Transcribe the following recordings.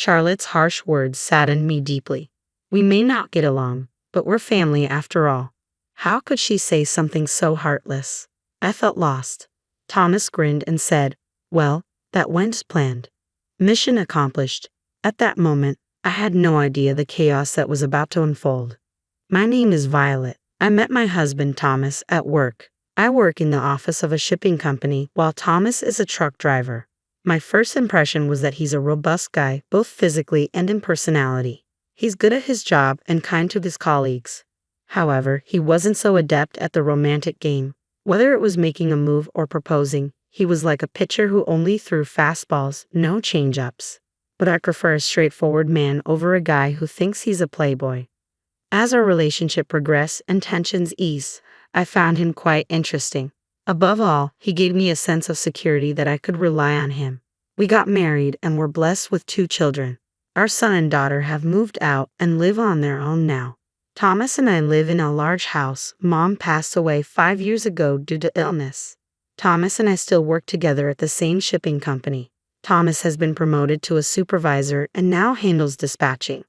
Charlotte's harsh words saddened me deeply. We may not get along, but we're family after all. How could she say something so heartless? I felt lost. Thomas grinned and said, "Well, that went as planned. Mission accomplished." At that moment, I had no idea the chaos that was about to unfold. My name is Violet. I met my husband Thomas at work. I work in the office of a shipping company while Thomas is a truck driver. My first impression was that he's a robust guy, both physically and in personality. He's good at his job and kind to his colleagues. However, he wasn't so adept at the romantic game. Whether it was making a move or proposing, he was like a pitcher who only threw fastballs, no change-ups. But I prefer a straightforward man over a guy who thinks he's a playboy. As our relationship progressed and tensions eased, I found him quite interesting. Above all, he gave me a sense of security that I could rely on him. We got married and were blessed with 2 children. Our son and daughter have moved out and live on their own now. Thomas and I live in a large house. Mom passed away 5 years ago due to illness. Thomas and I still work together at the same shipping company. Thomas has been promoted to a supervisor and now handles dispatching.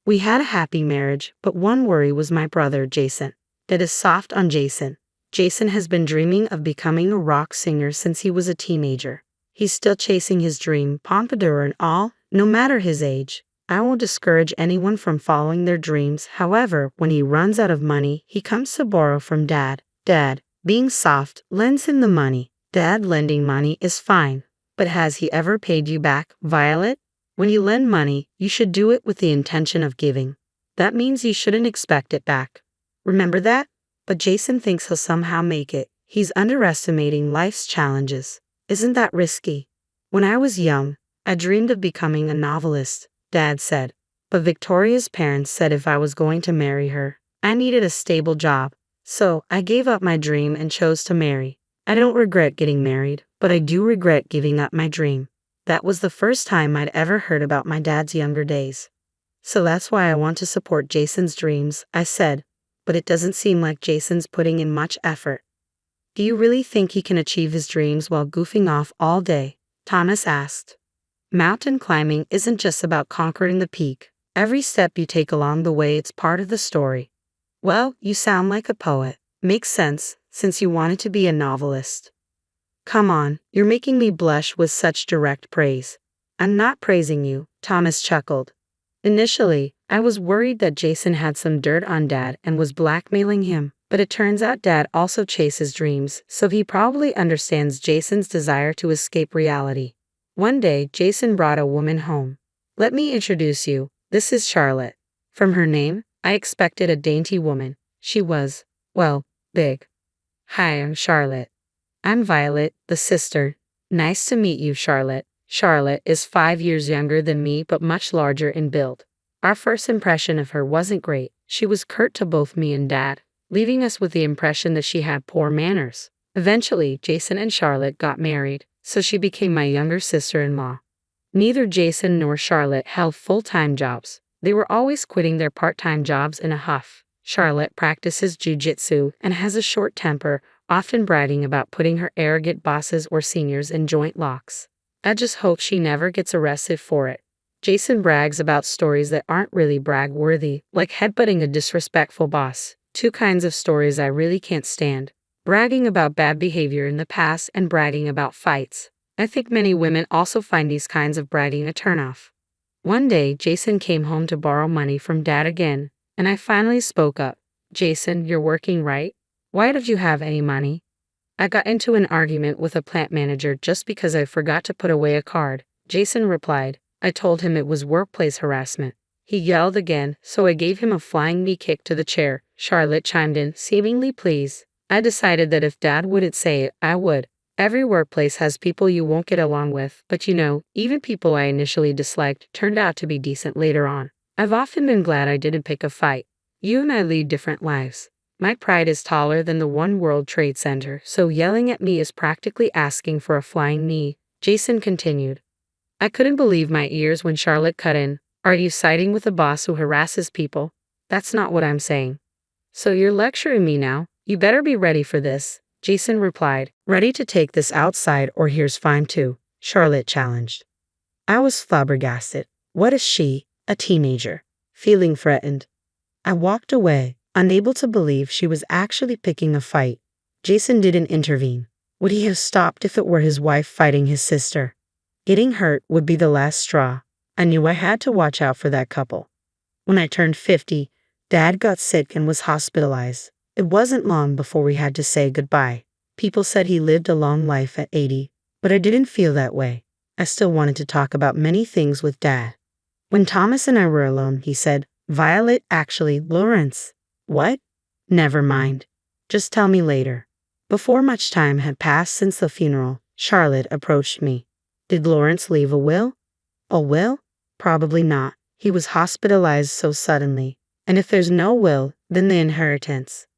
We had a happy marriage, but one worry was my brother, Jason. That is soft on Jason. Jason has been dreaming of becoming a rock singer since he was a teenager. He's still chasing his dream, pompadour and all, no matter his age. I won't discourage anyone from following their dreams. However, when he runs out of money, he comes to borrow from Dad. Dad, being soft, lends him the money. Dad lending money is fine. But has he ever paid you back, Violet? When you lend money, you should do it with the intention of giving. That means you shouldn't expect it back. Remember that? But Jason thinks he'll somehow make it. He's underestimating life's challenges. Isn't that risky? When I was young, I dreamed of becoming a novelist, Dad said. But Victoria's parents said if I was going to marry her, I needed a stable job. So I gave up my dream and chose to marry. I don't regret getting married, but I do regret giving up my dream. That was the first time I'd ever heard about my dad's younger days. So that's why I want to support Jason's dreams, I said. But it doesn't seem like Jason's putting in much effort. Do you really think he can achieve his dreams while goofing off all day? Thomas asked. Mountain climbing isn't just about conquering the peak. Every step you take along the way, it's part of the story. Well, you sound like a poet. Makes sense, since you wanted to be a novelist. Come on, you're making me blush with such direct praise. I'm not praising you, Thomas chuckled. Initially, I was worried that Jason had some dirt on Dad and was blackmailing him, but it turns out Dad also chases dreams, so he probably understands Jason's desire to escape reality. One day, Jason brought a woman home. Let me introduce you, this is Charlotte. From her name, I expected a dainty woman. She was, well, big. Hi, I'm Charlotte. I'm Violet, the sister. Nice to meet you, Charlotte. Charlotte is 5 years younger than me but much larger in build. Our first impression of her wasn't great. She was curt to both me and Dad, leaving us with the impression that she had poor manners. Eventually, Jason and Charlotte got married, so she became my younger sister-in-law. Neither Jason nor Charlotte held full-time jobs. They were always quitting their part-time jobs in a huff. Charlotte practices jiu-jitsu and has a short temper, often bragging about putting her arrogant bosses or seniors in joint locks. I just hope she never gets arrested for it. Jason brags about stories that aren't really brag-worthy, like headbutting a disrespectful boss. 2 kinds of stories I really can't stand. Bragging about bad behavior in the past and bragging about fights. I think many women also find these kinds of bragging a turnoff. One day, Jason came home to borrow money from Dad again, and I finally spoke up. Jason, you're working, right? Why don't you have any money? I got into an argument with a plant manager just because I forgot to put away a card. Jason replied. I told him it was workplace harassment. He yelled again, so I gave him a flying knee kick to the chair. Charlotte chimed in, seemingly pleased. I decided that if Dad wouldn't say it, I would. Every workplace has people you won't get along with, but you know, even people I initially disliked turned out to be decent later on. I've often been glad I didn't pick a fight. You and I lead different lives. My pride is taller than the One World Trade Center, so yelling at me is practically asking for a flying knee, Jason continued. I couldn't believe my ears when Charlotte cut in. Are you siding with a boss who harasses people? That's not what I'm saying. So you're lecturing me now? You better be ready for this, Jason replied. Ready to take this outside or here's fine too, Charlotte challenged. I was flabbergasted. What is she, a teenager, feeling threatened? I walked away, unable to believe she was actually picking a fight. Jason didn't intervene. Would he have stopped if it were his wife fighting his sister? Getting hurt would be the last straw. I knew I had to watch out for that couple. When I turned 50, Dad got sick and was hospitalized. It wasn't long before we had to say goodbye. People said he lived a long life at 80, but I didn't feel that way. I still wanted to talk about many things with Dad. When Thomas and I were alone, he said, "Violet, actually, Lawrence." "What?" "Never mind. Just tell me later." Before much time had passed since the funeral, Charlotte approached me. "Did Lawrence leave a will?" "A will? Probably not. He was hospitalized so suddenly. And if there's no will, then the inheritance."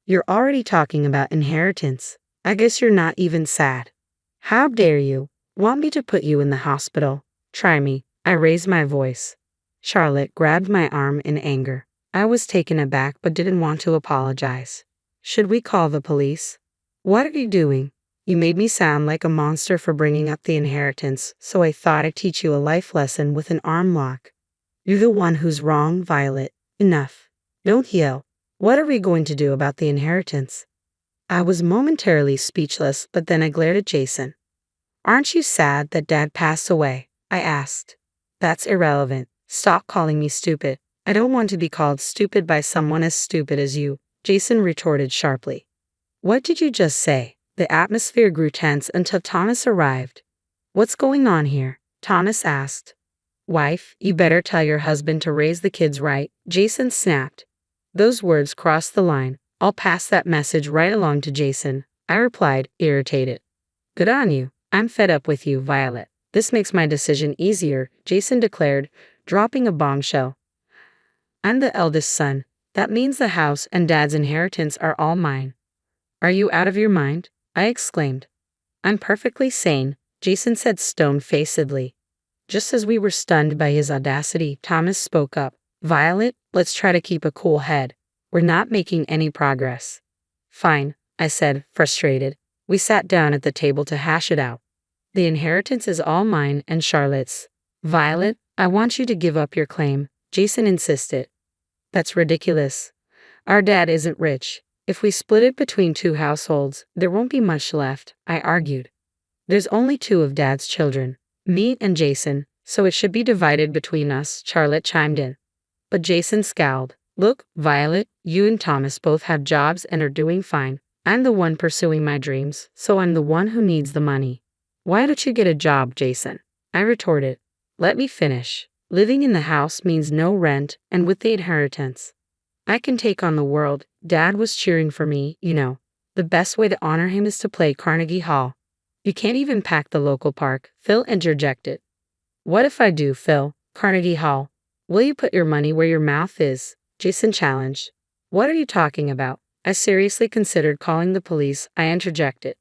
"You're already talking about inheritance. I guess you're not even sad." "How dare you? Want me to put you in the hospital? Try me." I raised my voice. Charlotte grabbed my arm in anger. I was taken aback but didn't want to apologize. "Should we call the police?" "What are you doing? You made me sound like a monster for bringing up the inheritance, so I thought I'd teach you a life lesson with an arm lock." "You're the one who's wrong, Violet. Enough. Don't yell. What are we going to do about the inheritance?" I was momentarily speechless, but then I glared at Jason. "Aren't you sad that Dad passed away?" I asked. "That's irrelevant. Stop calling me stupid." "I don't want to be called stupid by someone as stupid as you," Jason retorted sharply. "What did you just say?" The atmosphere grew tense until Thomas arrived. "What's going on here?" Thomas asked. "Wife, you better tell your husband to raise the kids right," Jason snapped. Those words crossed the line. "I'll pass that message right along to Jason," I replied, irritated. "Good on you. I'm fed up with you, Violet. This makes my decision easier," Jason declared, dropping a bombshell. "I'm the eldest son. That means the house and Dad's inheritance are all mine." "Are you out of your mind?" I exclaimed. "I'm perfectly sane," Jason said stone-facedly. Just as we were stunned by his audacity, Thomas spoke up. "Violet, let's try to keep a cool head. We're not making any progress." "Fine," I said, frustrated. We sat down at the table to hash it out. "The inheritance is all mine and Charlotte's." "Violet, I want you to give up your claim," Jason insisted. "That's ridiculous. Our dad isn't rich. If we split it between two households, there won't be much left," I argued. "There's only two of Dad's children, me and Jason, so it should be divided between us," Charlotte chimed in. But Jason scowled. "Look, Violet, you and Thomas both have jobs and are doing fine. I'm the one pursuing my dreams, so I'm the one who needs the money." "Why don't you get a job, Jason?" I retorted. "Let me finish. Living in the house means no rent, and with the inheritance, I can take on the world. Dad was cheering for me, you know. The best way to honor him is to play Carnegie Hall." "You can't even pack the local park," Phil interjected. "What if I do, Phil? Carnegie Hall. Will you put your money where your mouth is?" Jason challenged. "What are you talking about?" I seriously considered calling the police. I interjected.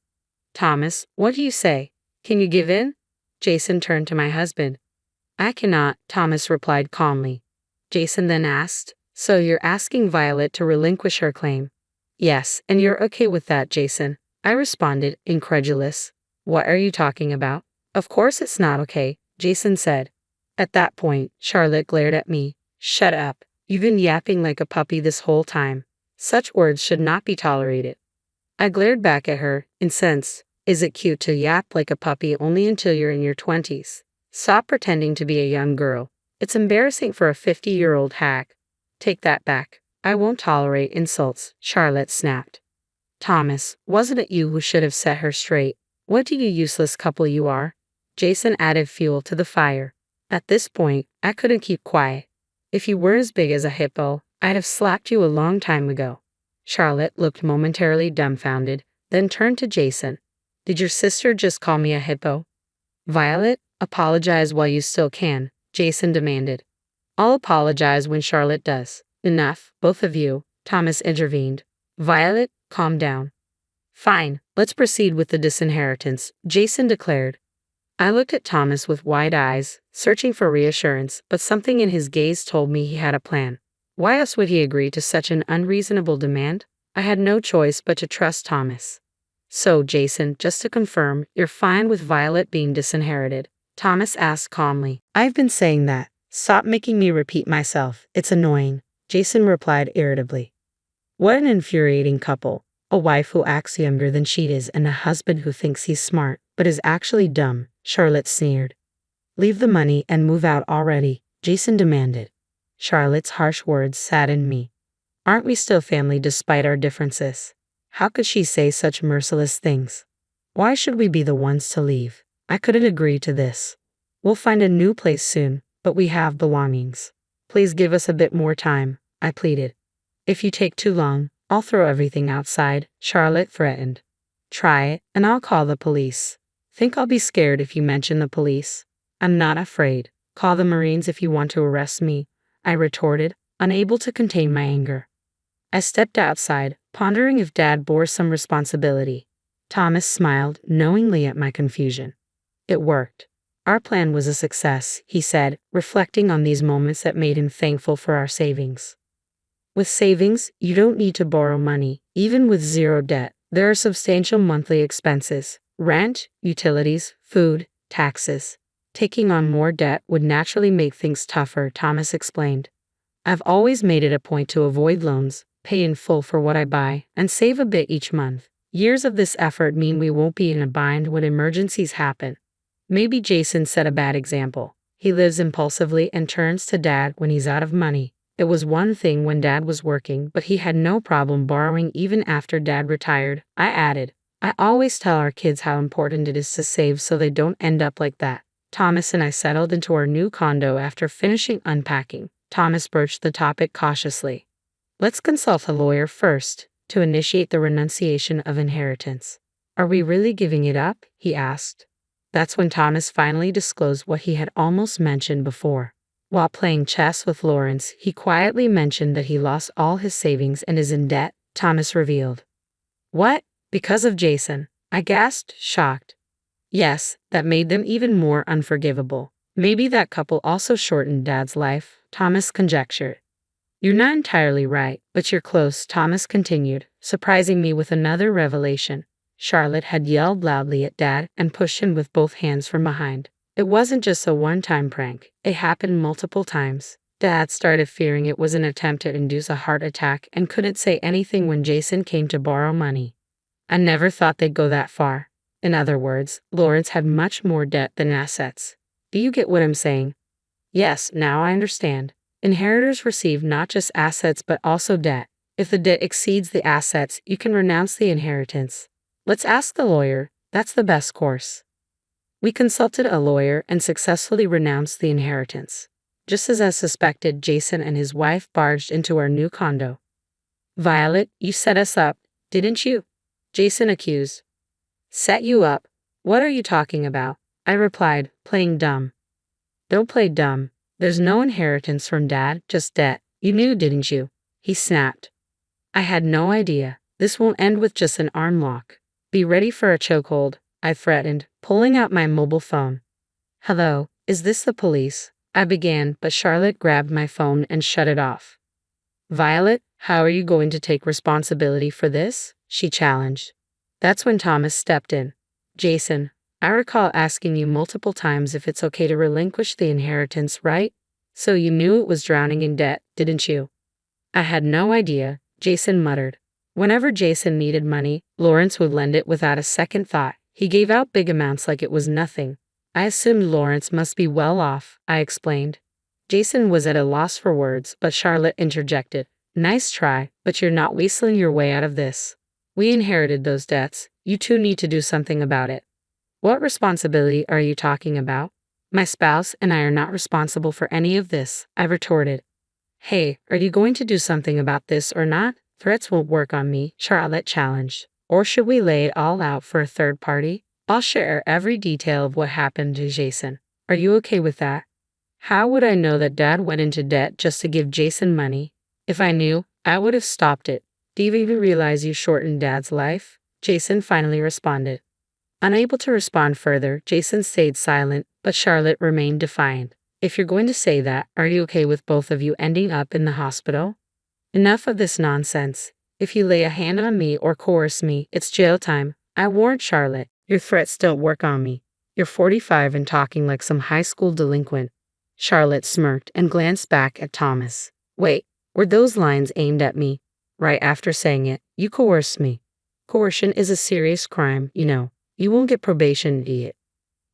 "Thomas, what do you say? Can you give in?" Jason turned to my husband. "I cannot," Thomas replied calmly. Jason then asked, "So you're asking Violet to relinquish her claim?" "Yes, and you're okay with that, Jason?" I responded, incredulous. "What are you talking about?" "Of course it's not okay," Jason said. At that point, Charlotte glared at me. "Shut up. You've been yapping like a puppy this whole time. Such words should not be tolerated." I glared back at her, incensed. "Is it cute to yap like a puppy only until you're in your 20s? Stop pretending to be a young girl. It's embarrassing for a 50-year-old hack." "Take that back. I won't tolerate insults," Charlotte snapped. "Thomas, wasn't it you who should have set her straight? What do you useless couple you are?" Jason added fuel to the fire. At this point, I couldn't keep quiet. "If you were as big as a hippo, I'd have slapped you a long time ago." Charlotte looked momentarily dumbfounded, then turned to Jason. "Did your sister just call me a hippo?" "Violet, apologize while you still can," Jason demanded. "I'll apologize when Charlotte does." "Enough, both of you," Thomas intervened. "Violet, calm down." "Fine, let's proceed with the disinheritance," Jason declared. I looked at Thomas with wide eyes, searching for reassurance, but something in his gaze told me he had a plan. Why else would he agree to such an unreasonable demand? I had no choice but to trust Thomas. "So, Jason, just to confirm, you're fine with Violet being disinherited?" Thomas asked calmly. "I've been saying that," Stop making me repeat myself. It's annoying, Jason replied irritably. What an infuriating couple. A wife who acts younger than she is and a husband who thinks he's smart but is actually dumb, Charlotte sneered. Leave the money and move out already, Jason demanded. Charlotte's harsh words saddened me. Aren't we still family despite our differences? How could she say such merciless things? Why should we be the ones to leave? I couldn't agree to this. We'll find a new place soon, but we have belongings. Please give us a bit more time, I pleaded. If you take too long, I'll throw everything outside, Charlotte threatened. Try it, and I'll call the police. Think I'll be scared if you mention the police? I'm not afraid. Call the Marines if you want to arrest me, I retorted, unable to contain my anger. I stepped outside, pondering if Dad bore some responsibility. Thomas smiled knowingly at my confusion. It worked. Our plan was a success, he said, reflecting on these moments that made him thankful for our savings. With savings, you don't need to borrow money. Even with zero debt, there are substantial monthly expenses: rent, utilities, food, taxes. Taking on more debt would naturally make things tougher, Thomas explained. I've always made it a point to avoid loans, pay in full for what I buy, and save a bit each month. Years of this effort mean we won't be in a bind when emergencies happen. Maybe Jason set a bad example. He lives impulsively and turns to Dad when he's out of money. It was one thing when Dad was working, but he had no problem borrowing even after Dad retired, I added. I always tell our kids how important it is to save so they don't end up like that. Thomas and I settled into our new condo after finishing unpacking. Thomas broached the topic cautiously. Let's consult a lawyer first, to initiate the renunciation of inheritance. Are we really giving it up? He asked. That's when Thomas finally disclosed what he had almost mentioned before. While playing chess with Lawrence, he quietly mentioned that he lost all his savings and is in debt, Thomas revealed. What? Because of Jason? I gasped, shocked. Yes, that made them even more unforgivable. Maybe that couple also shortened Dad's life, Thomas conjectured. You're not entirely right, but you're close, Thomas continued, surprising me with another revelation. Charlotte had yelled loudly at Dad and pushed him with both hands from behind. It wasn't just a one-time prank. It happened multiple times. Dad started fearing it was an attempt to induce a heart attack and couldn't say anything when Jason came to borrow money. I never thought they'd go that far. In other words, Lawrence had much more debt than assets. Do you get what I'm saying? Yes, now I understand. Inheritors receive not just assets but also debt. If the debt exceeds the assets, you can renounce the inheritance. Let's ask the lawyer. That's the best course. We consulted a lawyer and successfully renounced the inheritance. Just as I suspected, Jason and his wife barged into our new condo. Violet, you set us up, didn't you? Jason accused. Set you up? What are you talking about? I replied, playing dumb. Don't play dumb. There's no inheritance from Dad, just debt. You knew, didn't you? He snapped. I had no idea. This won't end with just an arm lock. Be ready for a chokehold, I threatened, pulling out my mobile phone. Hello, is this the police? I began, but Charlotte grabbed my phone and shut it off. Violet, how are you going to take responsibility for this? She challenged. That's when Thomas stepped in. Jason, I recall asking you multiple times if it's okay to relinquish the inheritance, right? So you knew it was drowning in debt, didn't you? I had no idea, Jason muttered. Whenever Jason needed money, Lawrence would lend it without a second thought. He gave out big amounts like it was nothing. I assumed Lawrence must be well off, I explained. Jason was at a loss for words, but Charlotte interjected. Nice try, but you're not weaseling your way out of this. We inherited those debts. You two need to do something about it. What responsibility are you talking about? My spouse and I are not responsible for any of this, I retorted. Hey, are you going to do something about this or not? Threats won't work on me, Charlotte challenged. Or should we lay it all out for a third party? I'll share every detail of what happened to Jason. Are you okay with that? How would I know that Dad went into debt just to give Jason money? If I knew, I would have stopped it. Do you even realize you shortened Dad's life? Jason finally responded. Unable to respond further, Jason stayed silent, but Charlotte remained defiant. If you're going to say that, are you okay with both of you ending up in the hospital? Enough of this nonsense. If you lay a hand on me or coerce me, it's jail time. I warned Charlotte. Your threats don't work on me. You're 45 and talking like some high school delinquent. Charlotte smirked and glanced back at Thomas. Wait, were those lines aimed at me? Right after saying it, you coerced me. Coercion is a serious crime, you know. You won't get probation, idiot.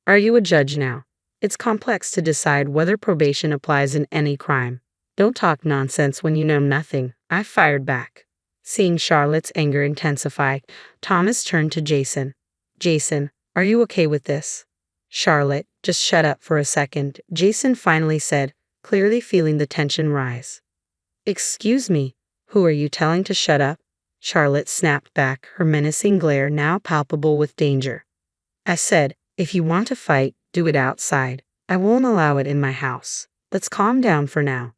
Are you a judge now? It's complex to decide whether probation applies in any crime. Don't talk nonsense when you know nothing, I fired back. Seeing Charlotte's anger intensify, Thomas turned to Jason. Jason, are you okay with this? Charlotte, just shut up for a second, Jason finally said, clearly feeling the tension rise. Excuse me, who are you telling to shut up? Charlotte snapped back, her menacing glare now palpable with danger. I said, if you want to fight, do it outside. I won't allow it in my house. Let's calm down for now.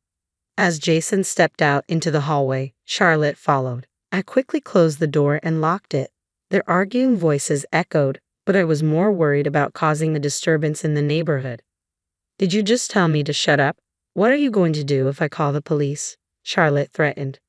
As Jason stepped out into the hallway, Charlotte followed. I quickly closed the door and locked it. Their arguing voices echoed, but I was more worried about causing a disturbance in the neighborhood. Did you just tell me to shut up? What are you going to do if I call the police? Charlotte threatened.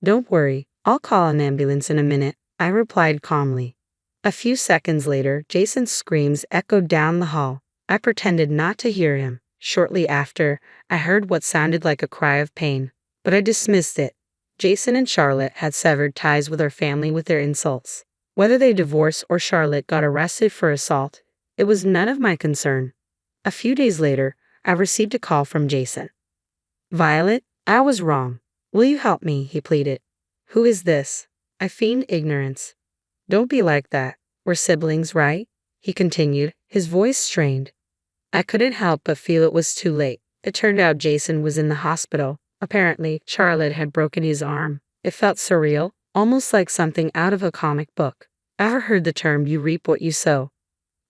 Don't worry, I'll call an ambulance in a minute, I replied calmly. A few seconds later, Jason's screams echoed down the hall. I pretended not to hear him. Shortly after, I heard what sounded like a cry of pain, but I dismissed it. Jason and Charlotte had severed ties with our family with their insults. Whether they divorced or Charlotte got arrested for assault, it was none of my concern. A few days later, I received a call from Jason. Violet, I was wrong. Will you help me? He pleaded. Who is this? I feigned ignorance. Don't be like that. We're siblings, right? He continued, his voice strained. I couldn't help but feel it was too late. It turned out Jason was in the hospital. Apparently, Charlotte had broken his arm. It felt surreal, almost like something out of a comic book. Ever heard the term you reap what you sow?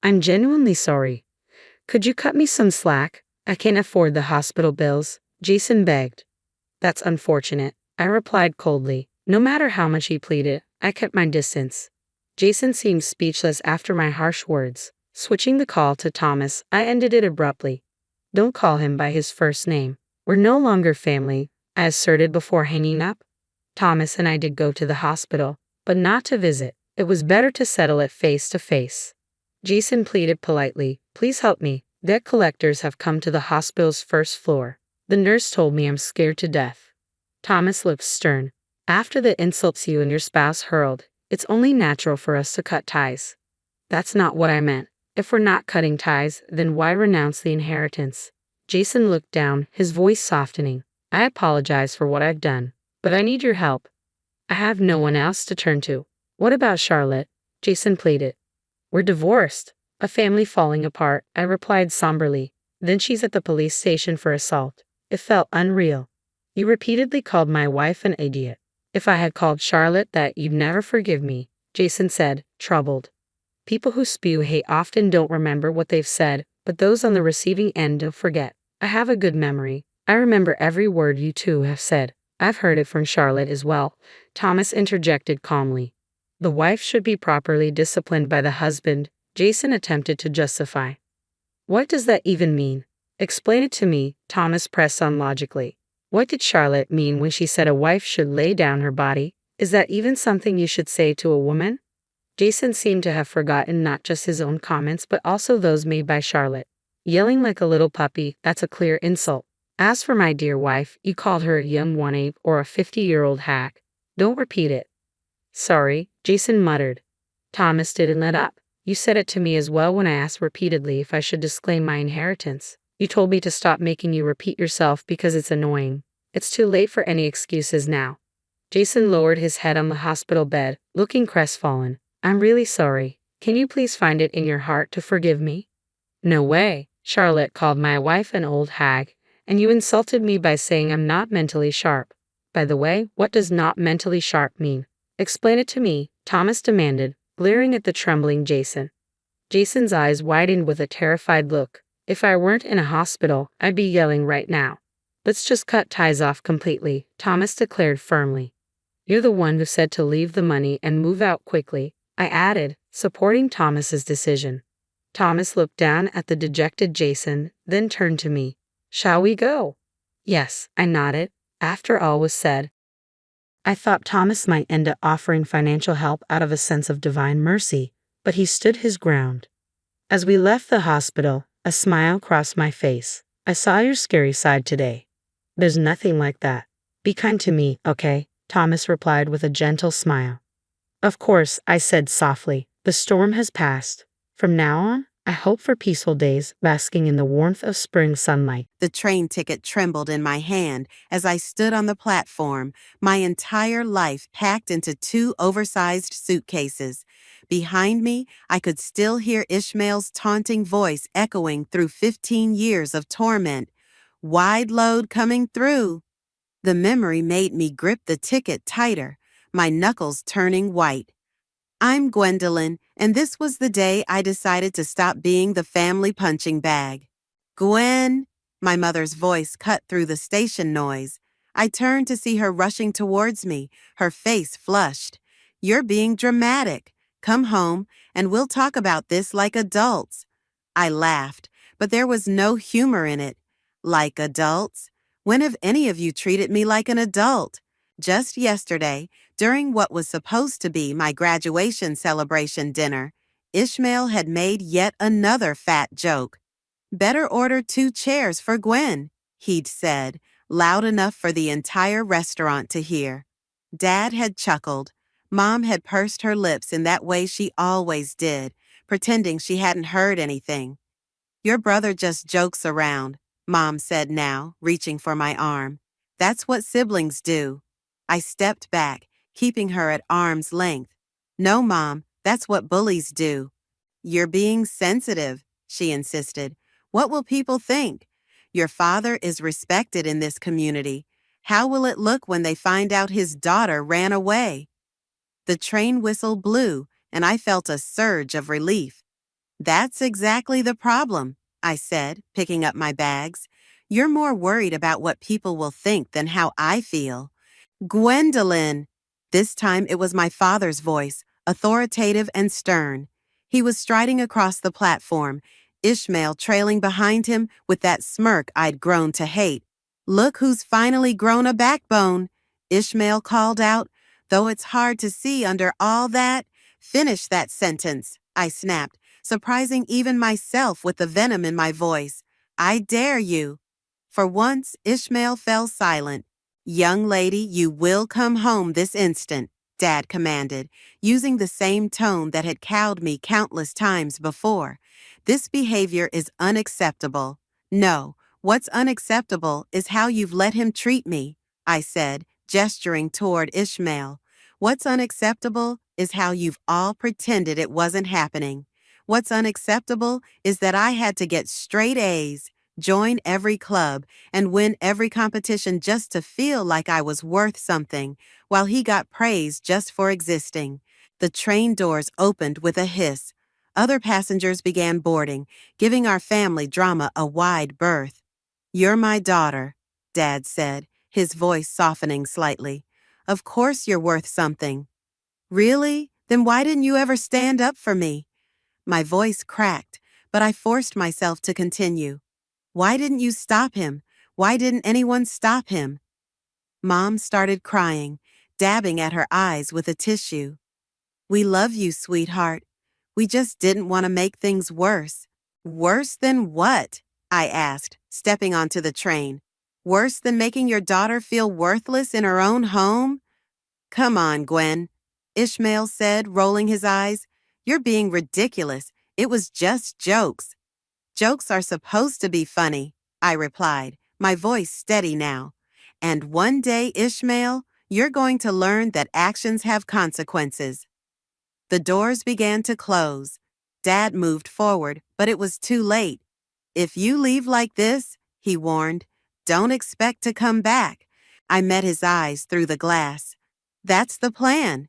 I'm genuinely sorry. Could you cut me some slack? I can't afford the hospital bills, Jason begged. That's unfortunate, I replied coldly. No matter how much he pleaded, I kept my distance. Jason seemed speechless after my harsh words. Switching the call to Thomas, I ended it abruptly. Don't call him by his first name. We're no longer family, I asserted before hanging up. Thomas and I did go to the hospital, but not to visit. It was better to settle it face to face. Jason pleaded politely, please help me. Debt collectors have come to the hospital's first floor. The nurse told me I'm scared to death. Thomas looked stern. After the insults you and your spouse hurled, it's only natural for us to cut ties. That's not what I meant. If we're not cutting ties, then why renounce the inheritance? Jason looked down, his voice softening. I apologize for what I've done, but I need your help. I have no one else to turn to. What about Charlotte? Jason pleaded. We're divorced. A family falling apart, I replied somberly. Then she's at the police station for assault. It felt unreal. You repeatedly called my wife an idiot. If I had called Charlotte that, you'd never forgive me, Jason said, troubled. People who spew hate often don't remember what they've said, but those on the receiving end don't forget. I have a good memory. I remember every word you two have said. I've heard it from Charlotte as well, Thomas interjected calmly. The wife should be properly disciplined by the husband, Jason attempted to justify. What does that even mean? Explain it to me, Thomas pressed on logically. What did Charlotte mean when she said a wife should lay down her body? Is that even something you should say to a woman? Jason seemed to have forgotten not just his own comments but also those made by Charlotte. Yelling like a little puppy, that's a clear insult. As for my dear wife, you called her a young one-ape or a 50-year-old hack. Don't repeat it. Sorry, Jason muttered. Thomas didn't let up. You said it to me as well when I asked repeatedly if I should disclaim my inheritance. You told me to stop making you repeat yourself because it's annoying. It's too late for any excuses now. Jason lowered his head on the hospital bed, looking crestfallen. I'm really sorry. Can you please find it in your heart to forgive me? No way. Charlotte called my wife an old hag, and you insulted me by saying I'm not mentally sharp. By the way, what does not mentally sharp mean? Explain it to me, Thomas demanded, glaring at the trembling Jason. Jason's eyes widened with a terrified look. If I weren't in a hospital, I'd be yelling right now. Let's just cut ties off completely, Thomas declared firmly. You're the one who said to leave the money and move out quickly, I added, supporting Thomas's decision. Thomas looked down at the dejected Jason, then turned to me. Shall we go? Yes, I nodded. After all was said, I thought Thomas might end up offering financial help out of a sense of divine mercy, but he stood his ground. As we left the hospital, a smile crossed my face. I saw your scary side today. There's nothing like that. Be kind to me, okay? Thomas replied with a gentle smile. Of course, I said softly. The storm has passed. From now on, I hope for peaceful days, basking in the warmth of spring sunlight. The train ticket trembled in my hand as I stood on the platform, my entire life packed into 2 oversized suitcases. Behind me, I could still hear Ishmael's taunting voice echoing through 15 years of torment. Wide load coming through. The memory made me grip the ticket tighter, my knuckles turning white. I'm Gwendolyn, and this was the day I decided to stop being the family punching bag. Gwen, my mother's voice cut through the station noise. I turned to see her rushing towards me, her face flushed. You're being dramatic. Come home, and we'll talk about this like adults. I laughed, but there was no humor in it. Like adults? When have any of you treated me like an adult? Just yesterday, during what was supposed to be my graduation celebration dinner, Ishmael had made yet another fat joke. Better order 2 chairs for Gwen, he'd said, loud enough for the entire restaurant to hear. Dad had chuckled. Mom had pursed her lips in that way she always did, pretending she hadn't heard anything. Your brother just jokes around, Mom said now, reaching for my arm. That's what siblings do. I stepped back, keeping her at arm's length. No, Mom, that's what bullies do. You're being sensitive, she insisted. What will people think? Your father is respected in this community. How will it look when they find out his daughter ran away? The train whistle blew, and I felt a surge of relief. That's exactly the problem, I said, picking up my bags. You're more worried about what people will think than how I feel. Gwendolyn! This time it was my father's voice, authoritative and stern. He was striding across the platform, Ishmael trailing behind him with that smirk I'd grown to hate. Look who's finally grown a backbone, Ishmael called out. Though it's hard to see under all that. Finish that sentence, I snapped, surprising even myself with the venom in my voice. I dare you. For once, Ishmael fell silent. Young lady, you will come home this instant, Dad commanded, using the same tone that had cowed me countless times before. This behavior is unacceptable. No, what's unacceptable is how you've let him treat me, I said, gesturing toward Ishmael. What's unacceptable is how you've all pretended it wasn't happening. What's unacceptable is that I had to get straight A's, join every club, and win every competition just to feel like I was worth something, while he got praise just for existing. The train doors opened with a hiss. Other passengers began boarding, giving our family drama a wide berth. You're my daughter, Dad said, his voice softening slightly. Of course you're worth something. Really? Then why didn't you ever stand up for me? My voice cracked, but I forced myself to continue. Why didn't you stop him? Why didn't anyone stop him? Mom started crying, dabbing at her eyes with a tissue. We love you, sweetheart. We just didn't want to make things worse. Worse than what? I asked, stepping onto the train. Worse than making your daughter feel worthless in her own home? Come on, Gwen, Ishmael said, rolling his eyes. You're being ridiculous. It was just jokes. Jokes are supposed to be funny, I replied, my voice steady now. And one day, Ishmael, you're going to learn that actions have consequences. The doors began to close. Dad moved forward, but it was too late. If you leave like this, he warned, don't expect to come back. I met his eyes through the glass. That's the plan.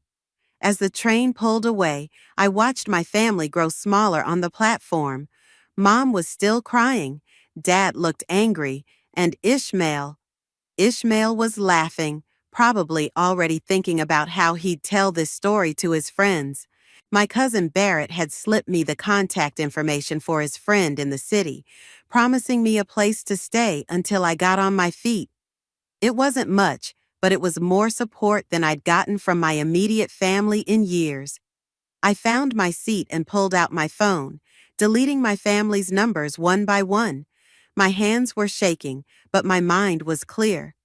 As the train pulled away, I watched my family grow smaller on the platform. Mom was still crying. Dad looked angry, and Ishmael was laughing, probably already thinking about how he'd tell this story to his friends. My cousin Barrett had slipped me the contact information for his friend in the city, promising me a place to stay until I got on my feet. It wasn't much, but it was more support than I'd gotten from my immediate family in years. I found my seat and pulled out my phone, deleting my family's numbers one by one. My hands were shaking, but my mind was clear.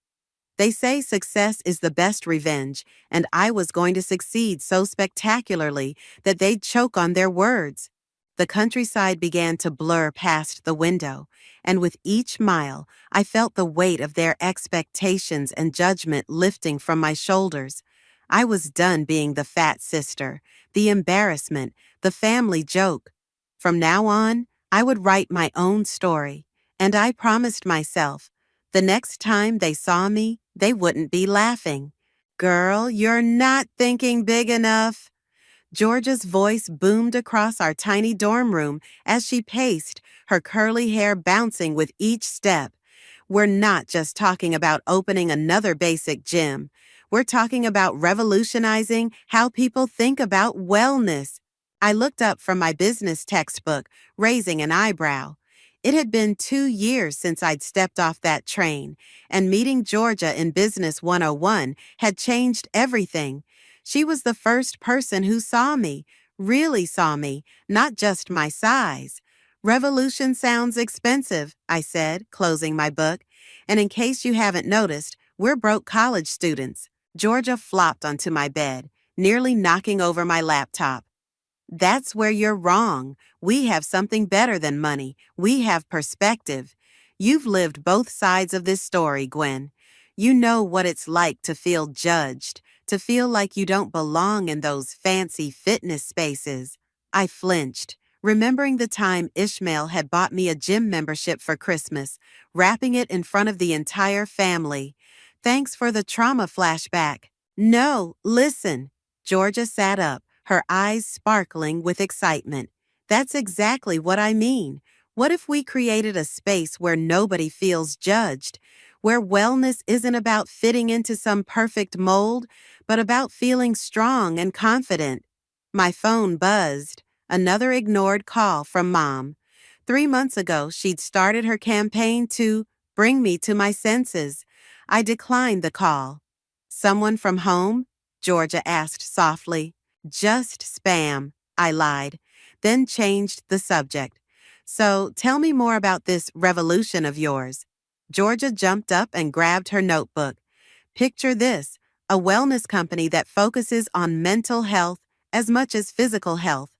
They say success is the best revenge, and I was going to succeed so spectacularly that they'd choke on their words. The countryside began to blur past the window, and with each mile, I felt the weight of their expectations and judgment lifting from my shoulders. I was done being the fat sister, the embarrassment, the family joke. From now on, I would write my own story, and I promised myself, the next time they saw me, they wouldn't be laughing. Girl, you're not thinking big enough. Georgia's voice boomed across our tiny dorm room as she paced, her curly hair bouncing with each step. We're not just talking about opening another basic gym. We're talking about revolutionizing how people think about wellness. I looked up from my business textbook, raising an eyebrow. It had been 2 years since I'd stepped off that train, and meeting Georgia in Business 101 had changed everything. She was the first person who saw me, really saw me, not just my size. Revolution sounds expensive, I said, closing my book. And in case you haven't noticed, we're broke college students. Georgia flopped onto my bed, nearly knocking over my laptop. That's where you're wrong. We have something better than money. We have perspective. You've lived both sides of this story, Gwen. You know what it's like to feel judged, to feel like you don't belong in those fancy fitness spaces. I flinched, remembering the time Ishmael had bought me a gym membership for Christmas, wrapping it in front of the entire family. Thanks for the trauma flashback. No, listen. Georgia sat up, her eyes sparkling with excitement. That's exactly what I mean. What if we created a space where nobody feels judged, where wellness isn't about fitting into some perfect mold, but about feeling strong and confident? My phone buzzed. Another ignored call from Mom. 3 months ago, she'd started her campaign to bring me to my senses. I declined the call. Someone from home? Georgia asked softly. Just spam, I lied, then changed the subject. So tell me more about this revolution of yours. Georgia jumped up and grabbed her notebook. Picture this, a wellness company that focuses on mental health as much as physical health.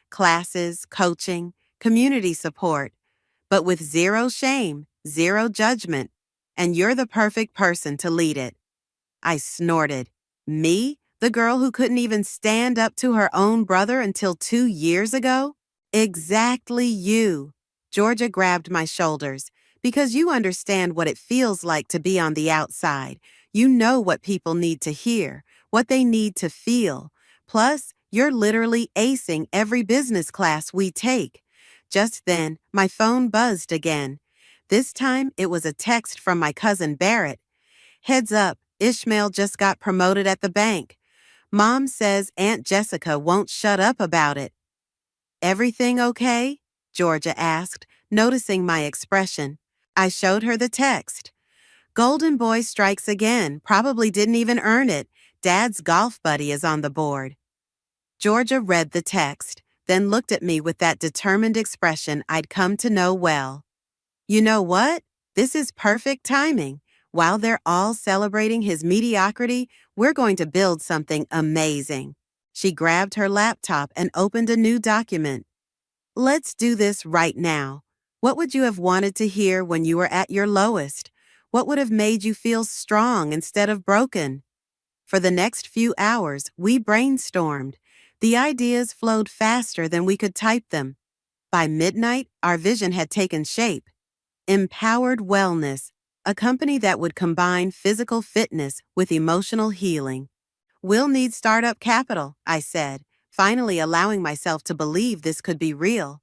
Classes, coaching, community support, but with zero shame, zero judgment. And you're the perfect person to lead it. I snorted. Me? The girl who couldn't even stand up to her own brother until 2 years ago? Exactly you. Georgia grabbed my shoulders. Because you understand what it feels like to be on the outside. You know what people need to hear, what they need to feel. Plus, you're literally acing every business class we take. Just then, my phone buzzed again. This time, it was a text from my cousin Barrett. Heads up, Ishmael just got promoted at the bank. Mom says Aunt Jessica won't shut up about it. Everything okay? Georgia asked, noticing my expression. I showed her the text. Golden Boy strikes again, probably didn't even earn it. Dad's golf buddy is on the board. Georgia read the text, then looked at me with that determined expression I'd come to know well. You know what? This is perfect timing. While they're all celebrating his mediocrity, we're going to build something amazing. She grabbed her laptop and opened a new document. Let's do this right now. What would you have wanted to hear when you were at your lowest? What would have made you feel strong instead of broken? For the next few hours, we brainstormed. The ideas flowed faster than we could type them. By midnight, our vision had taken shape. Empowered Wellness, a company that would combine physical fitness with emotional healing. We'll need startup capital, I said, finally allowing myself to believe this could be real.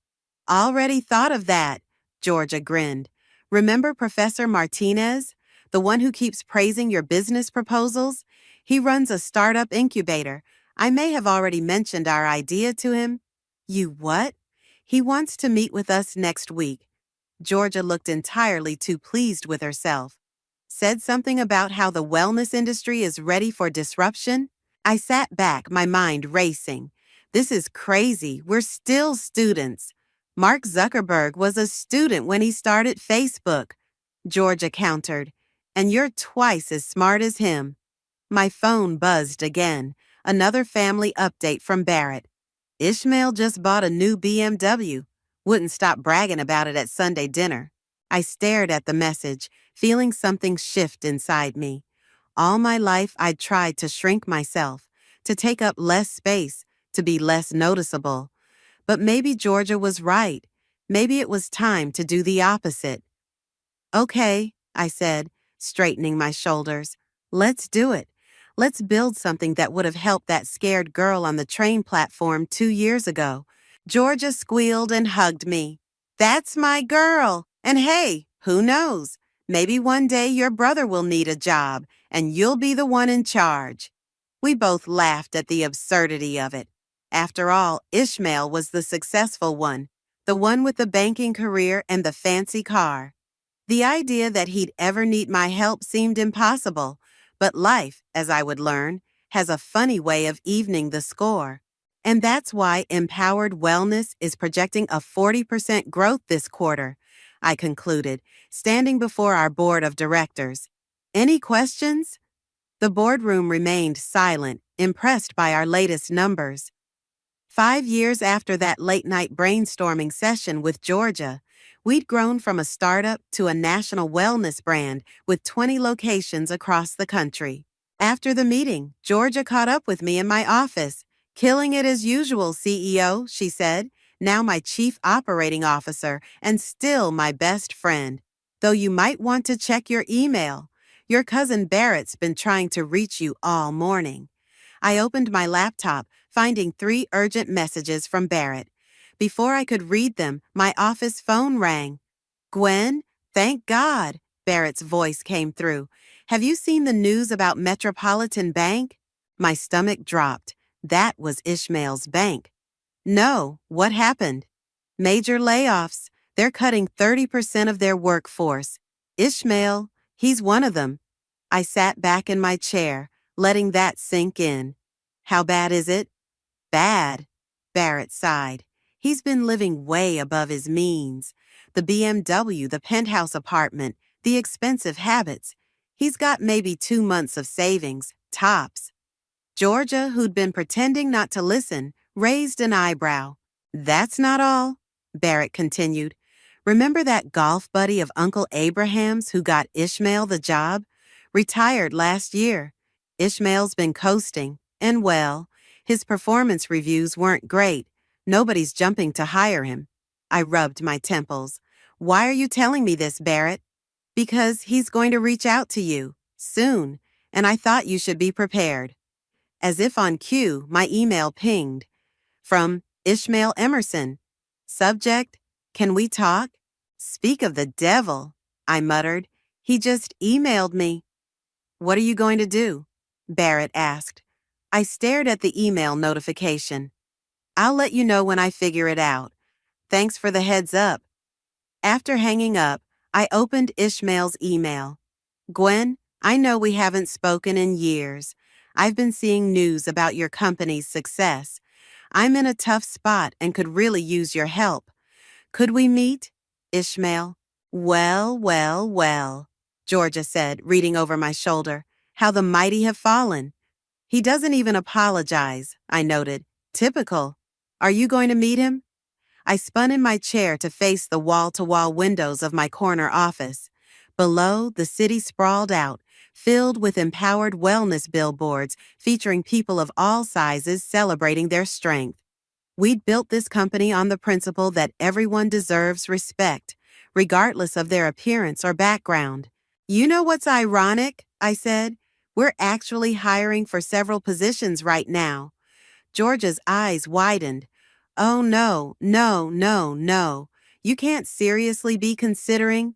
Already thought of that, Georgia grinned. Remember Professor Martinez, the one who keeps praising your business proposals? He runs a startup incubator. I may have already mentioned our idea to him. You what? He wants to meet with us next week. Georgia looked entirely too pleased with herself. Said something about how the wellness industry is ready for disruption? I sat back, my mind racing. This is crazy. We're still students. Mark Zuckerberg was a student when he started Facebook, Georgia countered, and you're twice as smart as him. My phone buzzed again, another family update from Barrett. Ishmael just bought a new BMW. Wouldn't stop bragging about it at Sunday dinner. I stared at the message, feeling something shift inside me. All my life I'd tried to shrink myself, to take up less space, to be less noticeable. But maybe Georgia was right. Maybe it was time to do the opposite. Okay, I said, straightening my shoulders. Let's do it. Let's build something that would have helped that scared girl on the train platform 2 years ago. Georgia squealed and hugged me. That's my girl. And hey, who knows? Maybe one day your brother will need a job and you'll be the one in charge. We both laughed at the absurdity of it. After all, Ishmael was the successful one, the one with the banking career and the fancy car. The idea that he'd ever need my help seemed impossible, but life, as I would learn, has a funny way of evening the score. And that's why Empowered Wellness is projecting a 40% growth this quarter, I concluded, standing before our board of directors. Any questions? The boardroom remained silent, impressed by our latest numbers. 5 years after that late-night brainstorming session with Georgia, we'd grown from a startup to a national wellness brand with 20 locations across the country. After the meeting, Georgia caught up with me in my office. Killing it as usual, CEO, she said, now my chief operating officer and still my best friend. Though you might want to check your email. Your cousin Barrett's been trying to reach you all morning. I opened my laptop, finding 3 urgent messages from Barrett. Before I could read them, my office phone rang. Gwen, thank God, Barrett's voice came through. Have you seen the news about Metropolitan Bank? My stomach dropped. That was Ishmael's bank. No, what happened? Major layoffs. They're cutting 30% of their workforce. Ishmael, he's one of them. I sat back in my chair, letting that sink in. How bad is it? Bad, Barrett sighed. He's been living way above his means. The BMW, the penthouse apartment, the expensive habits. He's got maybe 2 months of savings, tops. Georgia, who'd been pretending not to listen, raised an eyebrow. That's not all, Barrett continued. Remember that golf buddy of Uncle Abraham's who got Ishmael the job? Retired last year. Ishmael's been coasting, and well, his performance reviews weren't great. Nobody's jumping to hire him. I rubbed my temples. Why are you telling me this, Barrett? Because he's going to reach out to you, soon, and I thought you should be prepared. As if on cue, my email pinged. From Ishmael Emerson. Subject, can we talk? Speak of the devil, I muttered. He just emailed me. What are you going to do? Barrett asked. I stared at the email notification. I'll let you know when I figure it out. Thanks for the heads up. After hanging up, I opened Ishmael's email. Gwen, I know we haven't spoken in years. I've been seeing news about your company's success. I'm in a tough spot and could really use your help. Could we meet? Ishmael. Well, Georgia said, reading over my shoulder. How the mighty have fallen. He doesn't even apologize, I noted. Typical. Are you going to meet him? I spun in my chair to face the wall-to-wall windows of my corner office. Below, the city sprawled out, filled with empowered wellness billboards featuring people of all sizes celebrating their strength. We'd built this company on the principle that everyone deserves respect, regardless of their appearance or background. You know what's ironic? I said. We're actually hiring for several positions right now. Georgia's eyes widened. Oh, no. You can't seriously be considering?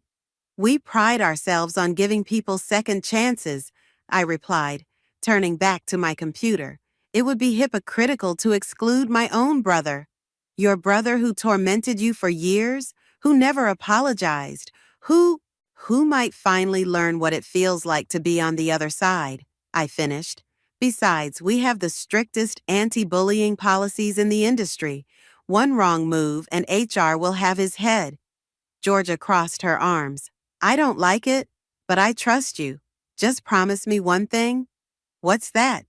We pride ourselves on giving people second chances, I replied, turning back to my computer. It would be hypocritical to exclude my own brother. Your brother who tormented you for years, who never apologized, who might finally learn what it feels like to be on the other side, I finished. Besides, we have the strictest anti-bullying policies in the industry. One wrong move and HR will have his head. Georgia crossed her arms. I don't like it, but I trust you. Just promise me one thing. What's that?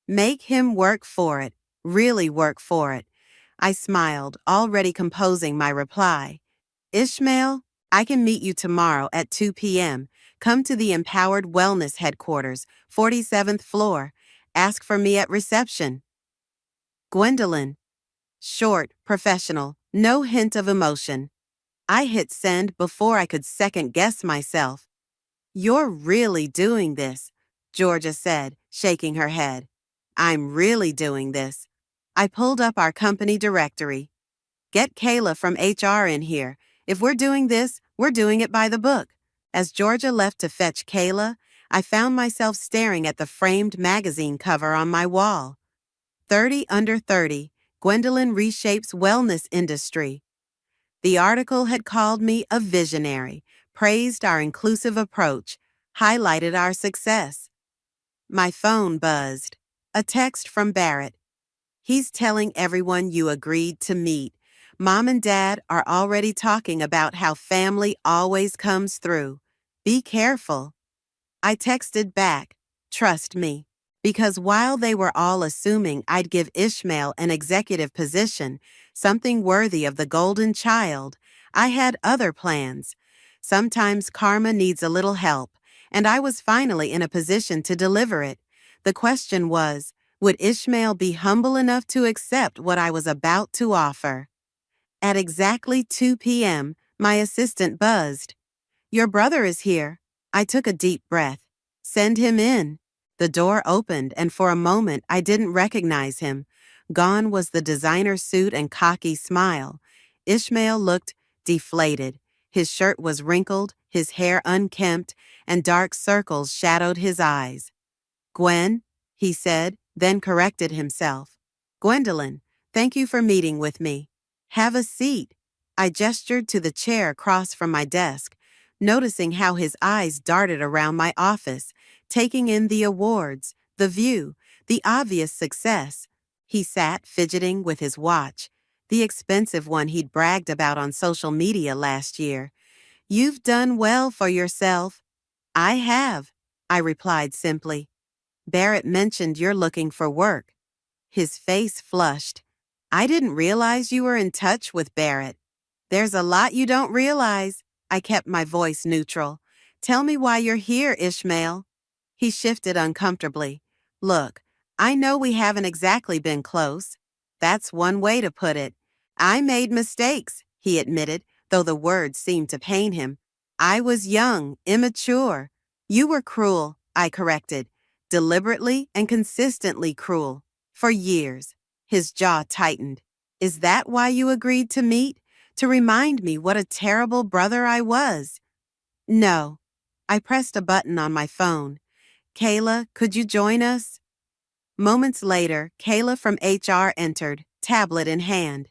Make him work for it. Really work for it. I smiled, already composing my reply. Ishmael, I can meet you tomorrow at 2 p.m. Come to the Empowered Wellness Headquarters, 47th floor. Ask for me at reception. Gwendolyn. Short, professional, no hint of emotion. I hit send before I could second-guess myself. You're really doing this, Georgia said, shaking her head. I'm really doing this. I pulled up our company directory. Get Kayla from HR in here. If we're doing this, we're doing it by the book. As Georgia left to fetch Kayla, I found myself staring at the framed magazine cover on my wall. 30 Under 30, Gwendolyn Reshapes Wellness Industry. The article had called me a visionary, praised our inclusive approach, highlighted our success. My phone buzzed. A text from Barrett. He's telling everyone you agreed to meet. Mom and Dad are already talking about how family always comes through. Be careful. I texted back, trust me, because while they were all assuming I'd give Ishmael an executive position, something worthy of the golden child, I had other plans. Sometimes karma needs a little help, and I was finally in a position to deliver it. The question was, would Ishmael be humble enough to accept what I was about to offer? At exactly 2 p.m., my assistant buzzed. Your brother is here. I took a deep breath. Send him in. The door opened, and for a moment I didn't recognize him. Gone was the designer suit and cocky smile. Ishmael looked deflated. His shirt was wrinkled, his hair unkempt, and dark circles shadowed his eyes. Gwen, he said, then corrected himself. Gwendolyn, thank you for meeting with me. Have a seat. I gestured to the chair across from my desk, noticing how his eyes darted around my office, taking in the awards, the view, the obvious success. He sat fidgeting with his watch, the expensive one he'd bragged about on social media last year. You've done well for yourself. I have, I replied simply. Barrett mentioned you're looking for work. His face flushed. I didn't realize you were in touch with Barrett. There's a lot you don't realize. I kept my voice neutral. Tell me why you're here, Ishmael. He shifted uncomfortably. Look, I know we haven't exactly been close. That's one way to put it. I made mistakes, he admitted, though the words seemed to pain him. I was young, immature. You were cruel, I corrected. Deliberately and consistently cruel. For years. His jaw tightened. Is that why you agreed to meet? To remind me what a terrible brother I was? No. I pressed a button on my phone. Kayla, could you join us? Moments later, Kayla from HR entered, tablet in hand.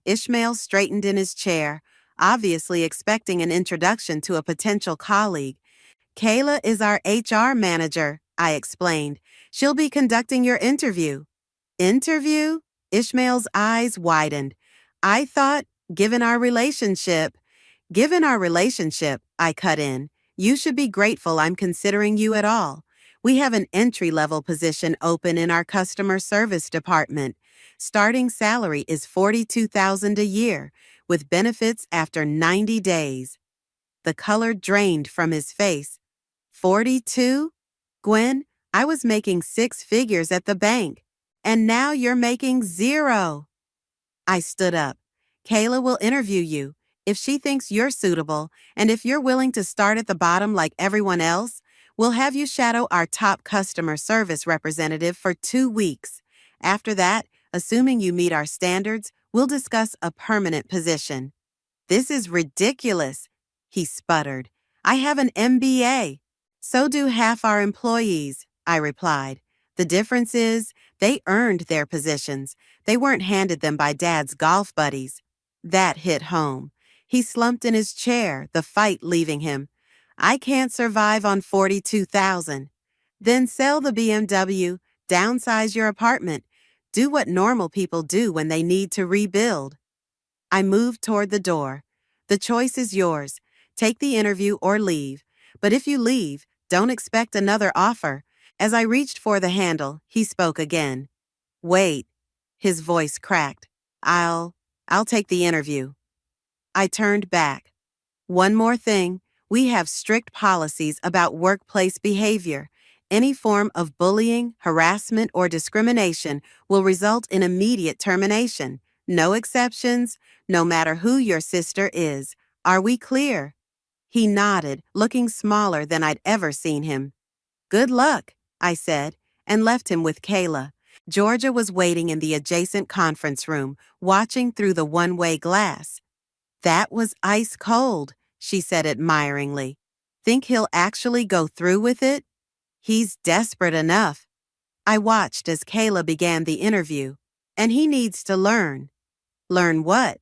Ishmael straightened in his chair, obviously expecting an introduction to a potential colleague. Kayla is our HR manager, I explained. She'll be conducting your interview. Interview? Ishmael's eyes widened. I thought, given our relationship, I cut in. You should be grateful I'm considering you at all. We have an entry-level position open in our customer service department. Starting salary is $42,000 a year, with benefits after 90 days. The color drained from his face. 42? Gwen, I was making 6 figures at the bank. And now you're making 0. I stood up. Kayla will interview you. If she thinks you're suitable, and if you're willing to start at the bottom like everyone else, we'll have you shadow our top customer service representative for 2 weeks. After that, assuming you meet our standards, we'll discuss a permanent position. This is ridiculous, he sputtered. I have an MBA. So do half our employees, I replied. The difference is, they earned their positions. They weren't handed them by Dad's golf buddies. That hit home. He slumped in his chair, the fight leaving him. I can't survive on $42,000. Then sell the BMW, downsize your apartment. Do what normal people do when they need to rebuild. I moved toward the door. The choice is yours. Take the interview or leave. But if you leave, don't expect another offer. As I reached for the handle, he spoke again. Wait. His voice cracked. I'll take the interview. I turned back. One more thing. We have strict policies about workplace behavior. Any form of bullying, harassment, or discrimination will result in immediate termination. No exceptions, no matter who your sister is. Are we clear? He nodded, looking smaller than I'd ever seen him. Good luck, I said, and left him with Kayla. Georgia was waiting in the adjacent conference room, watching through the one-way glass. That was ice cold, she said admiringly. Think he'll actually go through with it? He's desperate enough. I watched as Kayla began the interview. And he needs to learn. Learn what?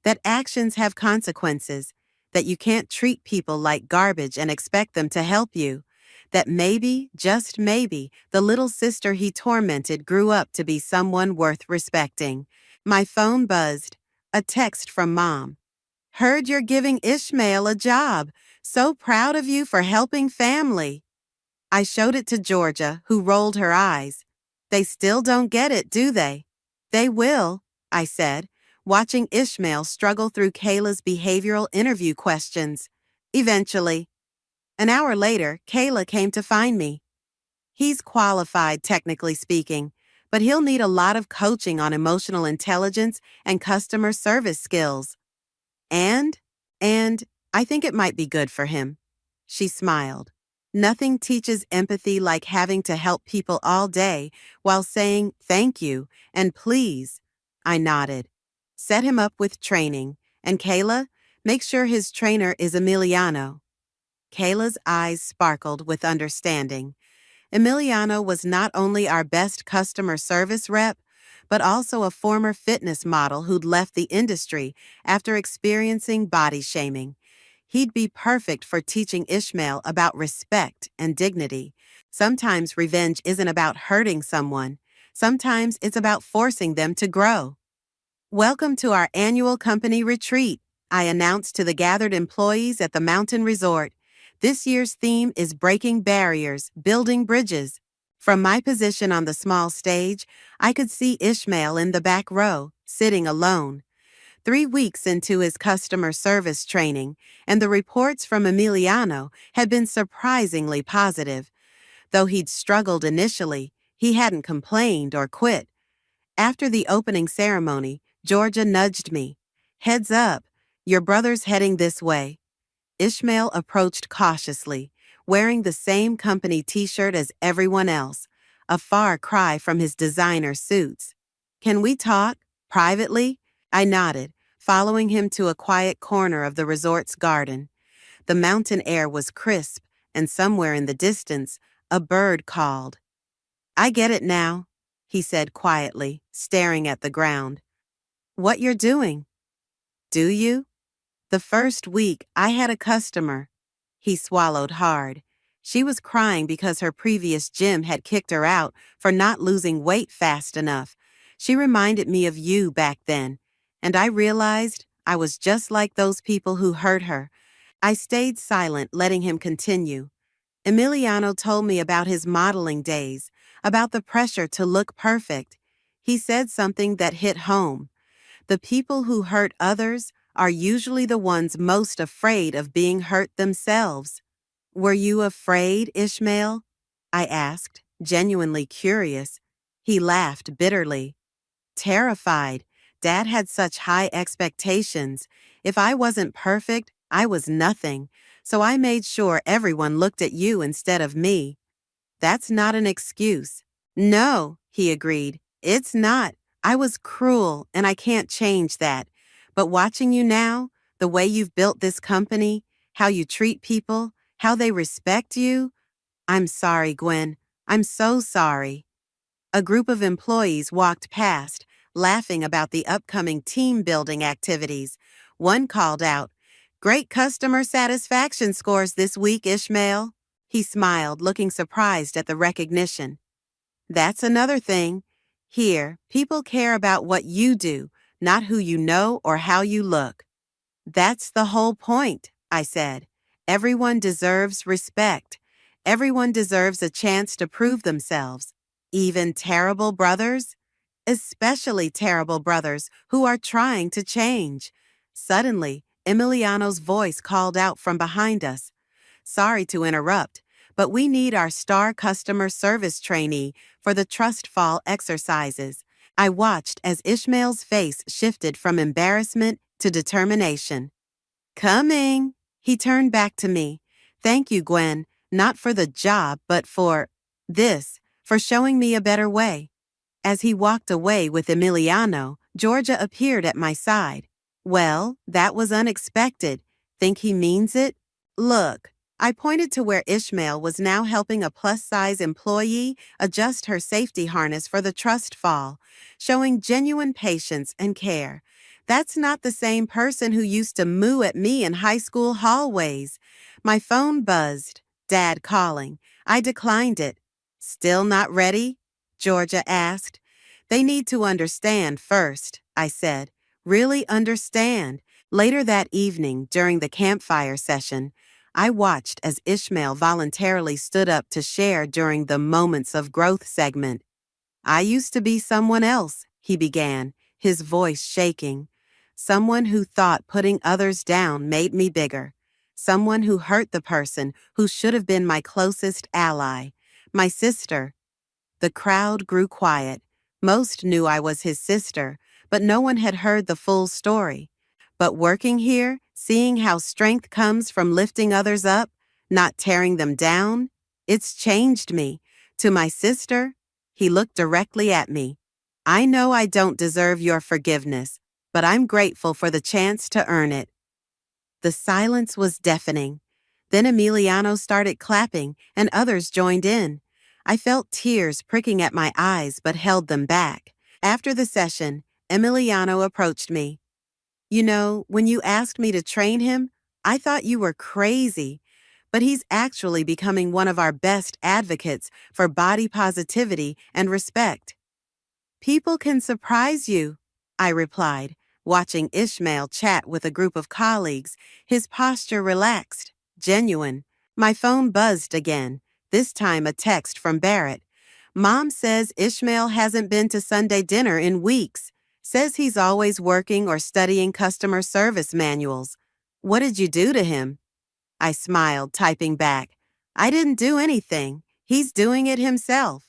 That actions have consequences. That you can't treat people like garbage and expect them to help you. That maybe, just maybe, the little sister he tormented grew up to be someone worth respecting. My phone buzzed. A text from Mom. Heard you're giving Ishmael a job. So proud of you for helping family. I showed it to Georgia, who rolled her eyes. They still don't get it, do they? They will, I said, watching Ishmael struggle through Kayla's behavioral interview questions. Eventually. An hour later, Kayla came to find me. He's qualified, technically speaking, but he'll need a lot of coaching on emotional intelligence and customer service skills. And I think it might be good for him. She smiled. Nothing teaches empathy like having to help people all day while saying thank you and please. I nodded. Set him up with training. And Kayla, make sure his trainer is Emiliano. Kayla's eyes sparkled with understanding. Emiliano was not only our best customer service rep, but also a former fitness model who'd left the industry after experiencing body shaming. He'd be perfect for teaching Ishmael about respect and dignity. Sometimes revenge isn't about hurting someone. Sometimes it's about forcing them to grow. Welcome to our annual company retreat, I announced to the gathered employees at the mountain resort. This year's theme is breaking barriers, building bridges. From my position on the small stage, I could see Ishmael in the back row, sitting alone. 3 weeks into his customer service training, and the reports from Emiliano had been surprisingly positive. Though he'd struggled initially, he hadn't complained or quit. After the opening ceremony, Georgia nudged me. Heads up, your brother's heading this way. Ishmael approached cautiously, wearing the same company t-shirt as everyone else, a far cry from his designer suits. Can we talk? Privately? I nodded, following him to a quiet corner of the resort's garden. The mountain air was crisp, and somewhere in the distance, a bird called. I get it now, he said quietly, staring at the ground. What you're doing? Do you? The first week, I had a customer. He swallowed hard. She was crying because her previous gym had kicked her out for not losing weight fast enough. She reminded me of you back then, and I realized I was just like those people who hurt her. I stayed silent, letting him continue. Emiliano told me about his modeling days, about the pressure to look perfect. He said something that hit home. The people who hurt others are usually the ones most afraid of being hurt themselves. Were you afraid, Ishmael? I asked, genuinely curious. He laughed bitterly. Terrified. Dad had such high expectations. If I wasn't perfect, I was nothing. So I made sure everyone looked at you instead of me. That's not an excuse. No, he agreed. It's not. I was cruel, and I can't change that. But watching you now, the way you've built this company, how you treat people, how they respect you, I'm sorry, Gwen. I'm so sorry. A group of employees walked past, laughing about the upcoming team-building activities. One called out, "Great customer satisfaction scores this week, Ishmael." He smiled, looking surprised at the recognition. That's another thing. Here, people care about what you do, not who you know or how you look. That's the whole point, I said. Everyone deserves respect. Everyone deserves a chance to prove themselves. Even terrible brothers? Especially terrible brothers who are trying to change. Suddenly, Emiliano's voice called out from behind us. Sorry to interrupt, but we need our star customer service trainee for the trust fall exercises. I watched as Ishmael's face shifted from embarrassment to determination. Coming. He turned back to me. Thank you, Gwen, not for the job, but for for showing me a better way. As he walked away with Emiliano, Georgia appeared at my side. Well, that was unexpected. Think he means it? Look, I pointed to where Ishmael was now helping a plus-size employee adjust her safety harness for the trust fall, showing genuine patience and care. That's not the same person who used to moo at me in high school hallways. My phone buzzed. Dad calling. I declined it. Still not ready? Georgia asked. They need to understand first, I said. Really understand. Later that evening, during the campfire session, I watched as Ishmael voluntarily stood up to share during the Moments of Growth segment. I used to be someone else, he began, his voice shaking. Someone who thought putting others down made me bigger. Someone who hurt the person who should have been my closest ally. My sister. The crowd grew quiet. Most knew I was his sister, but no one had heard the full story. But working here, seeing how strength comes from lifting others up, not tearing them down, it's changed me. To my sister, he looked directly at me. I know I don't deserve your forgiveness, but I'm grateful for the chance to earn it. The silence was deafening. Then Emiliano started clapping, and others joined in. I felt tears pricking at my eyes but held them back. After the session, Emiliano approached me. You know, when you asked me to train him, I thought you were crazy. But he's actually becoming one of our best advocates for body positivity and respect. People can surprise you, I replied, watching Ishmael chat with a group of colleagues, his posture relaxed, genuine. My phone buzzed again, this time a text from Barrett. Mom says Ishmael hasn't been to Sunday dinner in weeks. Says he's always working or studying customer service manuals. What did you do to him? I smiled, typing back. I didn't do anything. He's doing it himself.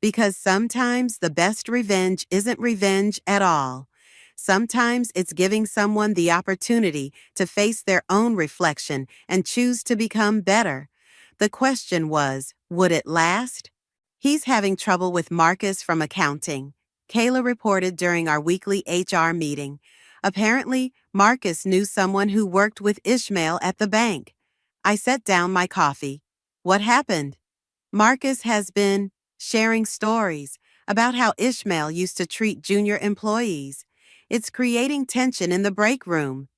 Because sometimes the best revenge isn't revenge at all. Sometimes it's giving someone the opportunity to face their own reflection and choose to become better. The question was, would it last? He's having trouble with Marcus from accounting. Kayla reported during our weekly HR meeting. Apparently, Marcus knew someone who worked with Ishmael at the bank. I set down my coffee. What happened? Marcus has been sharing stories about how Ishmael used to treat junior employees. It's creating tension in the break room.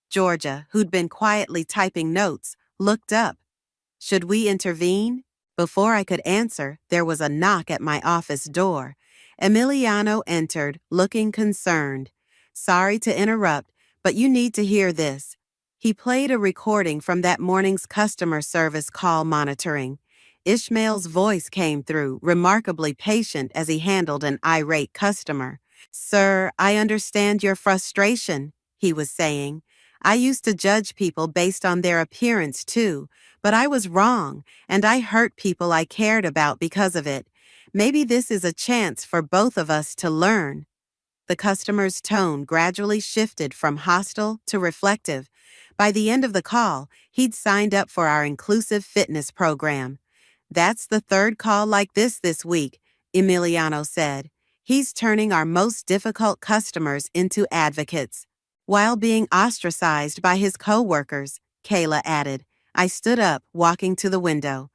Georgia, who'd been quietly typing notes, looked up. Should we intervene? Before I could answer, there was a knock at my office door. Emiliano entered, looking concerned. Sorry to interrupt, but you need to hear this. He played a recording from that morning's customer service call monitoring. Ishmael's voice came through, remarkably patient as he handled an irate customer. Sir, I understand your frustration, he was saying. I used to judge people based on their appearance too, but I was wrong, and I hurt people I cared about because of it. Maybe this is a chance for both of us to learn. The customer's tone gradually shifted from hostile to reflective. By the end of the call, he'd signed up for our inclusive fitness program. That's the third call like this week, Emiliano said. He's turning our most difficult customers into advocates. While being ostracized by his coworkers, Kayla added. I stood up, walking to the window.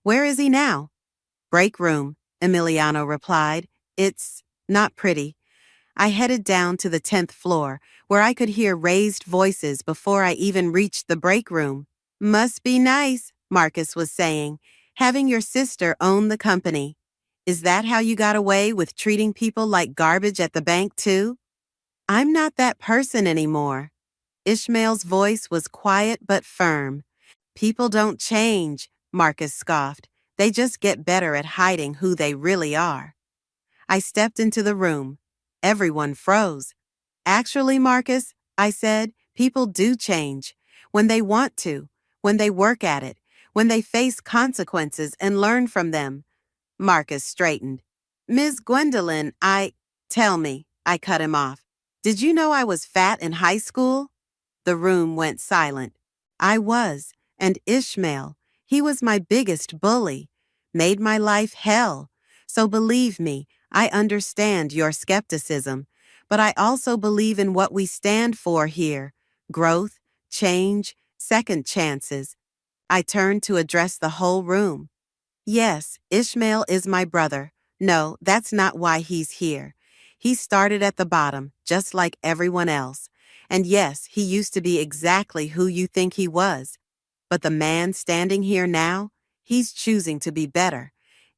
Where is he now? Break room, Emiliano replied. It's not pretty. I headed down to the 10th floor, where I could hear raised voices before I even reached the break room. Must be nice, Marcus was saying, having your sister own the company. Is that how you got away with treating people like garbage at the bank too? I'm not that person anymore. Ishmael's voice was quiet but firm. People don't change, Marcus scoffed. They just get better at hiding who they really are. I stepped into the room. Everyone froze. Actually, Marcus, I said, people do change. When they want to, when they work at it, when they face consequences and learn from them. Marcus straightened. Ms. Gwendolyn, Tell me, I cut him off. Did you know I was fat in high school? The room went silent. I was, and Ishmael, he was my biggest bully, made my life hell. So believe me, I understand your skepticism, but I also believe in what we stand for here: growth, change, second chances. I turned to address the whole room. Yes, Ishmael is my brother. No, that's not why he's here. He started at the bottom, just like everyone else. And yes, he used to be exactly who you think he was. But the man standing here now, he's choosing to be better.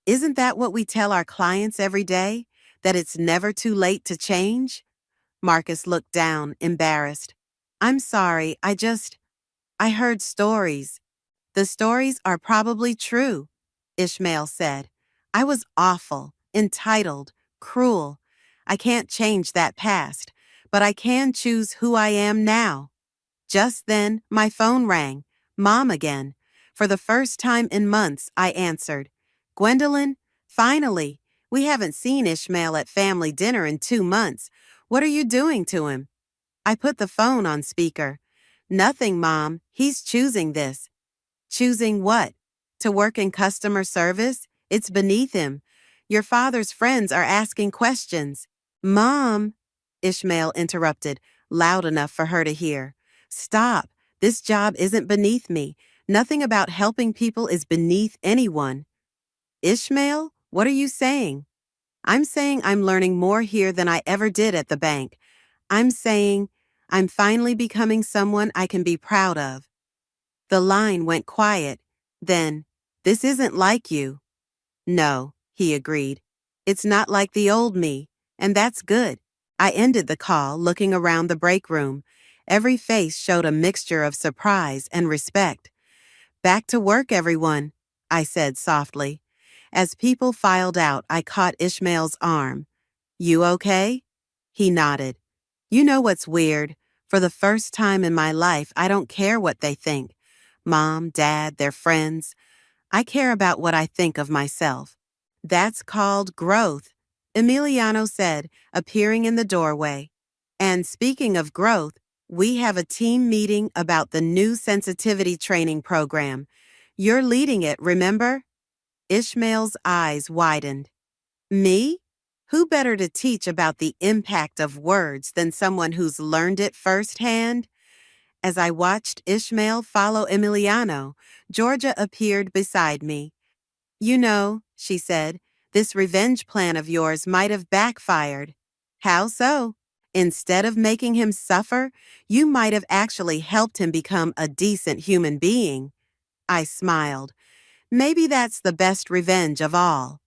Isn't that what we tell our clients every day? That it's never too late to change? Marcus looked down, embarrassed. I'm sorry, I heard stories. The stories are probably true, Ishmael said. I was awful, entitled, cruel. I can't change that past, but I can choose who I am now. Just then, my phone rang. Mom again. For the first time in months, I answered. Gwendolyn, finally. We haven't seen Ishmael at family dinner in 2 months. What are you doing to him? I put the phone on speaker. Nothing, Mom. He's choosing this. Choosing what? To work in customer service? It's beneath him. Your father's friends are asking questions. Mom, Ishmael interrupted, loud enough for her to hear. Stop. This job isn't beneath me. Nothing about helping people is beneath anyone. Ishmael, what are you saying? I'm saying I'm learning more here than I ever did at the bank. I'm saying I'm finally becoming someone I can be proud of. The line went quiet. Then, this isn't like you. No, he agreed. It's not like the old me, and that's good. I ended the call looking around the break room. Every face showed a mixture of surprise and respect. Back to work, everyone, I said softly. As people filed out, I caught Ishmael's arm. You okay? He nodded. You know what's weird? For the first time in my life, I don't care what they think. Mom, Dad, their friends. I care about what I think of myself. That's called growth, Emiliano said, appearing in the doorway. And speaking of growth, we have a team meeting about the new sensitivity training program. You're leading it, remember? Ishmael's eyes widened. Me? Who better to teach about the impact of words than someone who's learned it firsthand? As I watched Ishmael follow Emiliano, Georgia appeared beside me. You know, she said, this revenge plan of yours might have backfired. How so? Instead of making him suffer, you might have actually helped him become a decent human being. I smiled. Maybe that's the best revenge of all.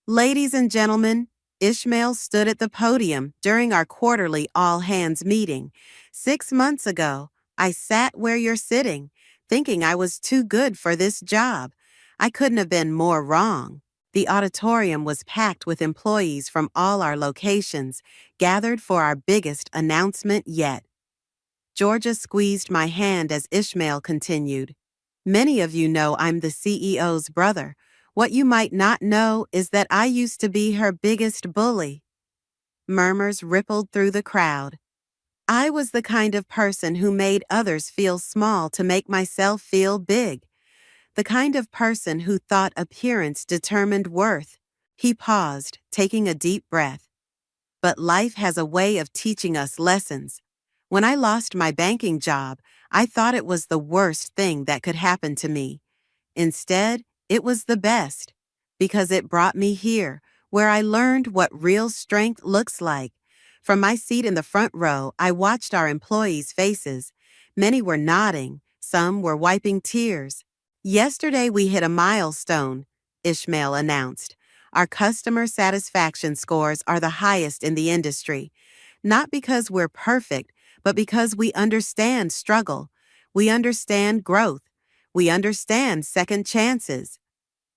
Ladies and gentlemen, Ishmael stood at the podium during our quarterly all-hands meeting. 6 months ago, I sat where you're sitting, thinking I was too good for this job. I couldn't have been more wrong. The auditorium was packed with employees from all our locations, gathered for our biggest announcement yet. Georgia squeezed my hand as Ishmael continued. Many of you know I'm the CEO's brother. What you might not know is that I used to be her biggest bully. Murmurs rippled through the crowd. I was the kind of person who made others feel small to make myself feel big. The kind of person who thought appearance determined worth. He paused, taking a deep breath. But life has a way of teaching us lessons. When I lost my banking job, I thought it was the worst thing that could happen to me. Instead, it was the best, because it brought me here, where I learned what real strength looks like. From my seat in the front row, I watched our employees' faces. Many were nodding, some were wiping tears. Yesterday we hit a milestone, Ishmael announced. Our customer satisfaction scores are the highest in the industry. Not because we're perfect, but because we understand struggle. We understand growth. We understand second chances.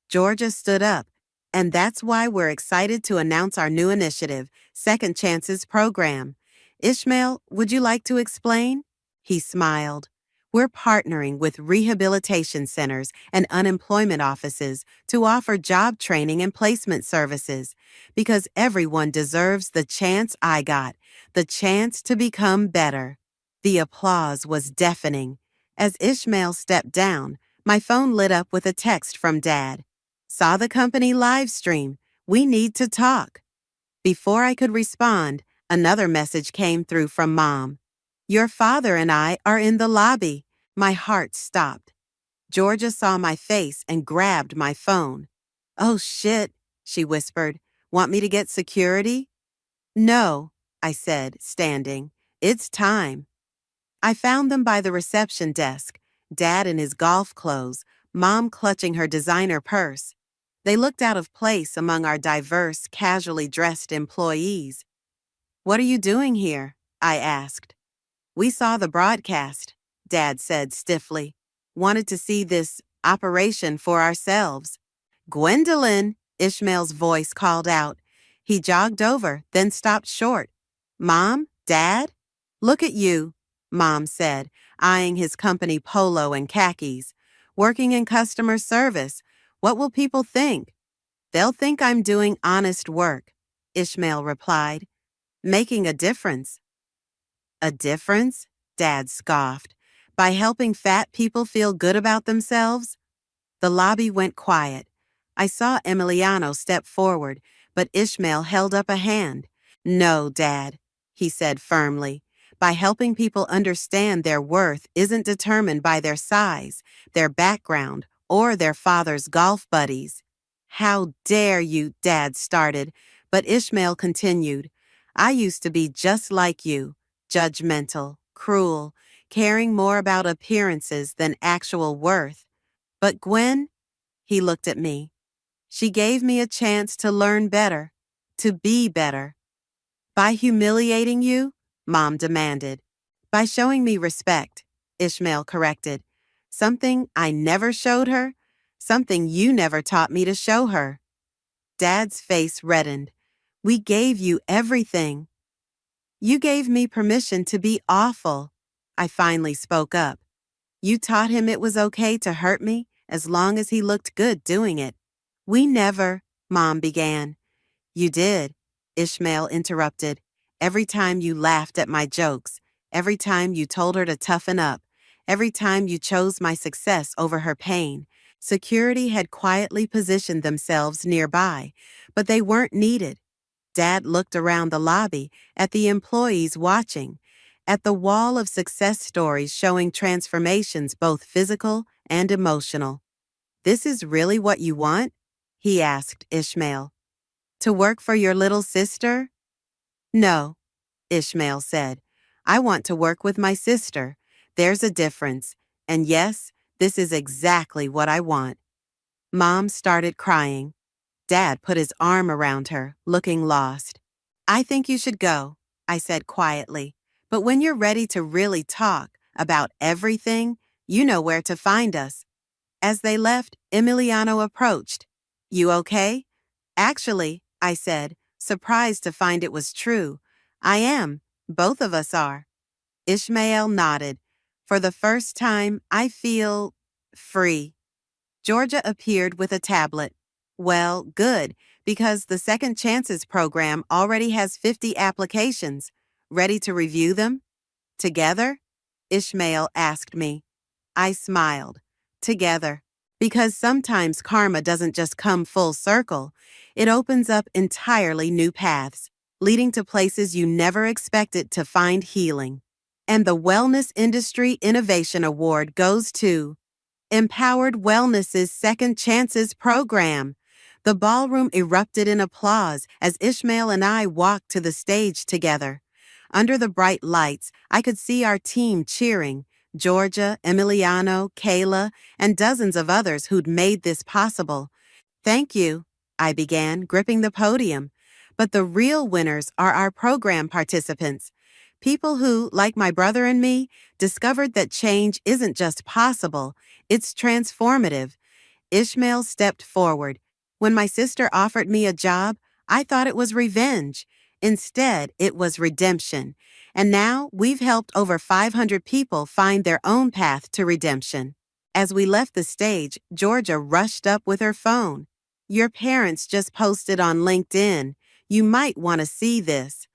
Georgia stood up, and that's why we're excited to announce our new initiative, Second Chances Program. Ishmael, would you like to explain? He smiled. We're partnering with rehabilitation centers and unemployment offices to offer job training and placement services because everyone deserves the chance I got, the chance to become better. The applause was deafening. As Ishmael stepped down, my phone lit up with a text from Dad. Saw the company live stream. We need to talk. Before I could respond, another message came through from Mom. Your father and I are in the lobby. My heart stopped. Georgia saw my face and grabbed my phone. Oh shit, she whispered. Want me to get security? No, I said, standing. It's time. I found them by the reception desk, Dad in his golf clothes, Mom clutching her designer purse. They looked out of place among our diverse, casually dressed employees. What are you doing here? I asked. We saw the broadcast, Dad said stiffly. Wanted to see this operation for ourselves. Gwendolyn, Ishmael's voice called out. He jogged over, then stopped short. Mom? Dad? Look at you, Mom said, eyeing his company polo and khakis. Working in customer service. What will people think? They'll think I'm doing honest work, Ishmael replied. Making a difference. A difference? Dad scoffed. By helping fat people feel good about themselves? The lobby went quiet. I saw Emiliano step forward, but Ishmael held up a hand. No, Dad, he said firmly. By helping people understand their worth isn't determined by their size, their background, or their father's golf buddies. How dare you, Dad started, but Ishmael continued. I used to be just like you, judgmental, cruel, caring more about appearances than actual worth. But Gwen, he looked at me. She gave me a chance to learn better, to be better. By humiliating you? Mom demanded. By showing me respect, Ishmael corrected. Something I never showed her, something you never taught me to show her. Dad's face reddened. We gave you everything. You gave me permission to be awful. I finally spoke up. You taught him it was okay to hurt me as long as he looked good doing it. We never, Mom began. You did, Ishmael interrupted. Every time you laughed at my jokes, every time you told her to toughen up, every time you chose my success over her pain, security had quietly positioned themselves nearby, but they weren't needed. Dad looked around the lobby, at the employees watching, at the wall of success stories showing transformations both physical and emotional. This is really what you want? He asked Ishmael. To work for your little sister? No, Ishmael said. I want to work with my sister. There's a difference. And yes, this is exactly what I want. Mom started crying. Dad put his arm around her, looking lost. I think you should go, I said quietly. But when you're ready to really talk about everything, you know where to find us. As they left, Emiliano approached. You okay? Actually, I said, surprised to find it was true. I am. Both of us are. Ishmael nodded. For the first time, I feel free. Georgia appeared with a tablet. Well, good, because the Second Chances program already has 50 applications. Ready to review them? Together? Ishmael asked me. I smiled. Together. Because sometimes karma doesn't just come full circle. It opens up entirely new paths, leading to places you never expected to find healing. And the Wellness Industry Innovation Award goes to Empowered Wellness's Second Chances program. The ballroom erupted in applause as Ishmael and I walked to the stage together. Under the bright lights, I could see our team cheering, Georgia, Emiliano, Kayla, and dozens of others who'd made this possible. Thank you, I began, gripping the podium. But the real winners are our program participants. People who, like my brother and me, discovered that change isn't just possible, it's transformative. Ishmael stepped forward. When my sister offered me a job, I thought it was revenge. Instead, it was redemption. And now we've helped over 500 people find their own path to redemption. As we left the stage, Georgia rushed up with her phone. Your parents just posted on LinkedIn. You might want to see this.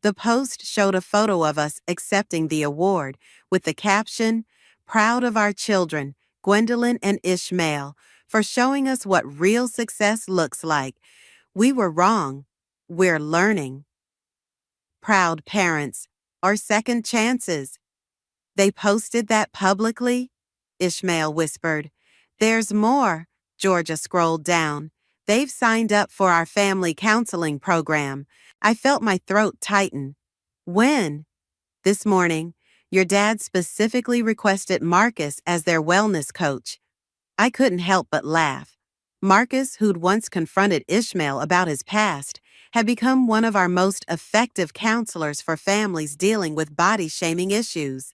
The post showed a photo of us accepting the award with the caption, "Proud of our children, Gwendolyn and Ishmael, for showing us what real success looks like. We were wrong. We're learning." Proud parents, or second chances. They posted that publicly? Ishmael whispered. There's more. Georgia scrolled down. They've signed up for our family counseling program. I felt my throat tighten. When? This morning. Your dad specifically requested Marcus as their wellness coach. I couldn't help but laugh. Marcus, who'd once confronted Ishmael about his past, had become one of our most effective counselors for families dealing with body-shaming issues.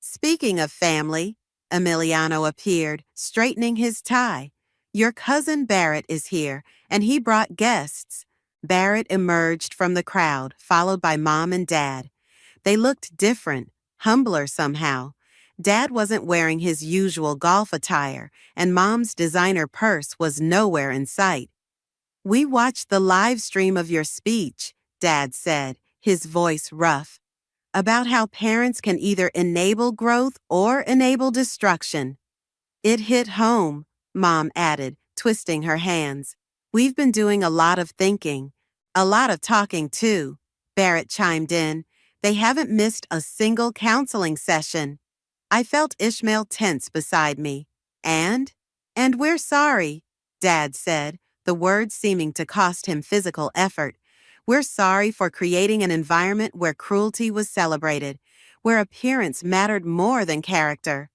Speaking of family, Emiliano appeared, straightening his tie. Your cousin Barrett is here, and he brought guests. Barrett emerged from the crowd, followed by Mom and Dad. They looked different, humbler somehow. Dad wasn't wearing his usual golf attire, and Mom's designer purse was nowhere in sight. We watched the live stream of your speech, Dad said, his voice rough, about how parents can either enable growth or enable destruction. It hit home, Mom added, twisting her hands. We've been doing a lot of thinking. A lot of talking, too, Barrett chimed in. They haven't missed a single counseling session. I felt Ishmael tense beside me. And we're sorry, Dad said, the words seeming to cost him physical effort. We're sorry for creating an environment where cruelty was celebrated, where appearance mattered more than character.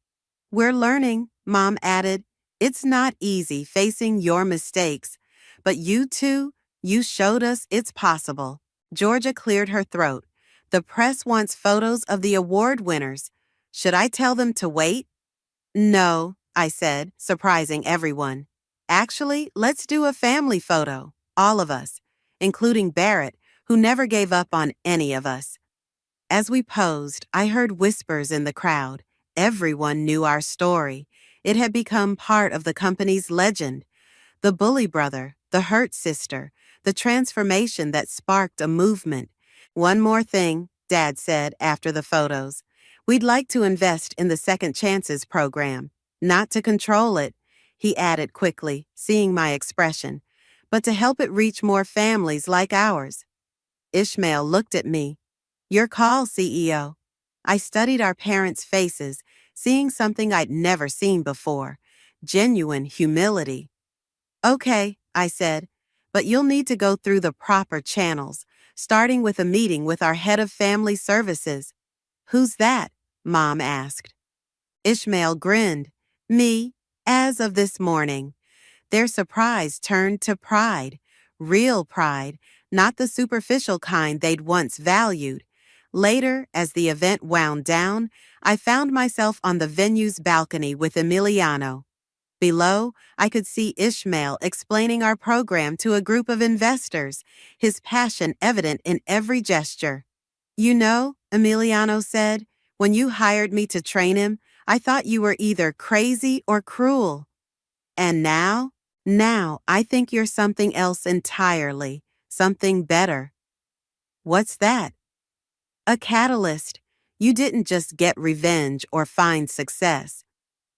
We're learning, Mom added. It's not easy facing your mistakes, but you two, you showed us it's possible. Georgia cleared her throat. The press wants photos of the award winners. Should I tell them to wait? No, I said, surprising everyone. Actually, let's do a family photo, all of us, including Barrett, who never gave up on any of us. As we posed, I heard whispers in the crowd. Everyone knew our story. It had become part of the company's legend. The bully brother, the hurt sister, the transformation that sparked a movement. One more thing, Dad said after the photos. We'd like to invest in the Second Chances program. Not to control it, he added quickly, seeing my expression, but to help it reach more families like ours. Ishmael looked at me. Your call, CEO. I studied our parents' faces, seeing something I'd never seen before. Genuine humility. Okay, I said, but you'll need to go through the proper channels, starting with a meeting with our head of family services. Who's that? Mom asked. Ishmael grinned. Me, as of this morning. Their surprise turned to pride. Real pride, not the superficial kind they'd once valued. Later, as the event wound down, I found myself on the venue's balcony with Emiliano. Below, I could see Ishmael explaining our program to a group of investors, his passion evident in every gesture. You know, Emiliano said, when you hired me to train him, I thought you were either crazy or cruel. And now I think you're something else entirely, something better. What's that? A catalyst. You didn't just get revenge or find success.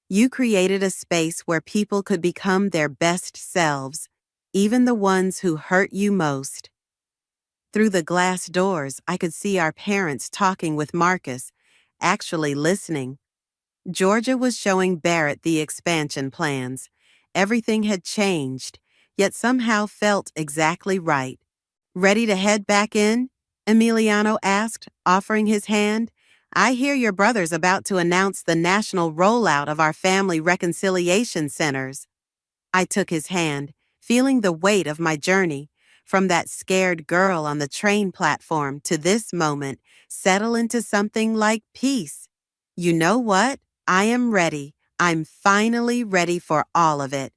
You created a space where people could become their best selves, even the ones who hurt you most. Through the glass doors, I could see our parents talking with Marcus, actually listening. Georgia was showing Barrett the expansion plans. Everything had changed, yet somehow felt exactly right. Ready to head back in? Emiliano asked, offering his hand. I hear your brother's about to announce the national rollout of our family reconciliation centers. I took his hand, feeling the weight of my journey, from that scared girl on the train platform to this moment, settle into something like peace. You know what? I am ready. I'm finally ready for all of it.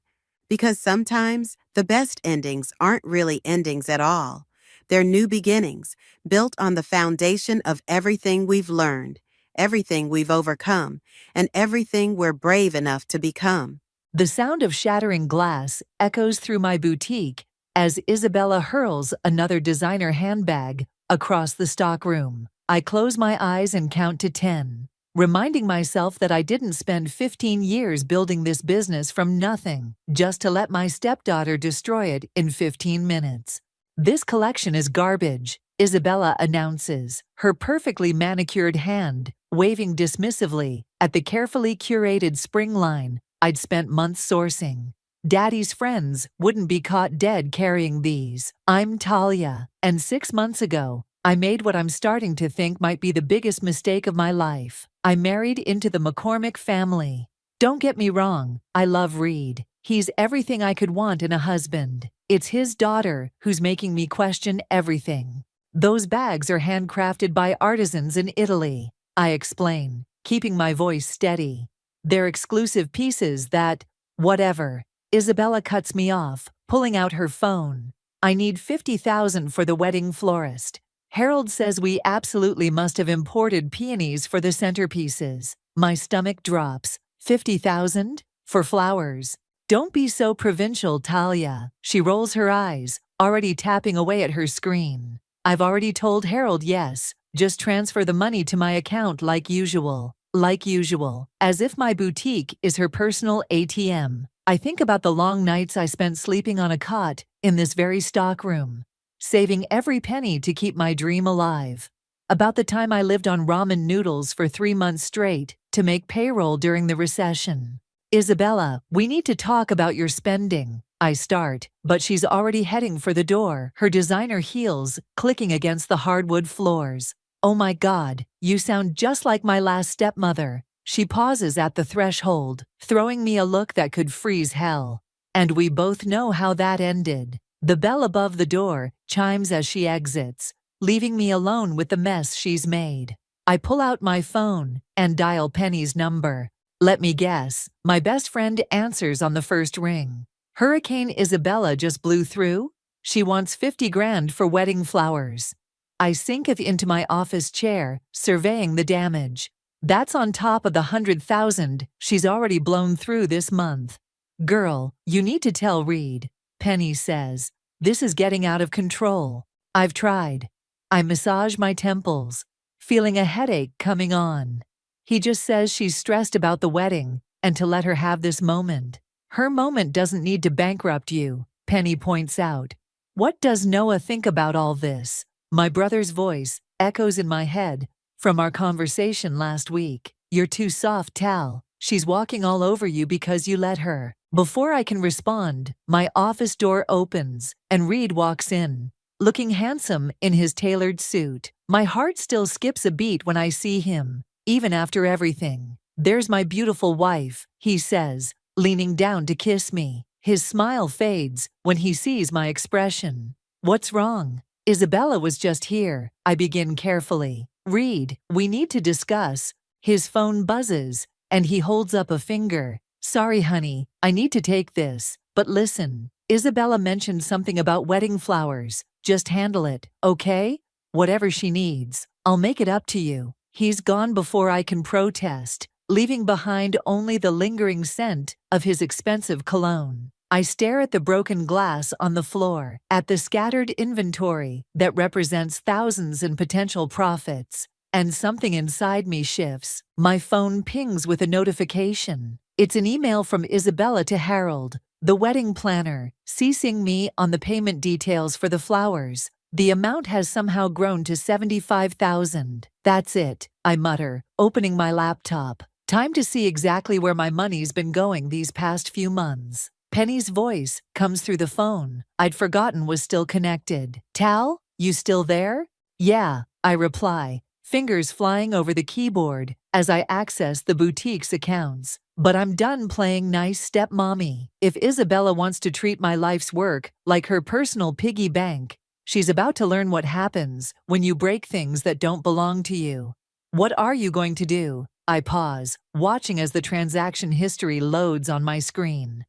Because sometimes the best endings aren't really endings at all. They're new beginnings, built on the foundation of everything we've learned, everything we've overcome, and everything we're brave enough to become. The sound of shattering glass echoes through my boutique as Isabella hurls another designer handbag across the stockroom. I close my eyes and count to 10, reminding myself that I didn't spend 15 years building this business from nothing just to let my stepdaughter destroy it in 15 minutes. This collection is garbage, Isabella announces, her perfectly manicured hand waving dismissively at the carefully curated spring line I'd spent months sourcing. Daddy's friends wouldn't be caught dead carrying these. I'm Talia, and 6 months ago, I made what I'm starting to think might be the biggest mistake of my life. I married into the McCormick family. Don't get me wrong, I love Reed. He's everything I could want in a husband. It's his daughter who's making me question everything. Those bags are handcrafted by artisans in Italy, I explain, keeping my voice steady. They're exclusive pieces that, whatever. Isabella cuts me off, pulling out her phone. I need $50,000 for the wedding florist. Harold says we absolutely must have imported peonies for the centerpieces. My stomach drops. 50,000? For flowers? Don't be so provincial, Talia. She rolls her eyes, already tapping away at her screen. I've already told Harold yes. Just transfer the money to my account like usual. Like usual. As if my boutique is her personal ATM. I think about the long nights I spent sleeping on a cot in this very stockroom, saving every penny to keep my dream alive. About the time I lived on ramen noodles for 3 months straight to make payroll during the recession. Isabella, we need to talk about your spending. I start, but she's already heading for the door, her designer heels clicking against the hardwood floors. Oh my God, you sound just like my last stepmother. She pauses at the threshold, throwing me a look that could freeze hell. And we both know how that ended. The bell above the door chimes as she exits, leaving me alone with the mess she's made. I pull out my phone and dial Penny's number. Let me guess, my best friend answers on the first ring. Hurricane Isabella just blew through? She wants 50 grand for wedding flowers. I sink into my office chair, surveying the damage. That's on top of the 100,000 she's already blown through this month. Girl, you need to tell Reed, Penny says. This is getting out of control. I've tried. I massage my temples, feeling a headache coming on. He just says she's stressed about the wedding and to let her have this moment. Her moment doesn't need to bankrupt you, Penny points out. What does Noah think about all this? My brother's voice echoes in my head from our conversation last week. You're too soft, Tal. She's walking all over you because you let her. Before I can respond, my office door opens and Reed walks in, looking handsome in his tailored suit. My heart still skips a beat when I see him, even after everything. There's my beautiful wife, he says, leaning down to kiss me. His smile fades when he sees my expression. What's wrong? Isabella was just here, I begin carefully. Reed, we need to discuss. His phone buzzes, and he holds up a finger. Sorry, honey, I need to take this. But listen, Isabella mentioned something about wedding flowers. Just handle it, okay? Whatever she needs, I'll make it up to you. He's gone before I can protest, leaving behind only the lingering scent of his expensive cologne. I stare at the broken glass on the floor, at the scattered inventory that represents thousands in potential profits, and something inside me shifts. My phone pings with a notification. It's an email from Isabella to Harold, the wedding planner, CCing me on the payment details for the flowers. The amount has somehow grown to 75,000. That's it, I mutter, opening my laptop. Time to see exactly where my money's been going these past few months. Penny's voice comes through the phone I'd forgotten was still connected. Tal, you still there? Yeah, I reply, fingers flying over the keyboard as I access the boutique's accounts. But I'm done playing nice stepmommy. If Isabella wants to treat my life's work like her personal piggy bank, she's about to learn what happens when you break things that don't belong to you. What are you going to do? I pause, watching as the transaction history loads on my screen.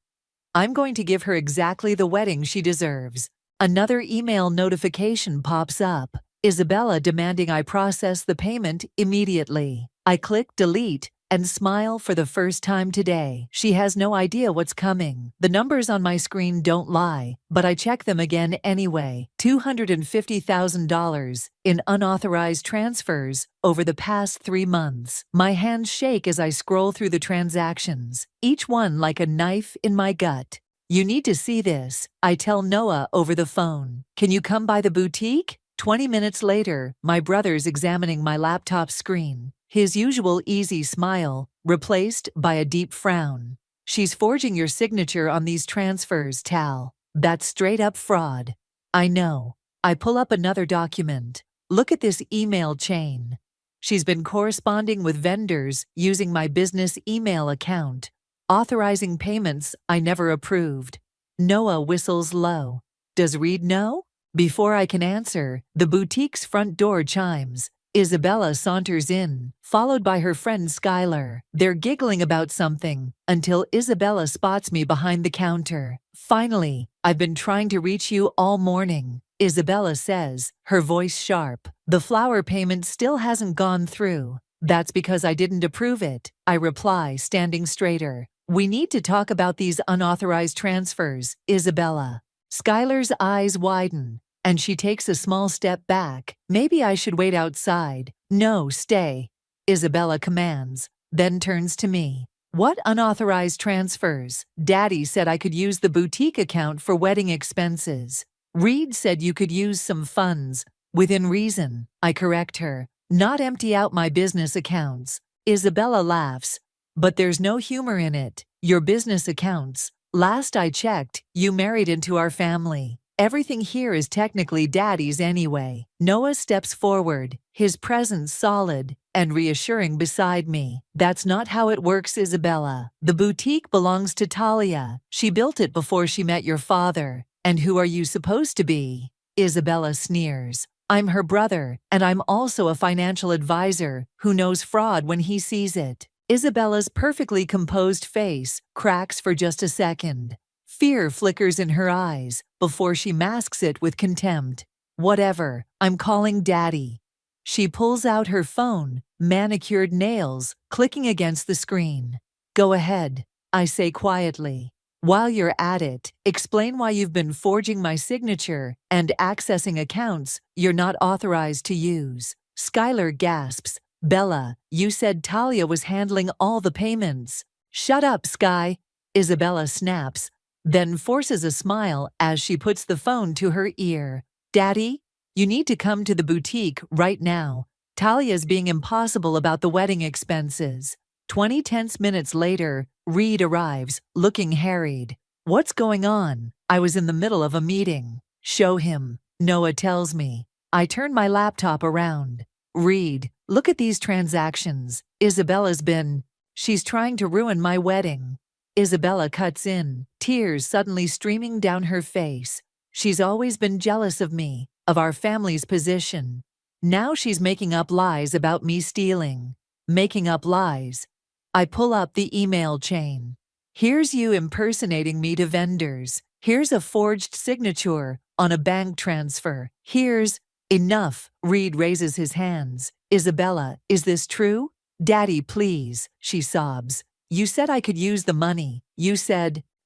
I'm going to give her exactly the wedding she deserves. Another email notification pops up. Isabella demanding I process the payment immediately. I click delete and smile for the first time today. She has no idea what's coming. The numbers on my screen don't lie, but I check them again anyway. $250,000 in unauthorized transfers over the past 3 months. My hands shake as I scroll through the transactions, each one like a knife in my gut. You need to see this, I tell Noah over the phone. Can you come by the boutique? 20 minutes later, my brother's examining my laptop screen. His usual easy smile, replaced by a deep frown. She's forging your signature on these transfers, Tal. That's straight up fraud. I know. I pull up another document. Look at this email chain. She's been corresponding with vendors using my business email account, authorizing payments I never approved. Noah whistles low. Does Reed know? Before I can answer, the boutique's front door chimes. Isabella saunters in, followed by her friend Skylar. They're giggling about something until Isabella spots me behind the counter. Finally, I've been trying to reach you all morning, Isabella says, her voice sharp. The flower payment still hasn't gone through. That's because I didn't approve it, I reply, standing straighter. We need to talk about these unauthorized transfers, Isabella. Skylar's eyes widen, and she takes a small step back. Maybe I should wait outside. No, stay, Isabella commands, then turns to me. What unauthorized transfers? Daddy said I could use the boutique account for wedding expenses. Reed said you could use some funds, within reason, I correct her, not empty out my business accounts. Isabella laughs, but there's no humor in it. Your business accounts. Last I checked, you married into our family. Everything here is technically Daddy's anyway. Noah steps forward, his presence solid and reassuring beside me. That's not how it works, Isabella. The boutique belongs to Talia. She built it before she met your father. And who are you supposed to be? Isabella sneers. I'm her brother, and I'm also a financial advisor who knows fraud when he sees it. Isabella's perfectly composed face cracks for just a second. Fear flickers in her eyes before she masks it with contempt. Whatever, I'm calling Daddy. She pulls out her phone, manicured nails clicking against the screen. Go ahead, I say quietly. While you're at it, explain why you've been forging my signature and accessing accounts you're not authorized to use. Skylar gasps. Bella, you said Talia was handling all the payments. Shut up, Sky, Isabella snaps, then forces a smile as she puts the phone to her ear. Daddy, you need to come to the boutique right now. Talia's being impossible about the wedding expenses. 20 tense minutes later, Reed arrives, looking harried. What's going on? I was in the middle of a meeting. Show him, Noah tells me. I turn my laptop around. Reed, look at these transactions. Isabella's been. She's trying to ruin my wedding. Isabella cuts in, tears suddenly streaming down her face. She's always been jealous of me, of our family's position. Now she's making up lies about me stealing. Making up lies. I pull up the email chain. Here's you impersonating me to vendors. Here's a forged signature on a bank transfer. Here's. Enough, Reed raises his hands. Isabella, is this true? Daddy, please, she sobs. You said I could use the money.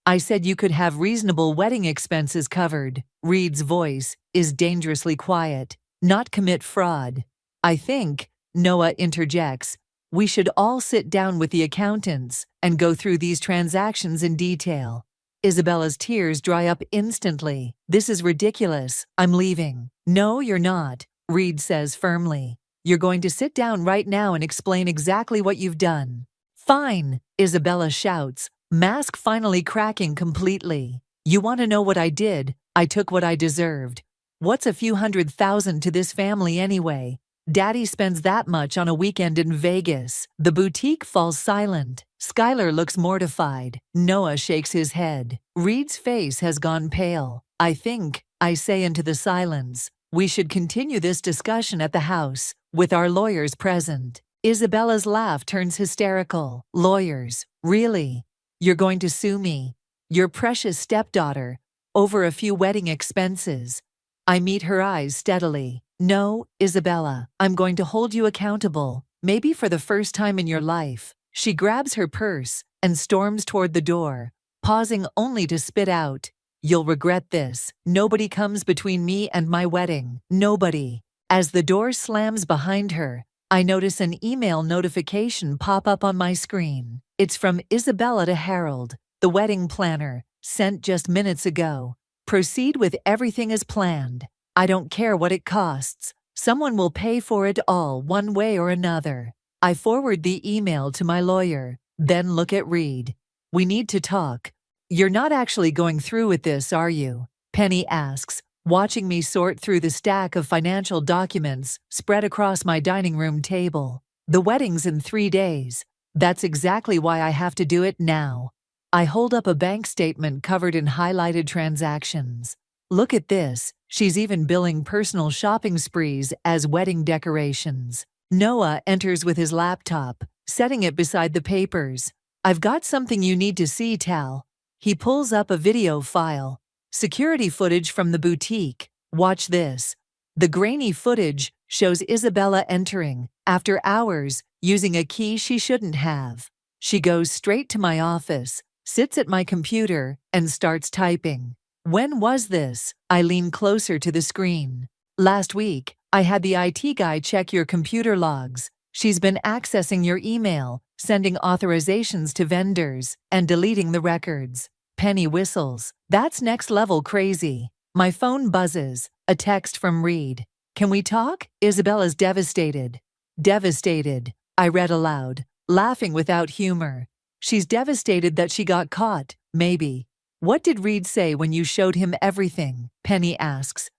I said you could have reasonable wedding expenses covered. Reed's voice is dangerously quiet. Not commit fraud. I think, Noah interjects, we should all sit down with the accountants and go through these transactions in detail. Isabella's tears dry up instantly. This is ridiculous. I'm leaving. No, you're not, Reed says firmly. You're going to sit down right now and explain exactly what you've done. Fine, Isabella shouts, mask finally cracking completely. You want to know what I did? I took what I deserved. What's a few $100,000 to this family anyway? Daddy spends that much on a weekend in Vegas. The boutique falls silent. Skylar looks mortified. Noah shakes his head. Reed's face has gone pale. I think, I say into the silence, we should continue this discussion at the house, with our lawyers present. Isabella's laugh turns hysterical. Lawyers? Really? You're going to sue me, your precious stepdaughter, over a few wedding expenses? I meet her eyes steadily. No, Isabella, I'm going to hold you accountable, maybe for the first time in your life. She grabs her purse and storms toward the door, pausing only to spit out, "You'll regret this. Nobody comes between me and my wedding. Nobody." As the door slams behind her, I notice an email notification pop up on my screen. It's from Isabella to Harold, the wedding planner, sent just minutes ago. Proceed with everything as planned. I don't care what it costs. Someone will pay for it all one way or another. I forward the email to my lawyer, then look at Reed. We need to talk. You're not actually going through with this, are you? Penny asks, watching me sort through the stack of financial documents spread across my dining room table. The wedding's in 3 days. That's exactly why I have to do it now. I hold up a bank statement covered in highlighted transactions. Look at this. She's even billing personal shopping sprees as wedding decorations. Noah enters with his laptop, setting it beside the papers. I've got something you need to see, Tal. He pulls up a video file. Security footage from the boutique. Watch this. The grainy footage shows Isabella entering, after hours, using a key she shouldn't have. She goes straight to my office, sits at my computer, and starts typing. When was this? I lean closer to the screen. Last week, I had the IT guy check your computer logs. She's been accessing your email, sending authorizations to vendors, and deleting the records. Penny whistles. That's next level crazy. My phone buzzes. A text from Reed. Can we talk? Isabella's devastated. Devastated, I read aloud, laughing without humor. She's devastated that she got caught, maybe. What did Reed say when you showed him everything? Penny asks.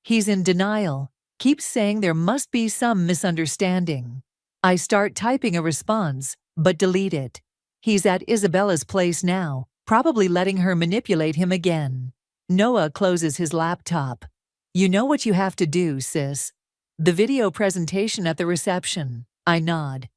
He's in denial. Keeps saying there must be some misunderstanding. I start typing a response, but delete it. He's at Isabella's place now, probably letting her manipulate him again. Noah closes his laptop. You know what you have to do, sis. The video presentation at the reception. I nod.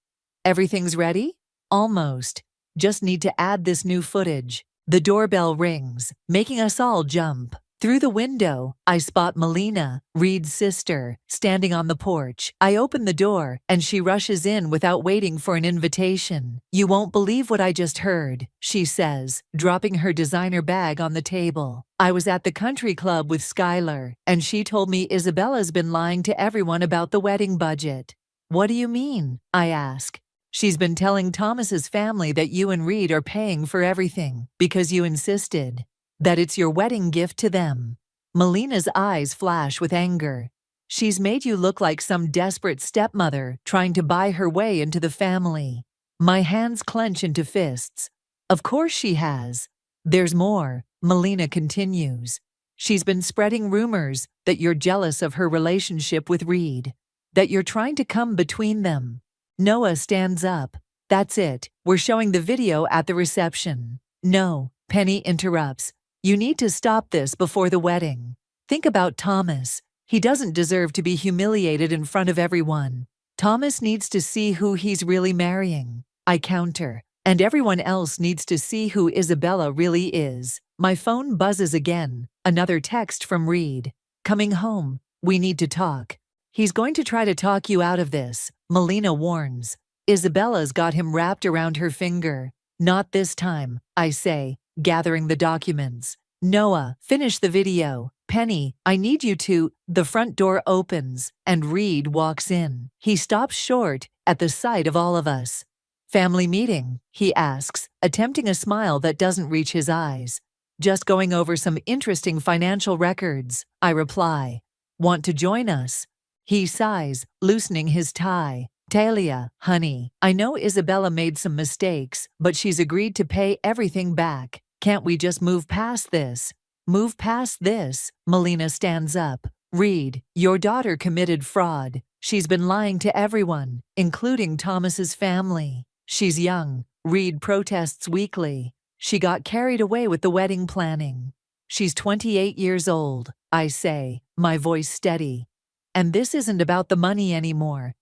Everything's ready? Almost. Just need to add this new footage. The doorbell rings, making us all jump. Through the window, I spot Melina, Reed's sister, standing on the porch. I open the door, and she rushes in without waiting for an invitation. You won't believe what I just heard, she says, dropping her designer bag on the table. I was at the country club with Skylar, and she told me Isabella's been lying to everyone about the wedding budget. What do you mean? I ask. She's been telling Thomas's family that you and Reed are paying for everything, because you insisted. That it's your wedding gift to them. Melina's eyes flash with anger. She's made you look like some desperate stepmother trying to buy her way into the family. My hands clench into fists. Of course she has. There's more, Melina continues. She's been spreading rumors that you're jealous of her relationship with Reed, that you're trying to come between them. Noah stands up. That's it. We're showing the video at the reception. No, Penny interrupts. You need to stop this before the wedding. Think about Thomas. He doesn't deserve to be humiliated in front of everyone. Thomas needs to see who he's really marrying. I counter. And everyone else needs to see who Isabella really is. My phone buzzes again. Another text from Reed. Coming home. We need to talk. He's going to try to talk you out of this, Melina warns. Isabella's got him wrapped around her finger. Not this time, I say, gathering the documents. Noah, finish the video. Penny, I need you to. The front door opens, and Reed walks in. He stops short at the sight of all of us. Family meeting, he asks, attempting a smile that doesn't reach his eyes. Just going over some interesting financial records, I reply. Want to join us? He sighs, loosening his tie. Talia, honey, I know Isabella made some mistakes, but she's agreed to pay everything back. Can't we just move past this? Move past this? Melina stands up. Reed, your daughter committed fraud. She's been lying to everyone, including Thomas's family. She's young, Reed protests weakly. She got carried away with the wedding planning. She's 28 years old, I say, my voice steady. And this isn't about the money anymore.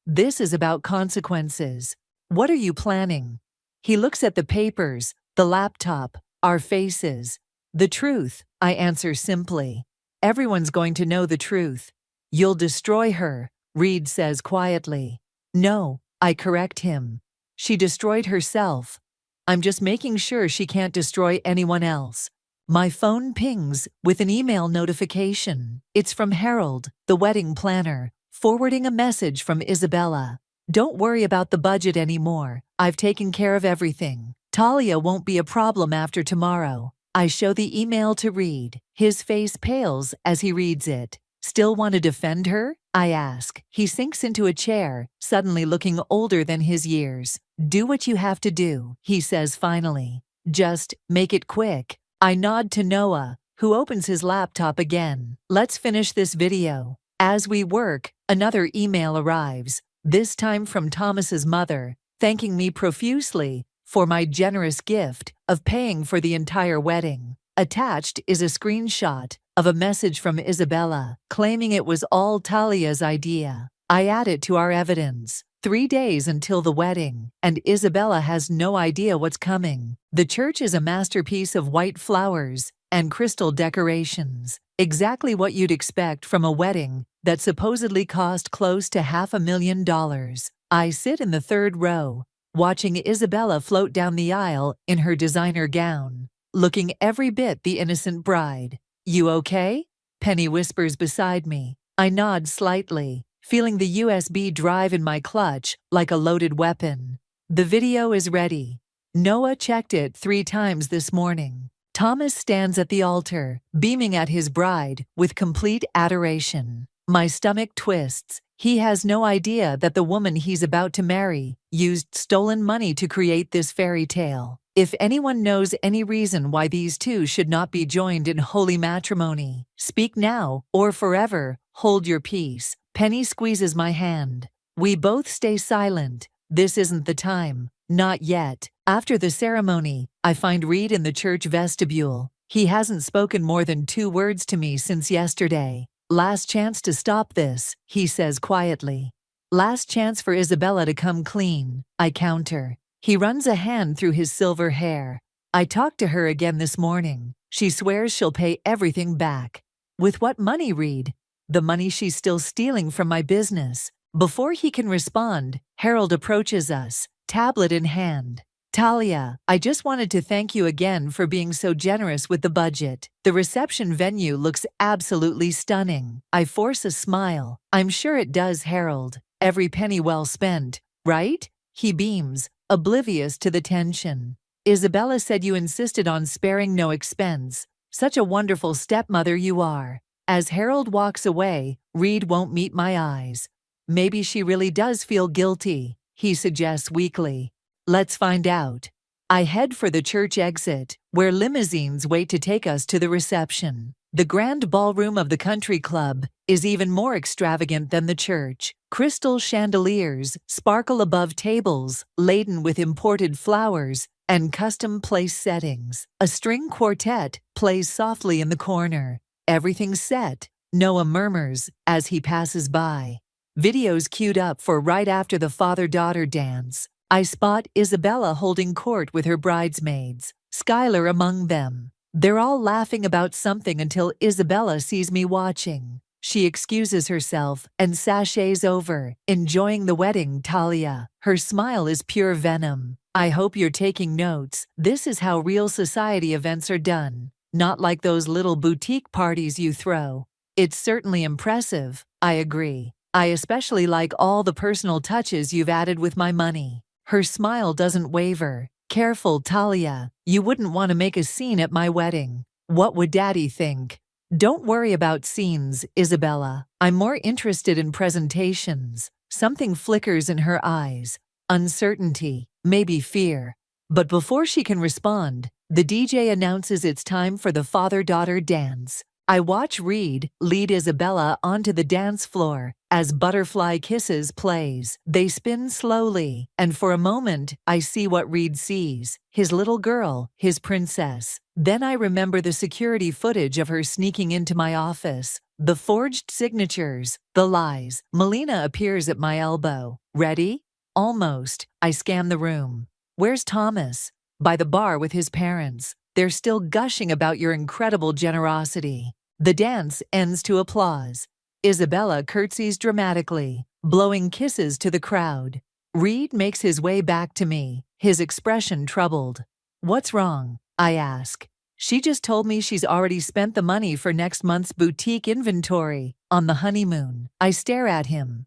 This is about consequences. What are you planning? He looks at the papers, the laptop, our faces. The truth, I answer simply. Everyone's going to know the truth. You'll destroy her, Reed says quietly. No, I correct him. She destroyed herself. I'm just making sure she can't destroy anyone else. My phone pings with an email notification. It's from Harold, the wedding planner, forwarding a message from Isabella. Don't worry about the budget anymore. I've taken care of everything. Talia won't be a problem after tomorrow. I show the email to Reed. His face pales as he reads it. Still want to defend her? I ask. He sinks into a chair, suddenly looking older than his years. Do what you have to do, he says finally. Just make it quick. I nod to Noah, who opens his laptop again. Let's finish this video. As we work, another email arrives, this time from Thomas's mother, thanking me profusely for my generous gift of paying for the entire wedding. Attached is a screenshot of a message from Isabella, claiming it was all Talia's idea. I add it to our evidence. 3 days until the wedding, and Isabella has no idea what's coming. The church is a masterpiece of white flowers and crystal decorations, exactly what you'd expect from a wedding that supposedly cost close to $500,000. I sit in the third row, watching Isabella float down the aisle in her designer gown, looking every bit the innocent bride. You okay? Penny whispers beside me. I nod slightly, feeling the USB drive in my clutch like a loaded weapon. The video is ready. Noah checked it 3 times this morning. Thomas stands at the altar, beaming at his bride with complete adoration. My stomach twists. He has no idea that the woman he's about to marry used stolen money to create this fairy tale. If anyone knows any reason why these two should not be joined in holy matrimony, speak now or forever hold your peace. Penny squeezes my hand. We both stay silent. This isn't the time. Not yet. After the ceremony, I find Reed in the church vestibule. He hasn't spoken more than 2 words to me since yesterday. Last chance to stop this, he says quietly. Last chance for Isabella to come clean, I counter. He runs a hand through his silver hair. I talked to her again this morning. She swears she'll pay everything back. With what money, Reed? The money she's still stealing from my business. Before he can respond, Harold approaches us, tablet in hand. Talia, I just wanted to thank you again for being so generous with the budget. The reception venue looks absolutely stunning. I force a smile. I'm sure it does, Harold. Every penny well spent, right? He beams, oblivious to the tension. Isabella said you insisted on sparing no expense. Such a wonderful stepmother you are. As Harold walks away, Reed won't meet my eyes. Maybe she really does feel guilty, he suggests weakly. Let's find out. I head for the church exit, where limousines wait to take us to the reception. The grand ballroom of the country club is even more extravagant than the church. Crystal chandeliers sparkle above tables laden with imported flowers and custom place settings. A string quartet plays softly in the corner. Everything's set, Noah murmurs as he passes by. Videos queued up for right after the father-daughter dance. I spot Isabella holding court with her bridesmaids, Skylar among them. They're all laughing about something until Isabella sees me watching. She excuses herself and sachets over, enjoying the wedding, Talia. Her smile is pure venom. I hope you're taking notes. This is how real society events are done, not like those little boutique parties you throw. It's certainly impressive, I agree. I especially like all the personal touches you've added with my money. Her smile doesn't waver. Careful, Talia. You wouldn't want to make a scene at my wedding. What would Daddy think? Don't worry about scenes, Isabella. I'm more interested in presentations. Something flickers in her eyes. Uncertainty, maybe fear. But before she can respond, the DJ announces it's time for the father-daughter dance. I watch Reed lead Isabella onto the dance floor. As Butterfly Kisses plays, they spin slowly, and for a moment, I see what Reed sees: his little girl, his princess. Then I remember the security footage of her sneaking into my office, the forged signatures, the lies. Melina appears at my elbow. Ready? Almost. I scan the room. Where's Thomas? By the bar with his parents. They're still gushing about your incredible generosity. The dance ends to applause. Isabella curtsies dramatically, blowing kisses to the crowd. Reed makes his way back to me, his expression troubled. What's wrong? I ask. She just told me she's already spent the money for next month's boutique inventory on the honeymoon. I stare at him.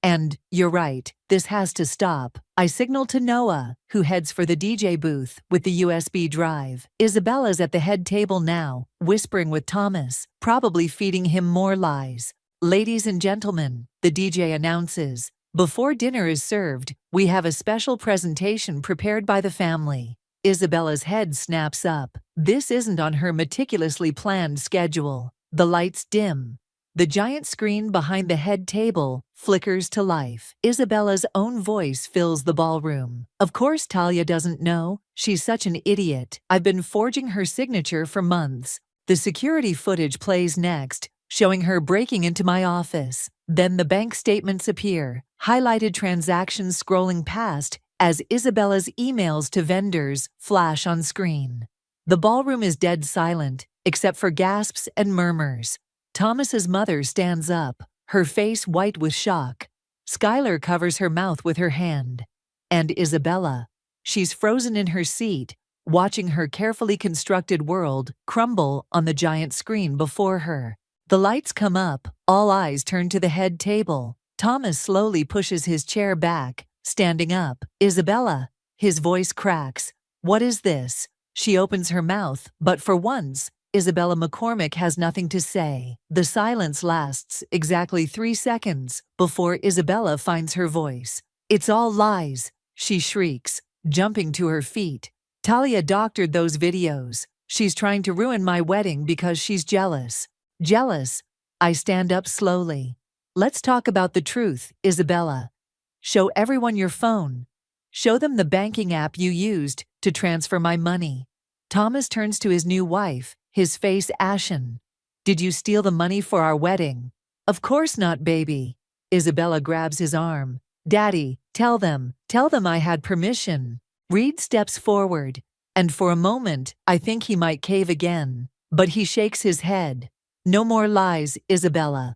And, you're right, this has to stop. I signal to Noah, who heads for the DJ booth with the USB drive. Isabella's at the head table now, whispering with Thomas, probably feeding him more lies. Ladies and gentlemen, the DJ announces, before dinner is served, we have a special presentation prepared by the family. Isabella's head snaps up. This isn't on her meticulously planned schedule. The lights dim. The giant screen behind the head table flickers to life. Isabella's own voice fills the ballroom. Of course Talia doesn't know. She's such an idiot. I've been forging her signature for months. The security footage plays next, showing her breaking into my office. Then the bank statements appear, highlighted transactions scrolling past as Isabella's emails to vendors flash on screen. The ballroom is dead silent, except for gasps and murmurs. Thomas's mother stands up, her face white with shock. Skylar covers her mouth with her hand. And Isabella. She's frozen in her seat, watching her carefully constructed world crumble on the giant screen before her. The lights come up, all eyes turn to the head table. Thomas slowly pushes his chair back, standing up. Isabella. His voice cracks. What is this? She opens her mouth, but for once, Isabella McCormick has nothing to say. The silence lasts exactly 3 seconds before Isabella finds her voice. It's all lies, she shrieks, jumping to her feet. Talia doctored those videos. She's trying to ruin my wedding because she's jealous. Jealous? I stand up slowly. Let's talk about the truth, Isabella. Show everyone your phone. Show them the banking app you used to transfer my money. Thomas turns to his new wife, his face ashen. Did you steal the money for our wedding? Of course not, baby. Isabella grabs his arm. Daddy, tell them I had permission. Reed steps forward, and for a moment, I think he might cave again. But he shakes his head. No more lies, Isabella.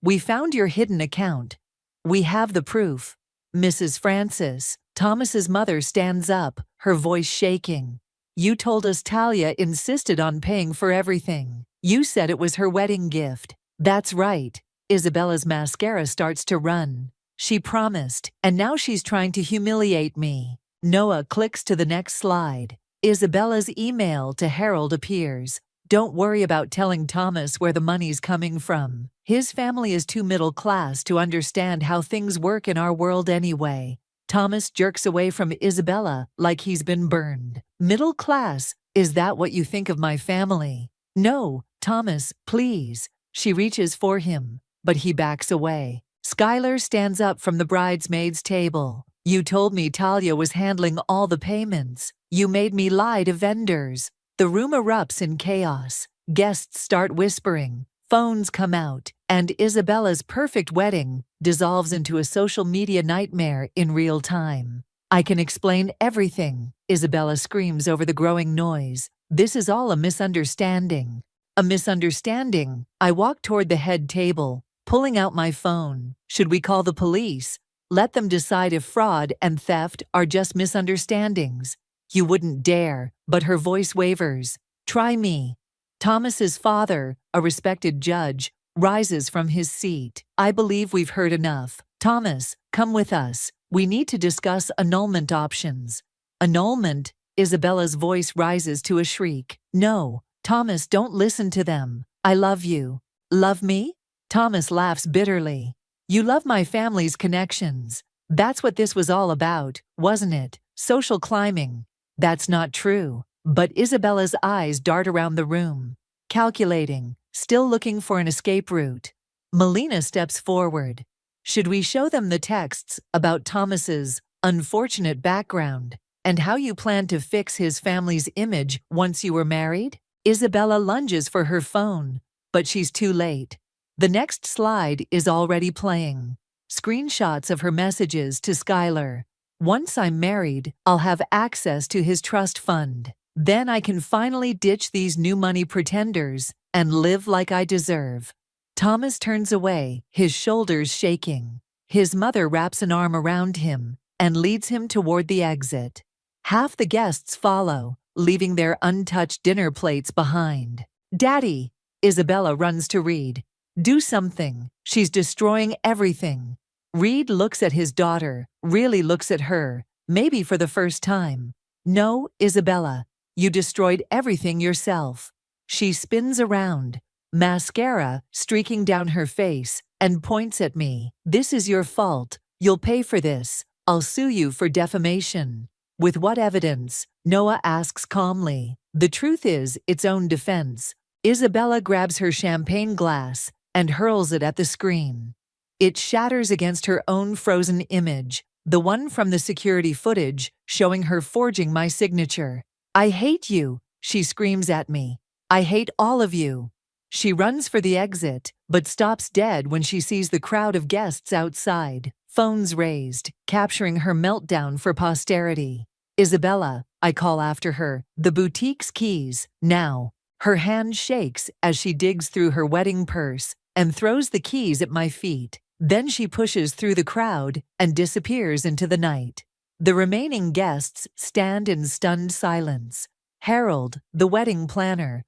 We found your hidden account. We have the proof. Mrs. Francis, Thomas's mother stands up, her voice shaking. You told us Talia insisted on paying for everything. You said it was her wedding gift. That's right. Isabella's mascara starts to run. She promised, and now she's trying to humiliate me. Noah clicks to the next slide. Isabella's email to Harold appears. Don't worry about telling Thomas where the money's coming from. His family is too middle class to understand how things work in our world anyway. Thomas jerks away from Isabella like he's been burned. Middle class? Is that what you think of my family? No, Thomas, please. She reaches for him, but he backs away. Skylar stands up from the bridesmaids' table. You told me Talia was handling all the payments. You made me lie to vendors. The room erupts in chaos. Guests start whispering. Phones come out, and Isabella's perfect wedding dissolves into a social media nightmare in real time. I can explain everything, Isabella screams over the growing noise. This is all a misunderstanding. A misunderstanding? I walk toward the head table, pulling out my phone. Should we call the police? Let them decide if fraud and theft are just misunderstandings. You wouldn't dare, but her voice wavers. Try me. Thomas's father, a respected judge, rises from his seat. I believe we've heard enough. Thomas, come with us. We need to discuss annulment options. Annulment? Isabella's voice rises to a shriek. No, Thomas, don't listen to them. I love you. Love me? Thomas laughs bitterly. You love my family's connections. That's what this was all about, wasn't it? Social climbing. That's not true. But Isabella's eyes dart around the room. Calculating. still looking for an escape route. Melina steps forward. Should we show them the texts about Thomas's unfortunate background and how you plan to fix his family's image once you were married? Isabella lunges for her phone, but she's too late. The next slide is already playing. Screenshots of her messages to Skylar. Once I'm married, I'll have access to his trust fund. Then I can finally ditch these new money pretenders and live like I deserve. Thomas turns away, his shoulders shaking. His mother wraps an arm around him and leads him toward the exit. Half the guests follow, leaving their untouched dinner plates behind. "Daddy!" Isabella runs to Reed. "Do something. She's destroying everything." Reed looks at his daughter, really looks at her, maybe for the first time. "No, Isabella, you destroyed everything yourself." She spins around, mascara streaking down her face, and points at me. "This is your fault. You'll pay for this. I'll sue you for defamation." "With what evidence?" Noah asks calmly. The truth is its own defense. Isabella grabs her champagne glass and hurls it at the screen. It shatters against her own frozen image, the one from the security footage showing her forging my signature. "I hate you," she screams at me. "I hate all of you." She runs for the exit, but stops dead when she sees the crowd of guests outside, phones raised, capturing her meltdown for posterity. "Isabella," I call after her, "the boutique's keys, now." Her hand shakes as she digs through her wedding purse and throws the keys at my feet. Then she pushes through the crowd and disappears into the night. The remaining guests stand in stunned silence. Harold, the wedding planner,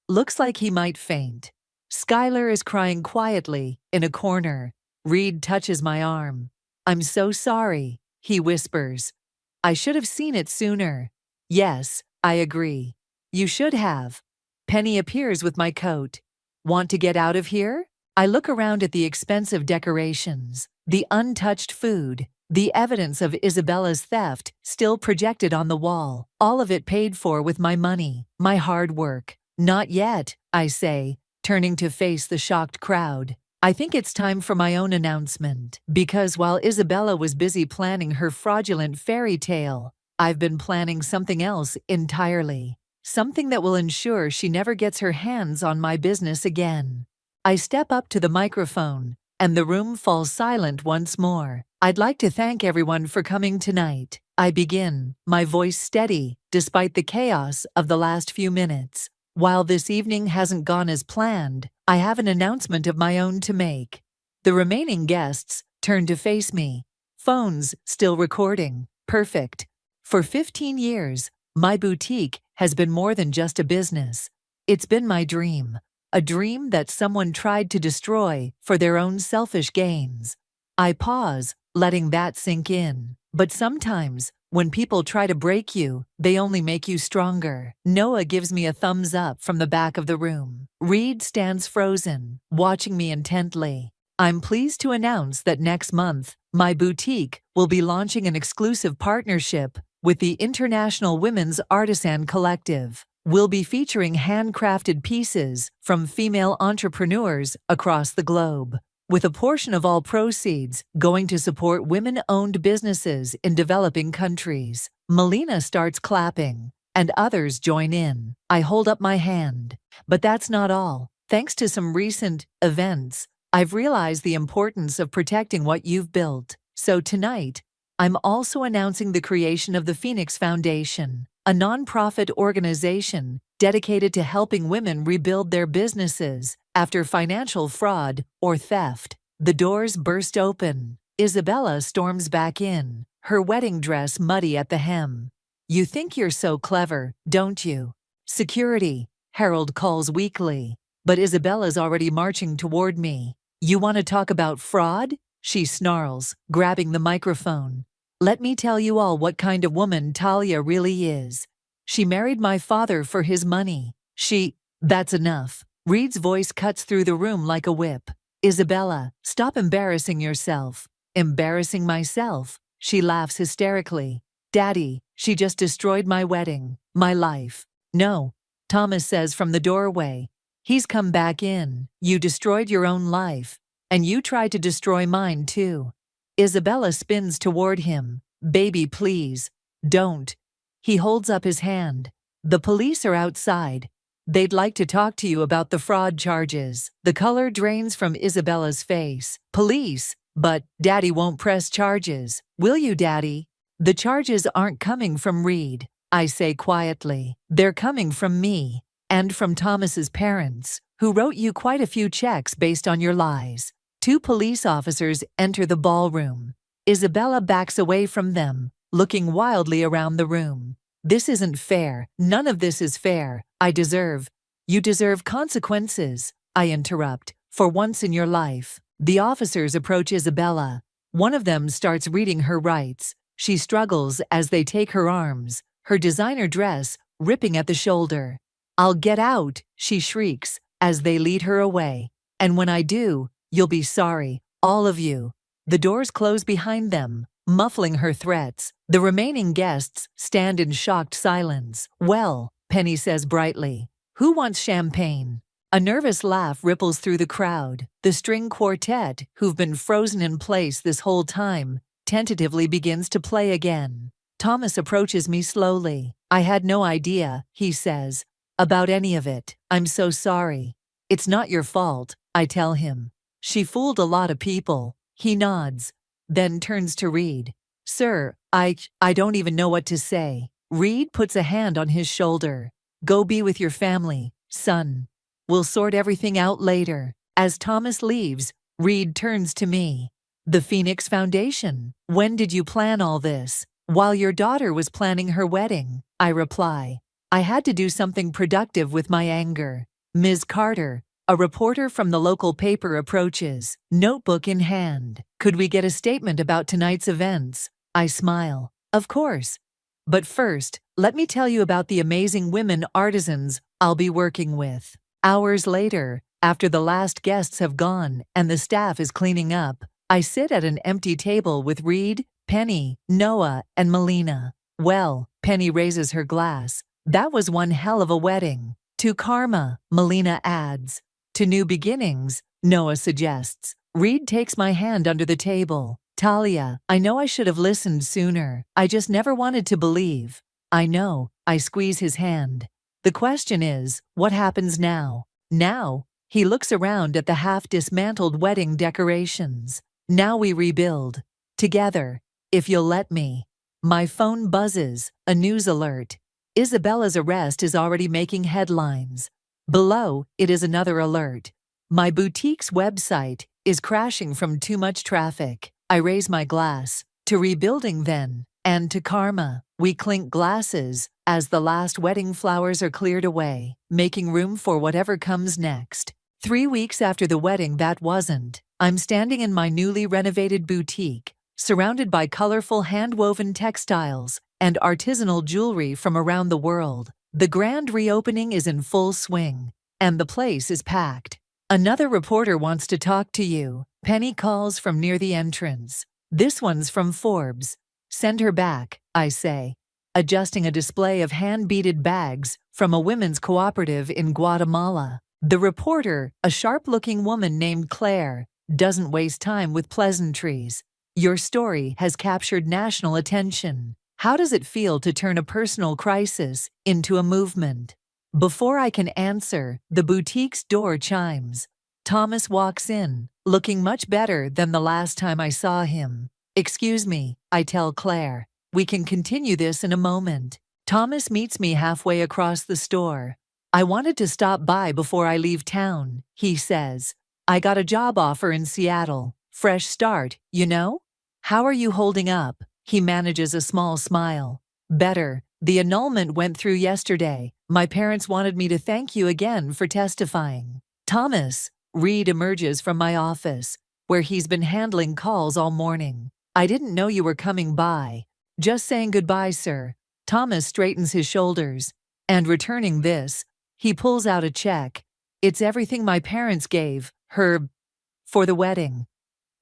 looks like he might faint. Skylar is crying quietly in a corner. Reed touches my arm. "I'm so sorry," he whispers. "I should have seen it sooner." "Yes, I agree. You should have." Penny appears with my coat. "Want to get out of here?" I look around at the expensive decorations, the untouched food, the evidence of Isabella's theft still projected on the wall, all of it paid for with my money, my hard work. "Not yet," I say, turning to face the shocked crowd. "I think it's time for my own announcement, because while Isabella was busy planning her fraudulent fairy tale, I've been planning something else entirely. Something that will ensure she never gets her hands on my business again." I step up to the microphone, and the room falls silent once more. "I'd like to thank everyone for coming tonight." I begin, my voice steady, despite the chaos of the last few minutes. While this evening hasn't gone as planned, I have an announcement of my own to make. The remaining guests turn to face me. Phones still recording. Perfect. For 15 years, my boutique has been more than just a business. It's been my dream. A dream that someone tried to destroy for their own selfish gains. I pause, letting that sink in. But sometimes, when people try to break you, they only make you stronger. Noah gives me a thumbs up from the back of the room. Reed stands frozen, watching me intently. I'm pleased to announce that next month, my boutique will be launching an exclusive partnership with the International Women's Artisan Collective. We'll be featuring handcrafted pieces from female entrepreneurs across the globe, with a portion of all proceeds going to support women-owned businesses in developing countries. Melina starts clapping, and others join in. I hold up my hand. But that's not all. Thanks to some recent events, I've realized the importance of protecting what you've built. So tonight, I'm also announcing the creation of the Phoenix Foundation, a nonprofit organization dedicated to helping women rebuild their businesses after financial fraud or theft. The doors burst open. Isabella storms back in, her wedding dress muddy at the hem. "You think you're so clever, don't you?" "Security," Harold calls weakly, but Isabella's already marching toward me. "You want to talk about fraud?" she snarls, grabbing the microphone. "Let me tell you all what kind of woman Talia really is. She married my father for his money. That's enough." Reed's voice cuts through the room like a whip. "Isabella, stop embarrassing yourself." "Embarrassing myself?" She laughs hysterically. "Daddy, she just destroyed my wedding, my life." "No," Thomas says from the doorway. He's come back in. You destroyed your own life. And you tried to destroy mine too. Isabella spins toward him. Baby, please. Don't. He holds up his hand. The police are outside. They'd like to talk to you about the fraud charges. The color drains from Isabella's face. Police? But Daddy won't press charges. Will you, Daddy? The charges aren't coming from Reed, I say quietly. They're coming from me. And from Thomas's parents, who wrote you quite a few checks based on your lies. 2 police officers enter the ballroom. Isabella backs away from them, looking wildly around the room. This isn't fair. None of this is fair. You deserve consequences, I interrupt, for once in your life. The officers approach Isabella. One of them starts reading her rights. She struggles as they take her arms, her designer dress ripping at the shoulder. I'll get out, she shrieks, as they lead her away. And when I do, you'll be sorry, all of you. The doors close behind them, muffling her threats. The remaining guests stand in shocked silence. Well, Penny says brightly, who wants champagne? A nervous laugh ripples through the crowd. The string quartet, who've been frozen in place this whole time, tentatively begins to play again. Thomas approaches me slowly. I had no idea, he says, about any of it. I'm so sorry. It's not your fault, I tell him. She fooled a lot of people. He nods, then turns to Reed. Sir, I don't even know what to say. Reed puts a hand on his shoulder. Go be with your family, son. We'll sort everything out later. As Thomas leaves, Reed turns to me. The Phoenix Foundation. When did you plan all this? While your daughter was planning her wedding, I reply. I had to do something productive with my anger. Ms. Carter, a reporter from the local paper approaches, notebook in hand. Could we get a statement about tonight's events? I smile. Of course. But first, let me tell you about the amazing women artisans I'll be working with. Hours later, after the last guests have gone and the staff is cleaning up, I sit at an empty table with Reed, Penny, Noah, and Melina. Well, Penny raises her glass. That was one hell of a wedding. To karma, Melina adds. To new beginnings, Noah suggests. Reed takes my hand under the table. Talia, I know I should have listened sooner. I just never wanted to believe. I know, I squeeze his hand. The question is, what happens now? Now, he looks around at the half-dismantled wedding decorations. Now we rebuild. Together, if you'll let me. My phone buzzes, a news alert. Isabella's arrest is already making headlines. Below, it is another alert. My boutique's website is crashing from too much traffic. I raise my glass. To rebuilding then, and to karma. We clink glasses as the last wedding flowers are cleared away, making room for whatever comes next. 3 weeks after the wedding that wasn't, I'm standing in my newly renovated boutique, surrounded by colorful hand-woven textiles and artisanal jewelry from around the world. The grand reopening is in full swing, and the place is packed. Another reporter wants to talk to you. Penny calls from near the entrance. This one's from Forbes. Send her back, I say, adjusting a display of hand-beaded bags from a women's cooperative in Guatemala. The reporter, a sharp-looking woman named Claire, doesn't waste time with pleasantries. Your story has captured national attention. How does it feel to turn a personal crisis into a movement? Before I can answer, the boutique's door chimes. Thomas walks in, looking much better than the last time I saw him. Excuse me, I tell Claire. We can continue this in a moment. Thomas meets me halfway across the store. I wanted to stop by before I leave town, he says. I got a job offer in Seattle. Fresh start, you know? How are you holding up? He manages a small smile. Better. The annulment went through yesterday. My parents wanted me to thank you again for testifying. Thomas, Reed emerges from my office, where he's been handling calls all morning. I didn't know you were coming by. Just saying goodbye, sir. Thomas straightens his shoulders. And returning this, he pulls out a check. It's everything my parents gave her for the wedding.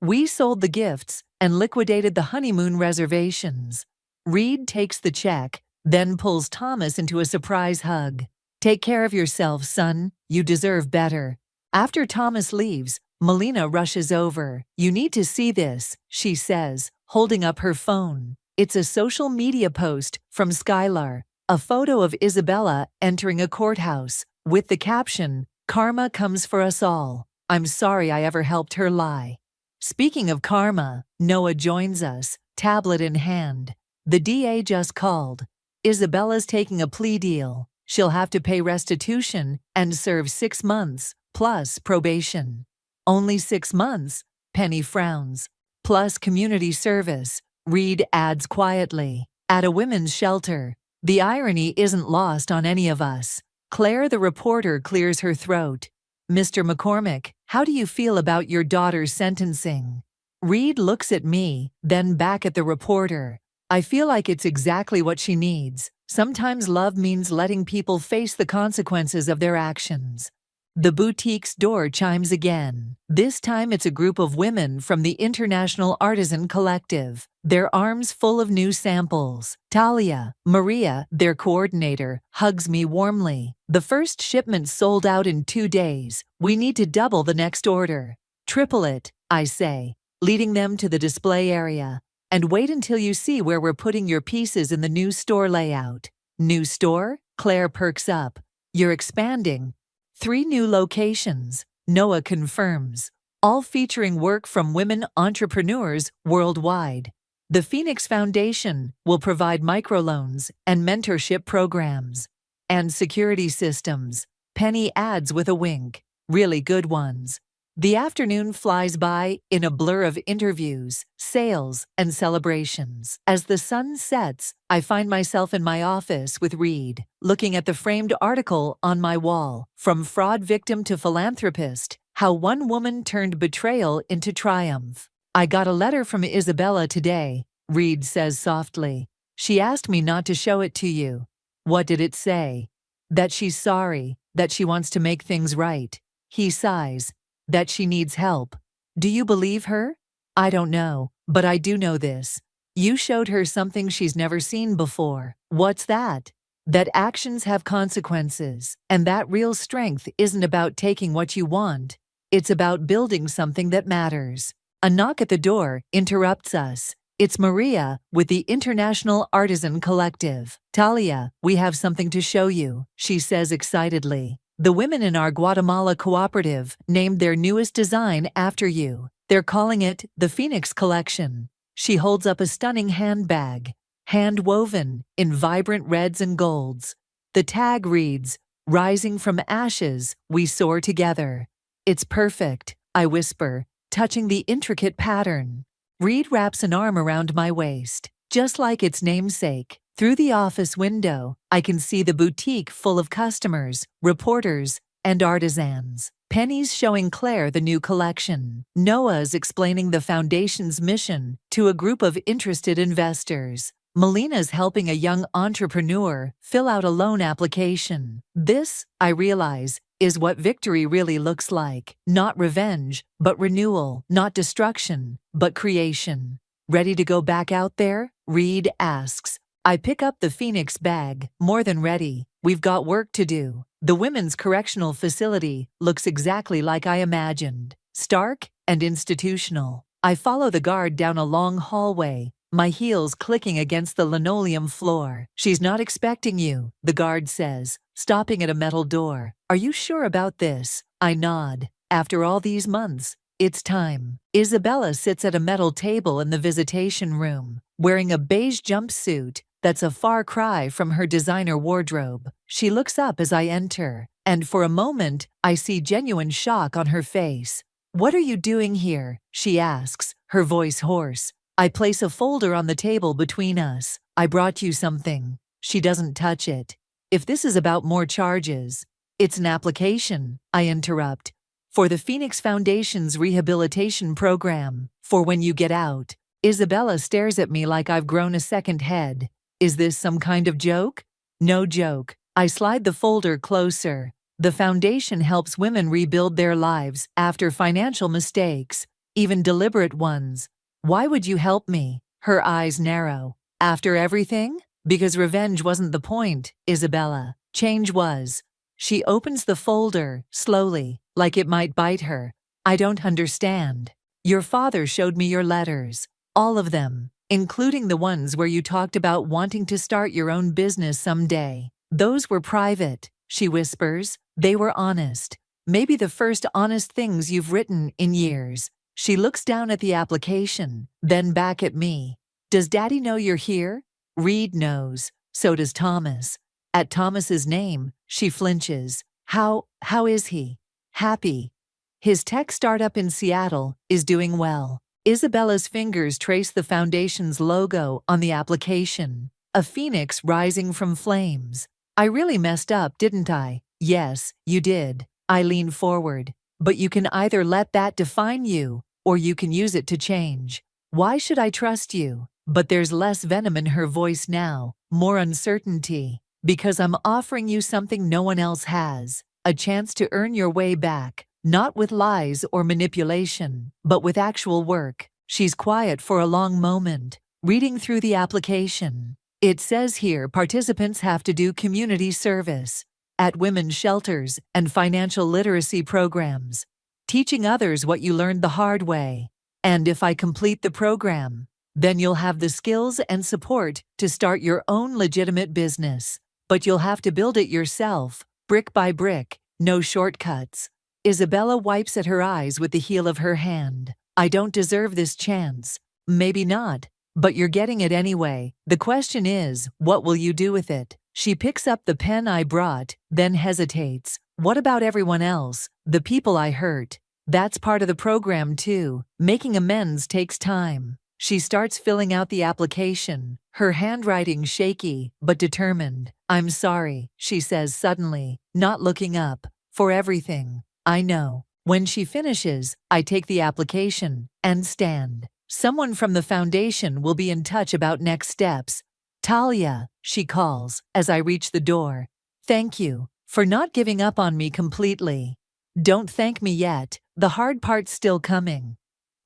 We sold the gifts and liquidated the honeymoon reservations. Reed takes the check, then pulls Thomas into a surprise hug. Take care of yourself, son. You deserve better. After Thomas leaves, Melina rushes over. You need to see this, she says, holding up her phone. It's a social media post from Skylar, a photo of Isabella entering a courthouse, with the caption, "Karma comes for us all. I'm sorry I ever helped her lie." Speaking of karma, Noah joins us, tablet in hand. The DA just called. Isabella's taking a plea deal. She'll have to pay restitution and serve 6 months, plus probation. Only 6 months? Penny frowns. Plus community service, Reed adds quietly. At a women's shelter. The irony isn't lost on any of us. Claire the reporter clears her throat. Mr. McCormick, how do you feel about your daughter's sentencing? Reed looks at me, then back at the reporter. I feel like it's exactly what she needs. Sometimes love means letting people face the consequences of their actions. The boutique's door chimes again. This time it's a group of women from the International Artisan Collective, their arms full of new samples. Talia, Maria, their coordinator, hugs me warmly. The first shipment sold out in 2 days. We need to double the next order. Triple it, I say, leading them to the display area. And wait until you see where we're putting your pieces in the new store layout. New store? Claire perks up. You're expanding. 3 new locations, Noah confirms, all featuring work from women entrepreneurs worldwide. The Phoenix Foundation will provide microloans and mentorship programs. And security systems, Penny adds with a wink, really good ones. The afternoon flies by in a blur of interviews, sales, and celebrations. As the sun sets, I find myself in my office with Reed, looking at the framed article on my wall, From Fraud Victim to Philanthropist, How One Woman Turned Betrayal into Triumph. I got a letter from Isabella today, Reed says softly. She asked me not to show it to you. What did it say? That she's sorry, that she wants to make things right. He sighs. That she needs help. Do you believe her? I don't know, but I do know this. You showed her something she's never seen before. What's that? That actions have consequences, and that real strength isn't about taking what you want. It's about building something that matters. A knock at the door interrupts us. It's Maria with the International Artisan Collective. Talia, we have something to show you, she says excitedly. The women in our Guatemala cooperative named their newest design after you. They're calling it the Phoenix Collection. She holds up a stunning handbag, hand-woven in vibrant reds and golds. The tag reads, "Rising from ashes, we soar together." It's perfect, I whisper, touching the intricate pattern. Reed wraps an arm around my waist, just like its namesake. Through the office window, I can see the boutique full of customers, reporters, and artisans. Penny's showing Claire the new collection. Noah's explaining the foundation's mission to a group of interested investors. Melina's helping a young entrepreneur fill out a loan application. This, I realize, is what victory really looks like. Not revenge, but renewal. Not destruction, but creation. Ready to go back out there? Reed asks. I pick up the Phoenix bag, more than ready. We've got work to do. The women's correctional facility looks exactly like I imagined. Stark and institutional. I follow the guard down a long hallway, my heels clicking against the linoleum floor. She's not expecting you, the guard says, stopping at a metal door. Are you sure about this? I nod. After all these months, it's time. Isabella sits at a metal table in the visitation room, wearing a beige jumpsuit that's a far cry from her designer wardrobe. She looks up as I enter, and for a moment, I see genuine shock on her face. What are you doing here? She asks, her voice hoarse. I place a folder on the table between us. I brought you something. She doesn't touch it. If this is about more charges, it's an application, I interrupt. For the Phoenix Foundation's rehabilitation program, for when you get out. Isabella stares at me like I've grown a second head. Is this some kind of joke? No joke. I slide the folder closer. The foundation helps women rebuild their lives after financial mistakes, even deliberate ones. Why would you help me? Her eyes narrow. After everything? Because revenge wasn't the point, Isabella. Change was. She opens the folder, slowly, like it might bite her. I don't understand. Your father showed me your letters. All of them, including the ones where you talked about wanting to start your own business someday. Those were private, she whispers. They were honest. Maybe the first honest things you've written in years. She looks down at the application, then back at me. Does Daddy know you're here? Reed knows. So does Thomas. At Thomas's name, she flinches. How is he? Happy. His tech startup in Seattle is doing well. Isabella's fingers trace the foundation's logo on the application. A phoenix rising from flames. I really messed up, didn't I? Yes, you did. I lean forward. But you can either let that define you, or you can use it to change. Why should I trust you? But there's less venom in her voice now, more uncertainty. Because I'm offering you something no one else has. A chance to earn your way back. Not with lies or manipulation, but with actual work. She's quiet for a long moment, reading through the application. It says here participants have to do community service at women's shelters and financial literacy programs, teaching others what you learned the hard way. And if I complete the program, then you'll have the skills and support to start your own legitimate business. But you'll have to build it yourself, brick by brick, no shortcuts. Isabella wipes at her eyes with the heel of her hand. I don't deserve this chance. Maybe not, but you're getting it anyway. The question is, what will you do with it? She picks up the pen I brought, then hesitates. What about everyone else? The people I hurt? That's part of the program too. Making amends takes time. She starts filling out the application, her handwriting shaky but determined. I'm sorry, she says suddenly, not looking up. For everything. I know. When she finishes, I take the application and stand. Someone from the foundation will be in touch about next steps. Talia, she calls as I reach the door. Thank you for not giving up on me completely. Don't thank me yet. The hard part's still coming.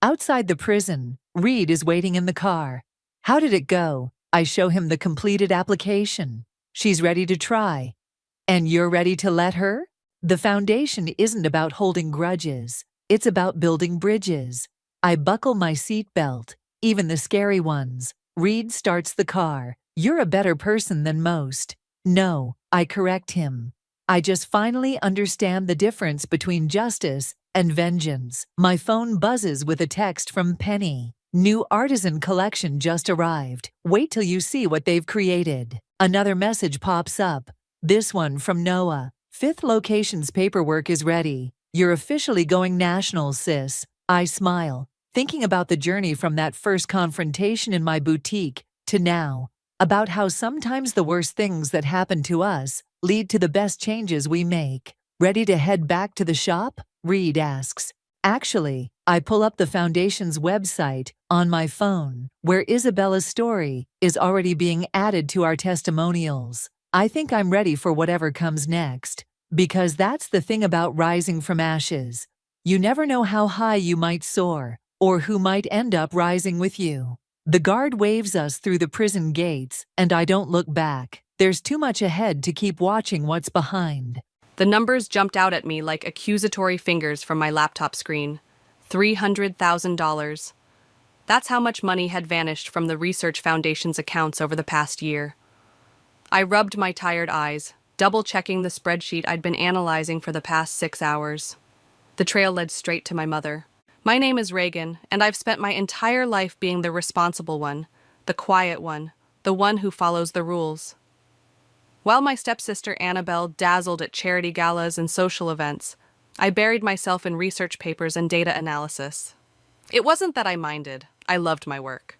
Outside the prison, Reed is waiting in the car. How did it go? I show him the completed application. She's ready to try. And you're ready to let her? The foundation isn't about holding grudges. It's about building bridges. I buckle my seatbelt, even the scary ones. Reed starts the car. You're a better person than most. No, I correct him. I just finally understand the difference between justice and vengeance. My phone buzzes with a text from Penny. New artisan collection just arrived. Wait till you see what they've created. Another message pops up. This one from Noah. 5th location's paperwork is ready. You're officially going national, sis. I smile, thinking about the journey from that first confrontation in my boutique to now. About how sometimes the worst things that happen to us lead to the best changes we make. Ready to head back to the shop? Reed asks. Actually, I pull up the foundation's website on my phone, where Isabella's story is already being added to our testimonials. I think I'm ready for whatever comes next. Because that's the thing about rising from ashes. You never know how high you might soar, or who might end up rising with you. The guard waves us through the prison gates, and I don't look back. There's too much ahead to keep watching what's behind. The numbers jumped out at me like accusatory fingers from my laptop screen. $300,000. That's how much money had vanished from the Research Foundation's accounts over the past year. I rubbed my tired eyes, double-checking the spreadsheet I'd been analyzing for the past 6 hours. The trail led straight to my mother. My name is Reagan, and I've spent my entire life being the responsible one, the quiet one, the one who follows the rules. While my stepsister Annabelle dazzled at charity galas and social events, I buried myself in research papers and data analysis. It wasn't that I minded. I loved my work.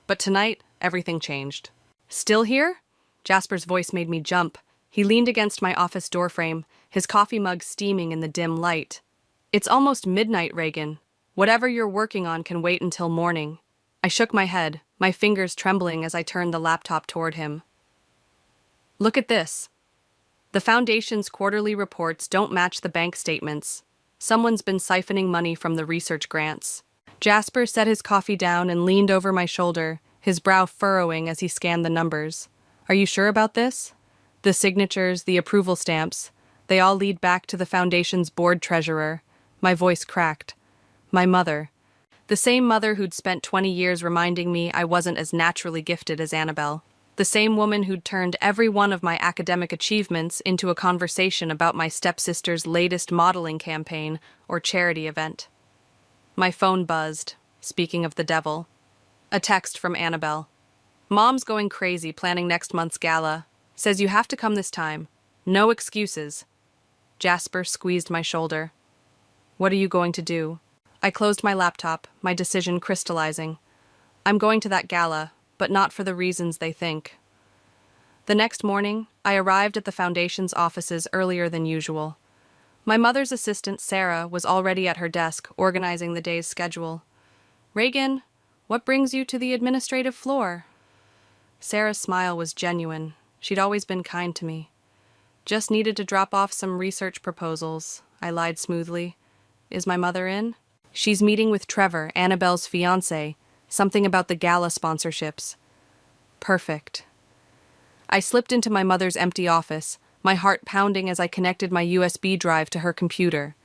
But tonight, everything changed. Still here? Jasper's voice made me jump. He leaned against my office doorframe, his coffee mug steaming in the dim light. It's almost midnight, Reagan. Whatever you're working on can wait until morning. I shook my head, my fingers trembling as I turned the laptop toward him. Look at this. The Foundation's quarterly reports don't match the bank statements. Someone's been siphoning money from the research grants. Jasper set his coffee down and leaned over my shoulder, his brow furrowing as he scanned the numbers. Are you sure about this? The signatures, the approval stamps, They all lead back to the foundation's board treasurer. My voice cracked. My mother. The same mother who'd spent 20 years reminding me I wasn't as naturally gifted as Annabelle. The same woman who'd turned every one of my academic achievements into a conversation about my stepsister's latest modeling campaign or charity event. My phone buzzed, speaking of the devil. A text from Annabelle. Mom's going crazy planning next month's gala. Says you have to come this time. No excuses. Jasper squeezed my shoulder. What are you going to do? I closed my laptop, my decision crystallizing. I'm going to that gala, but not for the reasons they think. The next morning, I arrived at the foundation's offices earlier than usual. My mother's assistant, Sarah, was already at her desk, organizing the day's schedule. Reagan, what brings you to the administrative floor? Sarah's smile was genuine. She'd always been kind to me. Just needed to drop off some research proposals, I lied smoothly. Is my mother in? She's meeting with Trevor, Annabelle's fiancé. Something about the gala sponsorships. Perfect. I slipped into my mother's empty office, my heart pounding as I connected my USB drive to her computer.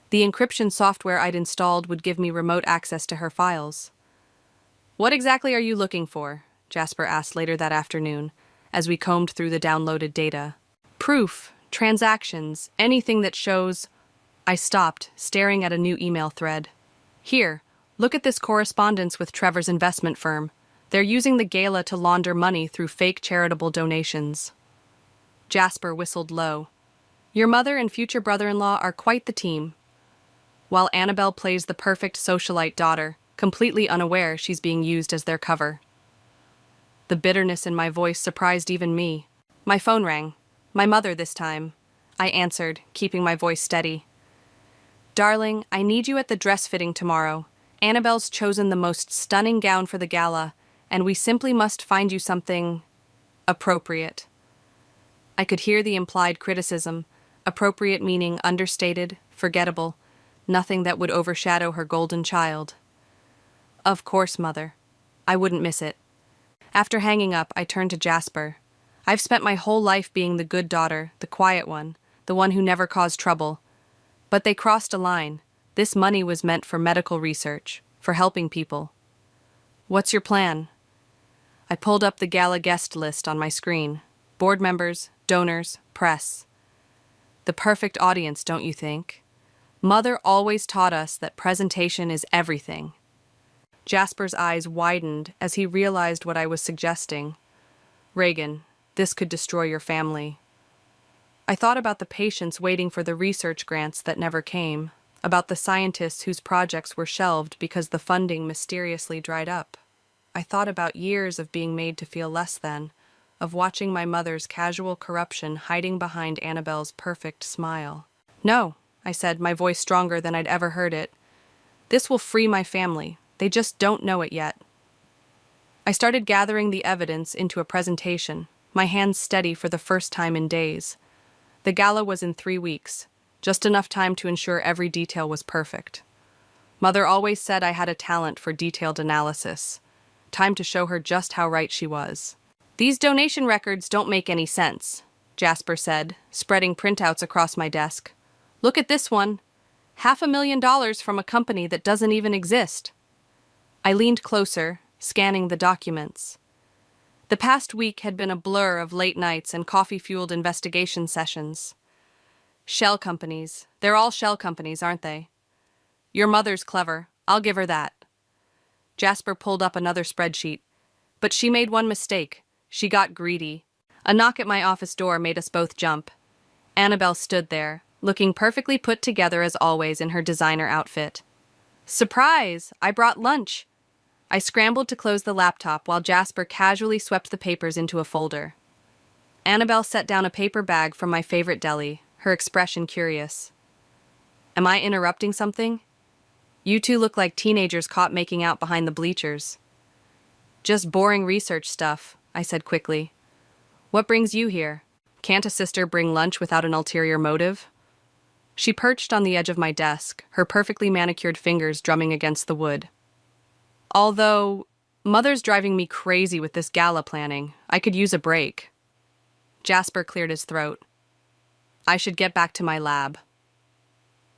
The encryption software I'd installed would give me remote access to her files. What exactly are you looking for? Jasper asked later that afternoon, as we combed through the downloaded data. Proof, transactions, anything that shows... I stopped, staring at a new email thread. Here, look at this correspondence with Trevor's investment firm. They're using the gala to launder money through fake charitable donations. Jasper whistled low. Your mother and future brother-in-law are quite the team. While Annabelle plays the perfect socialite daughter, completely unaware she's being used as their cover. The bitterness in my voice surprised even me. My phone rang. My mother this time. I answered, keeping my voice steady. Darling, I need you at the dress fitting tomorrow. Annabelle's chosen the most stunning gown for the gala, and we simply must find you something... appropriate. I could hear the implied criticism, appropriate meaning understated, forgettable, nothing that would overshadow her golden child. Of course, Mother. I wouldn't miss it. After hanging up, I turned to Jasper. I've spent my whole life being the good daughter, the quiet one, the one who never caused trouble. But they crossed a line. This money was meant for medical research, for helping people. What's your plan? I pulled up the gala guest list on my screen. Board members, donors, press. The perfect audience, don't you think? Mother always taught us that presentation is everything. Jasper's eyes widened as he realized what I was suggesting. Reagan, this could destroy your family. I thought about the patients waiting for the research grants that never came, about the scientists whose projects were shelved because the funding mysteriously dried up. I thought about years of being made to feel less than, of watching my mother's casual corruption hiding behind Annabelle's perfect smile. No, I said, my voice stronger than I'd ever heard it. This will free my family. They just don't know it yet. I started gathering the evidence into a presentation, my hands steady for the first time in days. The gala was in 3 weeks, just enough time to ensure every detail was perfect. Mother always said I had a talent for detailed analysis. Time to show her just how right she was. These donation records don't make any sense, Jasper said, spreading printouts across my desk. Look at this one. $500,000 from a company that doesn't even exist. I leaned closer, scanning the documents. The past week had been a blur of late nights and coffee-fueled investigation sessions. Shell companies. They're all shell companies, aren't they? Your mother's clever. I'll give her that. Jasper pulled up another spreadsheet. But she made one mistake. She got greedy. A knock at my office door made us both jump. Annabelle stood there, looking perfectly put together as always in her designer outfit. Surprise! I brought lunch. I scrambled to close the laptop while Jasper casually swept the papers into a folder. Annabelle set down a paper bag from my favorite deli, her expression curious. Am I interrupting something? You two look like teenagers caught making out behind the bleachers. Just boring research stuff, I said quickly. What brings you here? Can't a sister bring lunch without an ulterior motive? She perched on the edge of my desk, her perfectly manicured fingers drumming against the wood. Although, Mother's driving me crazy with this gala planning. I could use a break. Jasper cleared his throat. I should get back to my lab.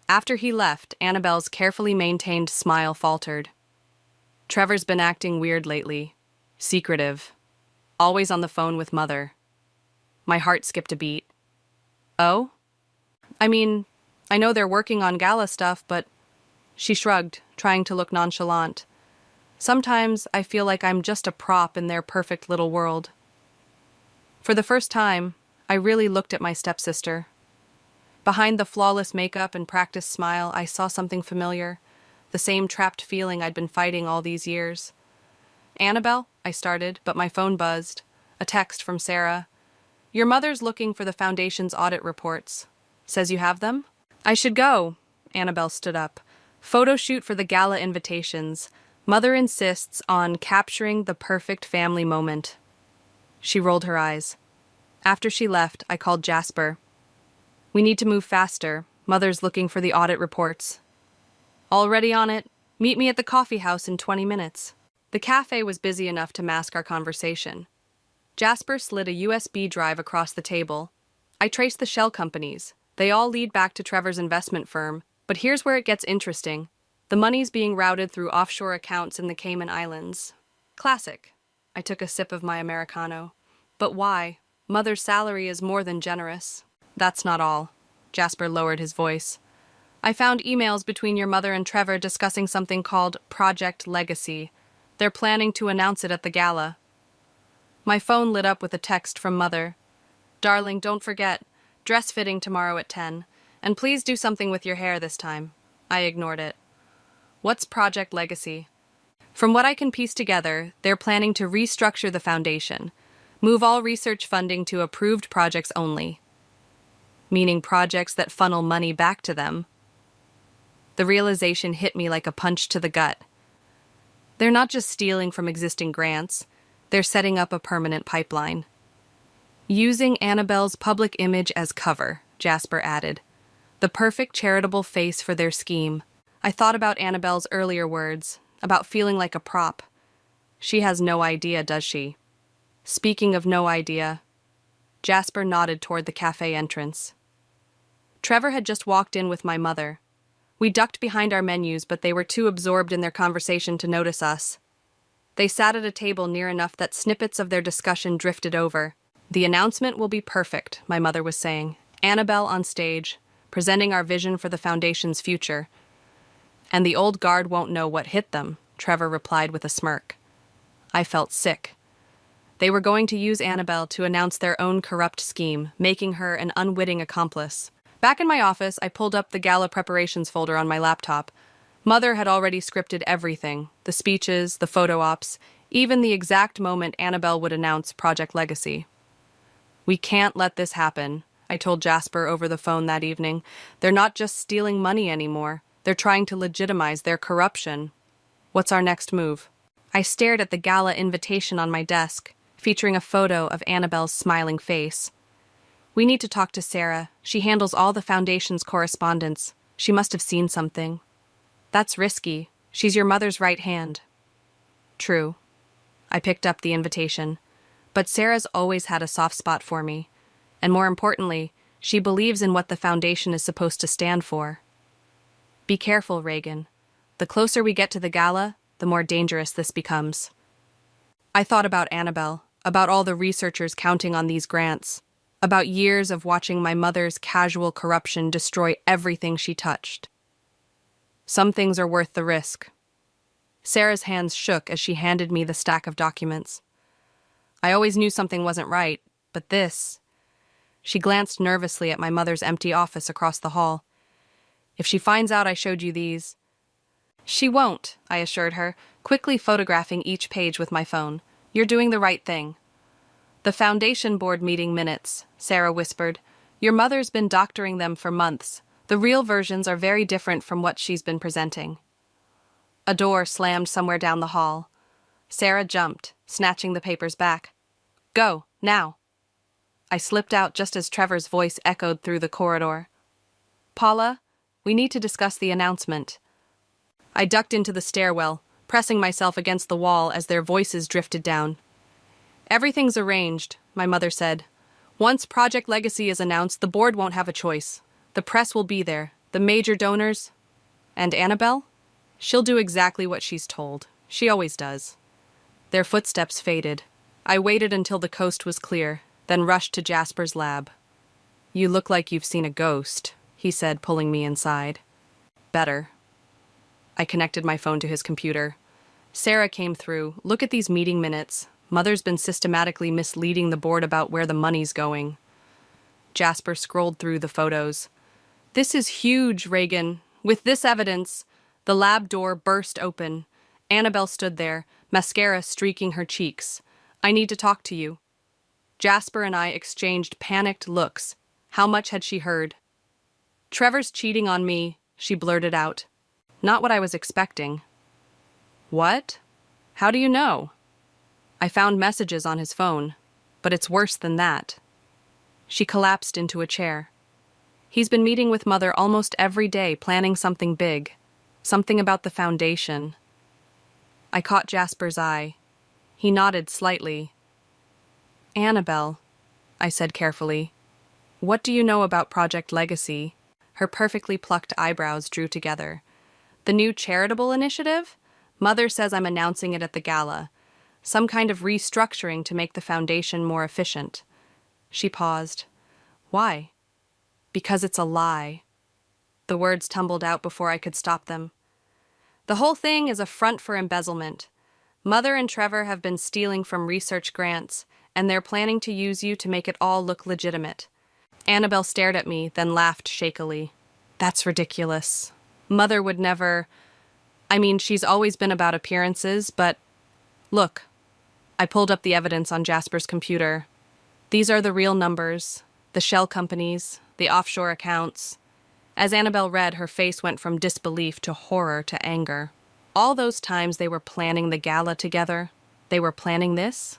After he left, Annabelle's carefully maintained smile faltered. Trevor's been acting weird lately. Secretive. Always on the phone with Mother. My heart skipped a beat. Oh? I mean, I know they're working on gala stuff, but... She shrugged, trying to look nonchalant. Sometimes I feel like I'm just a prop in their perfect little world. For the first time, I really looked at my stepsister. Behind the flawless makeup and practiced smile, I saw something familiar, the same trapped feeling I'd been fighting all these years. Annabelle, I started, but my phone buzzed. A text from Sarah. Your mother's looking for the Foundation's audit reports. Says you have them? I should go. Annabelle stood up. Photo shoot for the gala invitations. Mother insists on capturing the perfect family moment. She rolled her eyes. After she left, I called Jasper. We need to move faster. Mother's looking for the audit reports. Already on it. Meet me at the coffee house in 20 minutes. The cafe was busy enough to mask our conversation. Jasper slid a USB drive across the table. I traced the shell companies. They all lead back to Trevor's investment firm. But here's where it gets interesting. The money's being routed through offshore accounts in the Cayman Islands. Classic. I took a sip of my Americano. But why? Mother's salary is more than generous. That's not all. Jasper lowered his voice. I found emails between your mother and Trevor discussing something called Project Legacy. They're planning to announce it at the gala. My phone lit up with a text from Mother. Darling, don't forget. Dress fitting tomorrow at 10. And please do something with your hair this time. I ignored it. What's Project Legacy? From what I can piece together, they're planning to restructure the foundation, move all research funding to approved projects only, meaning projects that funnel money back to them. The realization hit me like a punch to the gut. They're not just stealing from existing grants, they're setting up a permanent pipeline. Using Annabelle's public image as cover, Jasper added. The perfect charitable face for their scheme. I thought about Annabelle's earlier words, about feeling like a prop. She has no idea, does she? Speaking of no idea, Jasper nodded toward the cafe entrance. Trevor had just walked in with my mother. We ducked behind our menus, but they were too absorbed in their conversation to notice us. They sat at a table near enough that snippets of their discussion drifted over. The announcement will be perfect, my mother was saying. Annabelle on stage, presenting our vision for the Foundation's future. And the old guard won't know what hit them, Trevor replied with a smirk. I felt sick. They were going to use Annabelle to announce their own corrupt scheme, making her an unwitting accomplice. Back in my office, I pulled up the gala preparations folder on my laptop. Mother had already scripted everything, the speeches, the photo ops, even the exact moment Annabelle would announce Project Legacy. We can't let this happen, I told Jasper over the phone that evening. They're not just stealing money anymore. They're trying to legitimize their corruption. What's our next move? I stared at the gala invitation on my desk, featuring a photo of Annabelle's smiling face. We need to talk to Sarah. She handles all the Foundation's correspondence. She must have seen something. That's risky. She's your mother's right hand. True. I picked up the invitation. But Sarah's always had a soft spot for me. And more importantly, she believes in what the Foundation is supposed to stand for. Be careful, Reagan. The closer we get to the gala, the more dangerous this becomes. I thought about Annabelle, about all the researchers counting on these grants, about years of watching my mother's casual corruption destroy everything she touched. Some things are worth the risk. Sarah's hands shook as she handed me the stack of documents. I always knew something wasn't right, but this... She glanced nervously at my mother's empty office across the hall. If she finds out I showed you these... She won't, I assured her, quickly photographing each page with my phone. You're doing the right thing. The Foundation Board meeting minutes, Sarah whispered. Your mother's been doctoring them for months. The real versions are very different from what she's been presenting. A door slammed somewhere down the hall. Sarah jumped, snatching the papers back. Go, now. I slipped out just as Trevor's voice echoed through the corridor. Paula, we need to discuss the announcement. I ducked into the stairwell, pressing myself against the wall as their voices drifted down. Everything's arranged, my mother said. Once Project Legacy is announced, the board won't have a choice. The press will be there, the major donors. And Annabelle? She'll do exactly what she's told. She always does. Their footsteps faded. I waited until the coast was clear, then rushed to Jasper's lab. "You look like you've seen a ghost," he said, pulling me inside. "Better." I connected my phone to his computer. Sarah came through. "Look at these meeting minutes. Mother's been systematically misleading the board about where the money's going." Jasper scrolled through the photos. "This is huge, Reagan. With this evidence..." The lab door burst open. Annabelle stood there, mascara streaking her cheeks. "I need to talk to you." Jasper and I exchanged panicked looks. How much had she heard? "Trevor's cheating on me," she blurted out. Not what I was expecting. "What? How do you know?" "I found messages on his phone, but it's worse than that." She collapsed into a chair. "He's been meeting with Mother almost every day, planning something big. Something about the foundation." I caught Jasper's eye. He nodded slightly. "Annabelle," I said carefully, "what do you know about Project Legacy?" Her perfectly plucked eyebrows drew together. "The new charitable initiative? Mother says I'm announcing it at the gala. Some kind of restructuring to make the foundation more efficient." She paused. "Why?" "Because it's a lie." The words tumbled out before I could stop them. "The whole thing is a front for embezzlement. Mother and Trevor have been stealing from research grants, and they're planning to use you to make it all look legitimate." Annabelle stared at me, then laughed shakily. "That's ridiculous. Mother would never... I mean, she's always been about appearances, but... Look." I pulled up the evidence on Jasper's computer. "These are the real numbers, the shell companies, the offshore accounts." As Annabelle read, her face went from disbelief to horror to anger. All those times they were planning the gala together, they were planning this?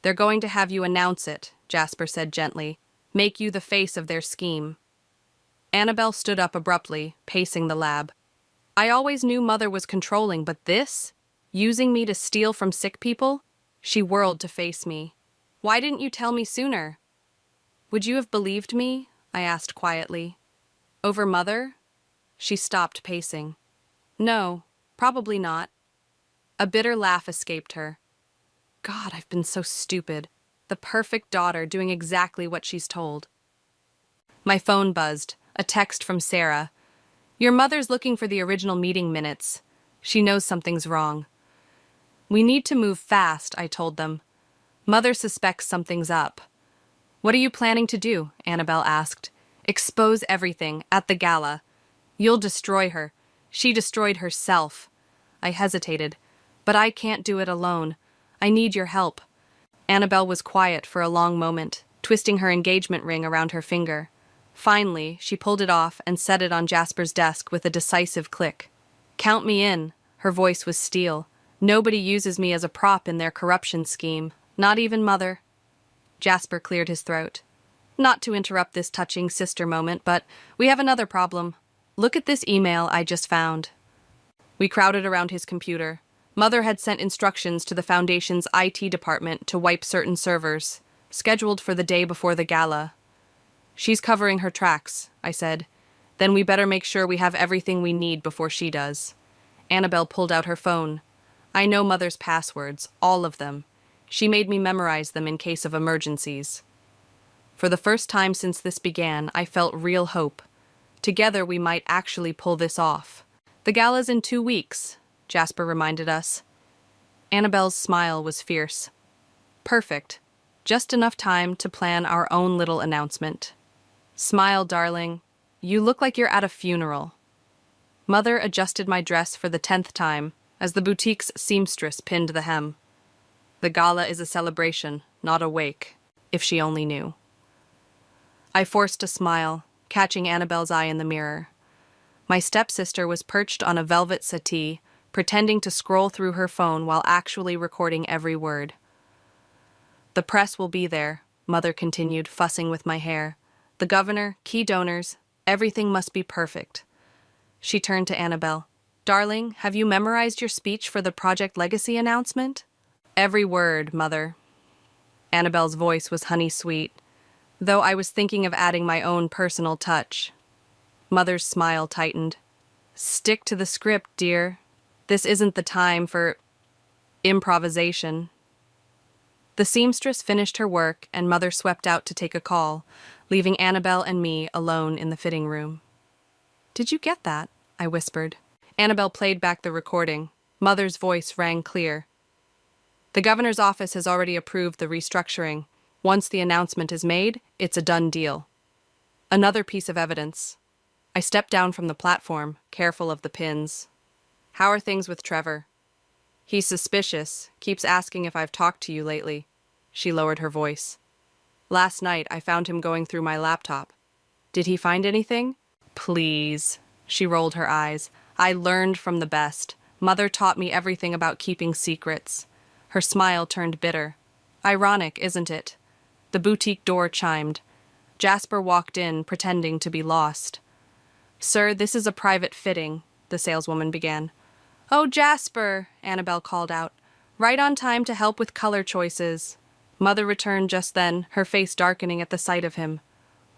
"They're going to have you announce it," Jasper said gently. "Make you the face of their scheme." Annabelle stood up abruptly, pacing the lab. "I always knew Mother was controlling, but this? Using me to steal from sick people?" She whirled to face me. "Why didn't you tell me sooner?" "Would you have believed me?" I asked quietly. "Over Mother?" She stopped pacing. "No, probably not." A bitter laugh escaped her. God, I've been so stupid. The perfect daughter doing exactly what she's told. My phone buzzed. A text from Sarah. "Your mother's looking for the original meeting minutes. She knows something's wrong." "We need to move fast," I told them. "Mother suspects something's up." "What are you planning to do?" Annabelle asked. "Expose everything, at the gala. You'll destroy her. She destroyed herself." I hesitated. "But I can't do it alone. I need your help." Annabelle was quiet for a long moment, twisting her engagement ring around her finger. Finally, she pulled it off and set it on Jasper's desk with a decisive click. "Count me in." Her voice was steel. "Nobody uses me as a prop in their corruption scheme. Not even Mother." Jasper cleared his throat. "Not to interrupt this touching sister moment, but we have another problem. Look at this email I just found." We crowded around his computer. Mother had sent instructions to the Foundation's IT department to wipe certain servers, scheduled for the day before the gala. "She's covering her tracks," I said. "Then we better make sure we have everything we need before she does." Annabelle pulled out her phone. "I know Mother's passwords, all of them. She made me memorize them in case of emergencies." For the first time since this began, I felt real hope. Together we might actually pull this off. "The gala's in 2 weeks," Jasper reminded us. Annabelle's smile was fierce. "Perfect. Just enough time to plan our own little announcement." "Smile, darling. You look like you're at a funeral." Mother adjusted my dress for the 10th time as the boutique's seamstress pinned the hem. "The gala is a celebration, not a wake," if she only knew. I forced a smile, catching Annabelle's eye in the mirror. My stepsister was perched on a velvet settee, pretending to scroll through her phone while actually recording every word. "The press will be there," Mother continued, fussing with my hair. "The governor, key donors, everything must be perfect." She turned to Annabelle. "Darling, have you memorized your speech for the Project Legacy announcement?" "Every word, Mother." Annabelle's voice was honey-sweet. though I was thinking of adding my own personal touch. Mother's smile tightened. Stick to the script, dear. This isn't the time for improvisation. The seamstress finished her work and Mother swept out to take a call, leaving Annabelle and me alone in the fitting room. "Did you get that?" I whispered. Annabelle played back the recording. Mother's voice rang clear. "The governor's office has already approved the restructuring. Once the announcement is made, it's a done deal." Another piece of evidence. I stepped down from the platform, careful of the pins. "How are things with Trevor?" "He's suspicious, keeps asking if I've talked to you lately." She lowered her voice. "Last night, I found him going through my laptop. Did he find anything?" "Please." She rolled her eyes. "I learned from the best. Mother taught me everything about keeping secrets." Her smile turned bitter. Ironic, isn't it? The boutique door chimed. Jasper walked in, pretending to be lost. "Sir, this is a private fitting," the saleswoman began. "Oh, Jasper," Annabelle called out. "Right on time to help with color choices." Mother returned just then, her face darkening at the sight of him.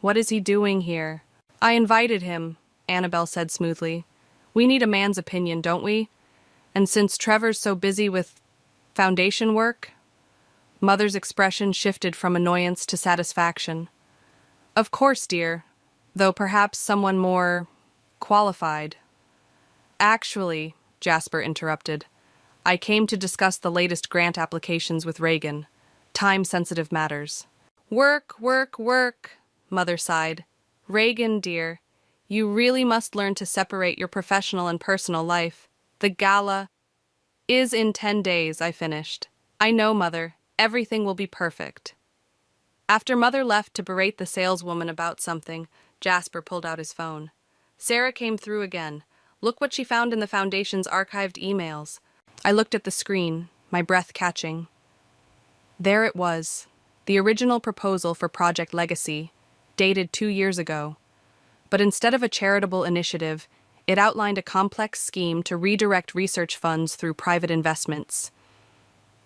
"What is he doing here?" "I invited him," Annabelle said smoothly. "We need a man's opinion, don't we? And since Trevor's so busy with foundation work..." Mother's expression shifted from annoyance to satisfaction. "Of course, dear, though perhaps someone more qualified." "Actually," Jasper interrupted, "I came to discuss the latest grant applications with Reagan. Time-sensitive matters." "Work, work, work," Mother sighed. "Reagan, dear, you really must learn to separate your professional and personal life. The gala is in 10 days," I finished. "I know, Mother. Everything will be perfect." After Mother left to berate the saleswoman about something, Jasper pulled out his phone. Sarah came through again. Look what she found in the Foundation's archived emails. I looked at the screen, my breath catching. There it was, the original proposal for Project Legacy, dated 2 years ago. But instead of a charitable initiative, it outlined a complex scheme to redirect research funds through private investments.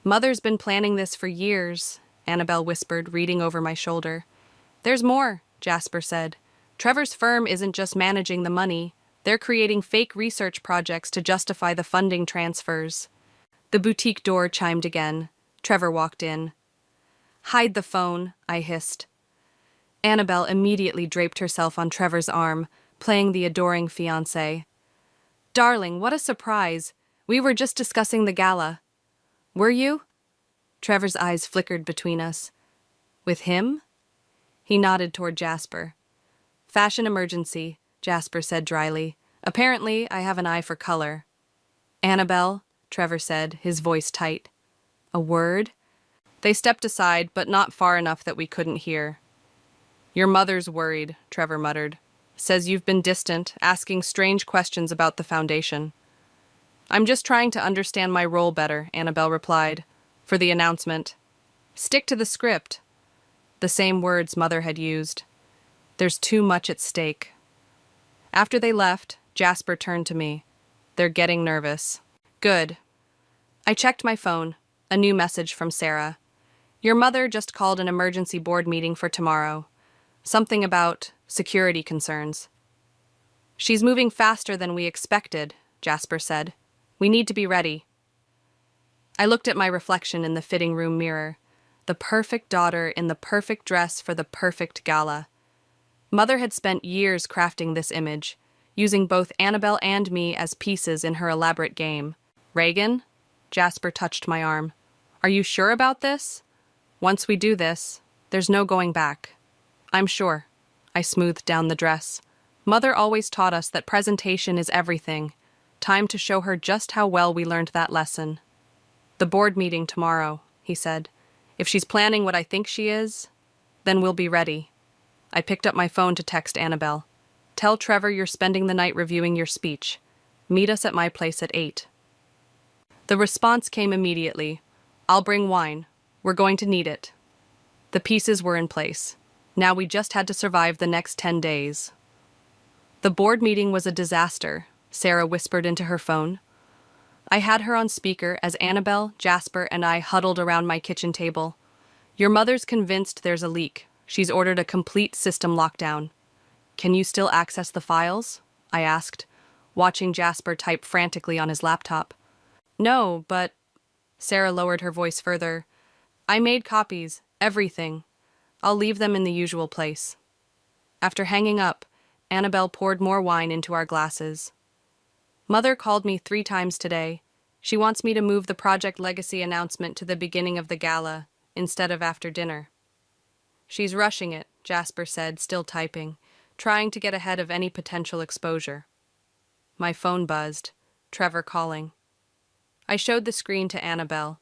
"Mother's been planning this for years," Annabelle whispered, reading over my shoulder. "There's more," Jasper said. "Trevor's firm isn't just managing the money. They're creating fake research projects to justify the funding transfers." The boutique door chimed again. Trevor walked in. "Hide the phone," I hissed. Annabelle immediately draped herself on Trevor's arm, playing the adoring fiancé. "Darling, what a surprise. We were just discussing the gala." "Were you?" Trevor's eyes flickered between us. "With him?" He nodded toward Jasper. "Fashion emergency," Jasper said dryly. "Apparently, I have an eye for color." "Annabelle," Trevor said, his voice tight. "A word?" They stepped aside, but not far enough that we couldn't hear. "Your mother's worried," Trevor muttered. "Says you've been distant, asking strange questions about the Foundation." "I'm just trying to understand my role better," Annabelle replied. "For the announcement." "Stick to the script." The same words Mother had used. "There's too much at stake." After they left, Jasper turned to me. "They're getting nervous." "Good." I checked my phone. A new message from Sarah. "Your mother just called an emergency board meeting for tomorrow. Something about security concerns." "She's moving faster than we expected," Jasper said. "We need to be ready." I looked at my reflection in the fitting room mirror. The perfect daughter in the perfect dress for the perfect gala. Mother had spent years crafting this image, using both Annabelle and me as pieces in her elaborate game. "Reagan?" Jasper touched my arm. "Are you sure about this? Once we do this, there's no going back." "I'm sure." I smoothed down the dress. "Mother always taught us that presentation is everything. Time to show her just how well we learned that lesson." "The board meeting tomorrow," he said. "If she's planning what I think she is, then we'll be ready." I picked up my phone to text Annabelle. "Tell Trevor you're spending the night reviewing your speech. Meet us at my place at 8. The response came immediately. "I'll bring wine. We're going to need it." The pieces were in place. Now we just had to survive the next 10 days. The board meeting was a disaster, Sarah whispered into her phone. I had her on speaker as Annabelle, Jasper, and I huddled around my kitchen table. "Your mother's convinced there's a leak," She's ordered a complete system lockdown. Can you still access the files? I asked, watching Jasper type frantically on his laptop. No, but... Sarah lowered her voice further. I made copies, everything. I'll leave them in the usual place. After hanging up, Annabelle poured more wine into our glasses. Mother called me 3 times today. She wants me to move the Project Legacy announcement to the beginning of the gala, instead of after dinner. She's rushing it, Jasper said, still typing, trying to get ahead of any potential exposure. My phone buzzed, Trevor calling. I showed the screen to Annabelle.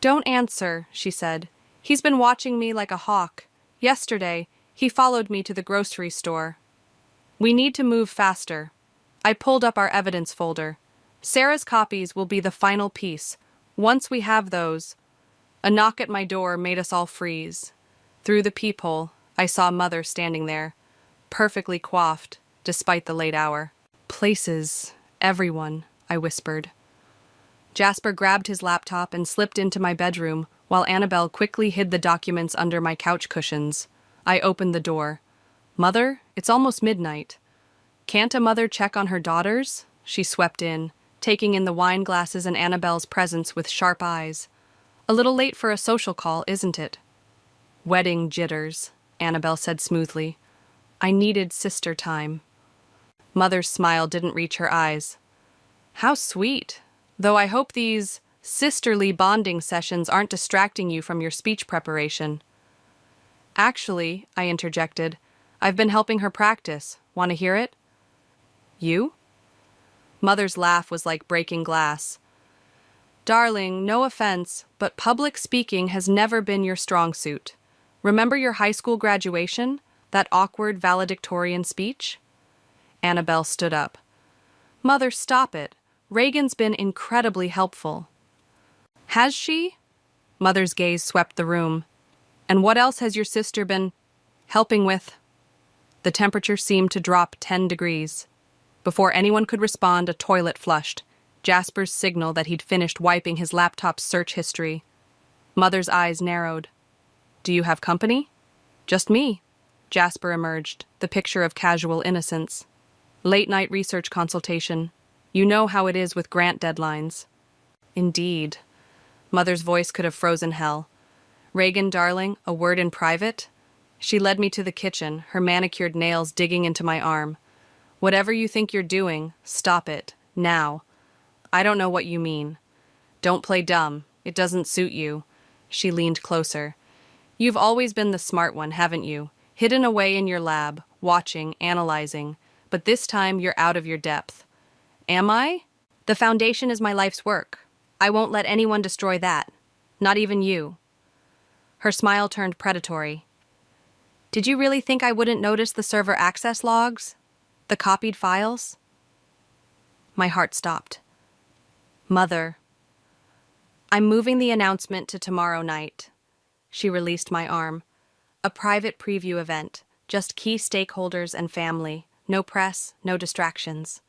Don't answer, she said. He's been watching me like a hawk. Yesterday, he followed me to the grocery store. We need to move faster. I pulled up our evidence folder. Sarah's copies will be the final piece. Once we have those... A knock at my door made us all freeze. Through the peephole, I saw Mother standing there, perfectly coiffed, despite the late hour. Places, everyone, I whispered. Jasper grabbed his laptop and slipped into my bedroom, while Annabelle quickly hid the documents under my couch cushions. I opened the door. Mother, it's almost midnight. Can't a mother check on her daughters? She swept in, taking in the wine glasses and Annabelle's presence with sharp eyes. A little late for a social call, isn't it? Wedding jitters, Annabelle said smoothly. I needed sister time. Mother's smile didn't reach her eyes. How sweet. Though I hope these sisterly bonding sessions aren't distracting you from your speech preparation. Actually, I interjected, I've been helping her practice. Want to hear it? You? Mother's laugh was like breaking glass. Darling, no offense, but public speaking has never been your strong suit. Remember your high school graduation? That awkward valedictorian speech? Annabelle stood up. Mother, stop it. Reagan's been incredibly helpful. Has she? Mother's gaze swept the room. And what else has your sister been helping with? The temperature seemed to drop 10 degrees. Before anyone could respond, a toilet flushed, Jasper's signal that he'd finished wiping his laptop's search history. Mother's eyes narrowed. Do you have company? Just me. Jasper emerged, the picture of casual innocence. Late-night research consultation. You know how it is with grant deadlines. Indeed. Mother's voice could have frozen hell. Reagan, darling, a word in private? She led me to the kitchen, her manicured nails digging into my arm. Whatever you think you're doing, stop it. Now. I don't know what you mean. Don't play dumb. It doesn't suit you. She leaned closer. You've always been the smart one, haven't you? Hidden away in your lab, watching, analyzing. But this time you're out of your depth. Am I? The foundation is my life's work. I won't let anyone destroy that. Not even you. Her smile turned predatory. Did you really think I wouldn't notice the server access logs? The copied files? My heart stopped. Mother. I'm moving the announcement to tomorrow night. She released my arm. A private preview event. Just key stakeholders and family. No press, no distractions.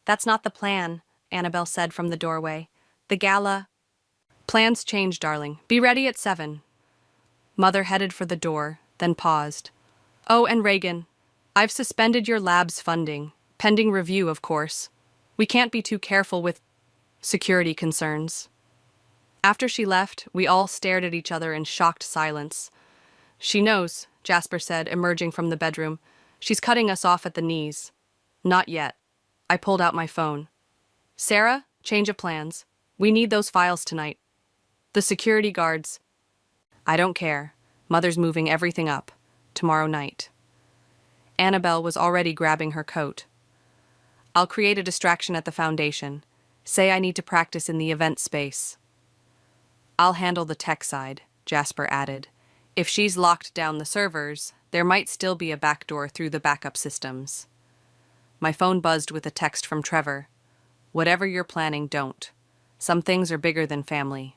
That's not the plan, Annabelle said from the doorway. The gala... Plans change, darling. Be ready at 7. Mother headed for the door, then paused. Oh, and Reagan, I've suspended your lab's funding. Pending review, of course. We can't be too careful with security concerns. After she left, we all stared at each other in shocked silence. She knows, Jasper said, emerging from the bedroom. She's cutting us off at the knees. Not yet. I pulled out my phone. Sarah, change of plans. We need those files tonight. The security guards. I don't care. Mother's moving everything up. Tomorrow night. Annabelle was already grabbing her coat. I'll create a distraction at the foundation. Say I need to practice in the event space. I'll handle the tech side, Jasper added. If she's locked down the servers, there might still be a backdoor through the backup systems. My phone buzzed with a text from Trevor. Whatever you're planning, don't. Some things are bigger than family.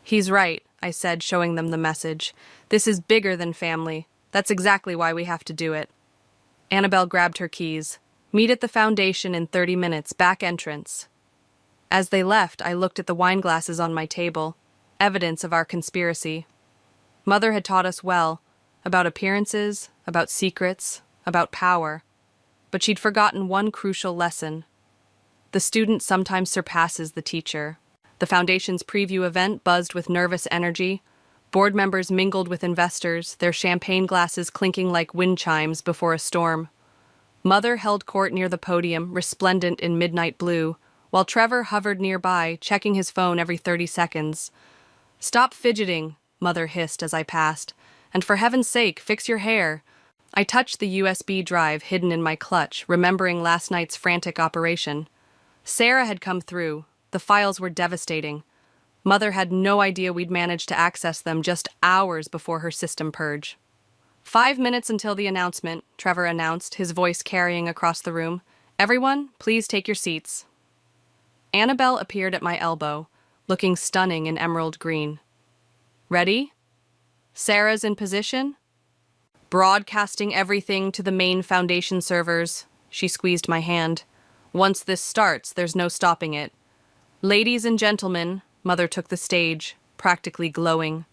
He's right, I said, showing them the message. This is bigger than family. That's exactly why we have to do it. Annabelle grabbed her keys. Meet at the foundation in 30 minutes, back entrance. As they left, I looked at the wine glasses on my table, evidence of our conspiracy. Mother had taught us well. about appearances, about secrets, about power. But she'd forgotten one crucial lesson. The student sometimes surpasses the teacher. The foundation's preview event buzzed with nervous energy. Board members mingled with investors, their champagne glasses clinking like wind chimes before a storm. Mother held court near the podium, resplendent in midnight blue, while Trevor hovered nearby, checking his phone every 30 seconds. "Stop fidgeting," Mother hissed as I passed. "And for heaven's sake, fix your hair." I touched the USB drive hidden in my clutch, remembering last night's frantic operation. Sarah had come through. The files were devastating. Mother had no idea we'd managed to access them just hours before her system purge. 5 minutes until the announcement, Trevor announced, his voice carrying across the room. "Everyone, please take your seats." Annabelle appeared at my elbow, looking stunning in emerald green. "Ready? Sarah's in position?" "Broadcasting everything to the main foundation servers." She squeezed my hand. "Once this starts, there's no stopping it. Ladies and gentlemen," Mother took the stage, practically glowing.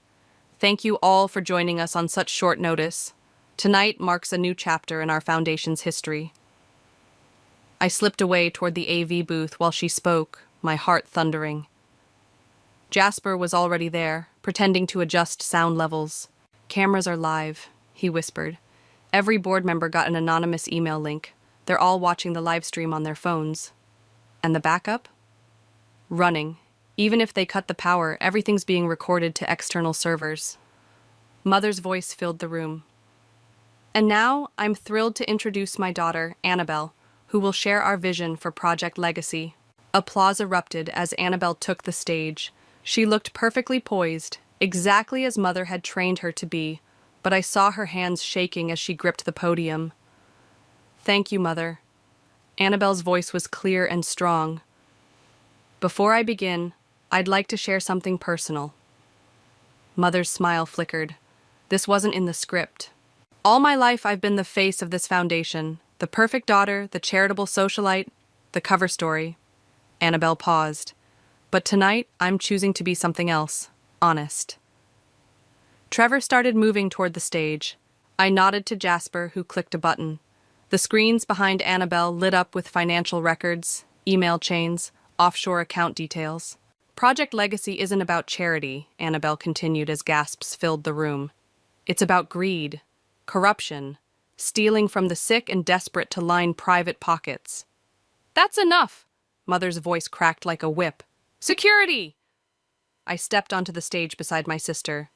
"Thank you all for joining us on such short notice. Tonight marks a new chapter in our foundation's history." I slipped away toward the AV booth while she spoke, my heart thundering. Jasper was already there, pretending to adjust sound levels. "Cameras are live," he whispered. "Every board member got an anonymous email link. They're all watching the live stream on their phones." "And the backup?" "Running. Even if they cut the power, everything's being recorded to external servers." Mother's voice filled the room. "And now, I'm thrilled to introduce my daughter, Annabelle, who will share our vision for Project Legacy." Applause erupted as Annabelle took the stage. She looked perfectly poised, exactly as Mother had trained her to be, but I saw her hands shaking as she gripped the podium. "Thank you, Mother." Annabelle's voice was clear and strong. "Before I begin, I'd like to share something personal." Mother's smile flickered. This wasn't in the script. "All my life I've been the face of this foundation, the perfect daughter, the charitable socialite, the cover story." Annabelle paused. "But tonight, I'm choosing to be something else, honest." Trevor started moving toward the stage. I nodded to Jasper, who clicked a button. The screens behind Annabelle lit up with financial records, email chains, offshore account details. "Project Legacy isn't about charity," Annabelle continued as gasps filled the room. "It's about greed, corruption, stealing from the sick and desperate to line private pockets." "That's enough!" Mother's voice cracked like a whip. "Security!" I stepped onto the stage beside my sister.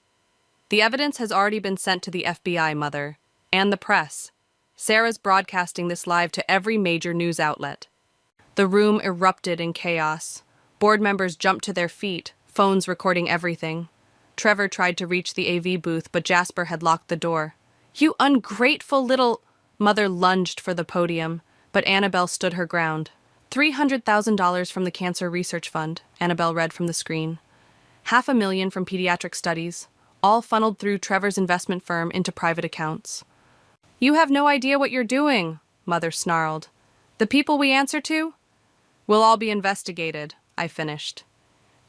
"The evidence has already been sent to the FBI, Mother, and the press. Sarah's broadcasting this live to every major news outlet." The room erupted in chaos. Board members jumped to their feet, phones recording everything. Trevor tried to reach the AV booth, but Jasper had locked the door. "You ungrateful little—" Mother lunged for the podium, but Annabelle stood her ground. $300,000 from the Cancer Research Fund, Annabelle read from the screen. $500,000 from pediatric studies, all funneled through Trevor's investment firm into private accounts. "You have no idea what you're doing," Mother snarled. "The people we answer to? We'll all be investigated," I finished.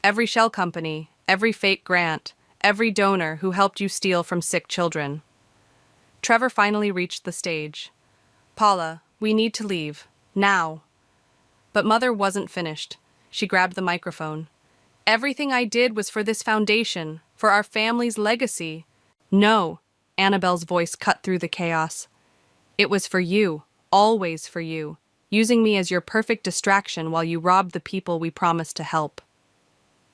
"Every shell company, every fake grant, every donor who helped you steal from sick children." Trevor finally reached the stage. "Paula, we need to leave. Now." But Mother wasn't finished. She grabbed the microphone. "Everything I did was for this foundation, for our family's legacy." "No," Annabelle's voice cut through the chaos. "It was for you, always for you, using me as your perfect distraction while you robbed the people we promised to help."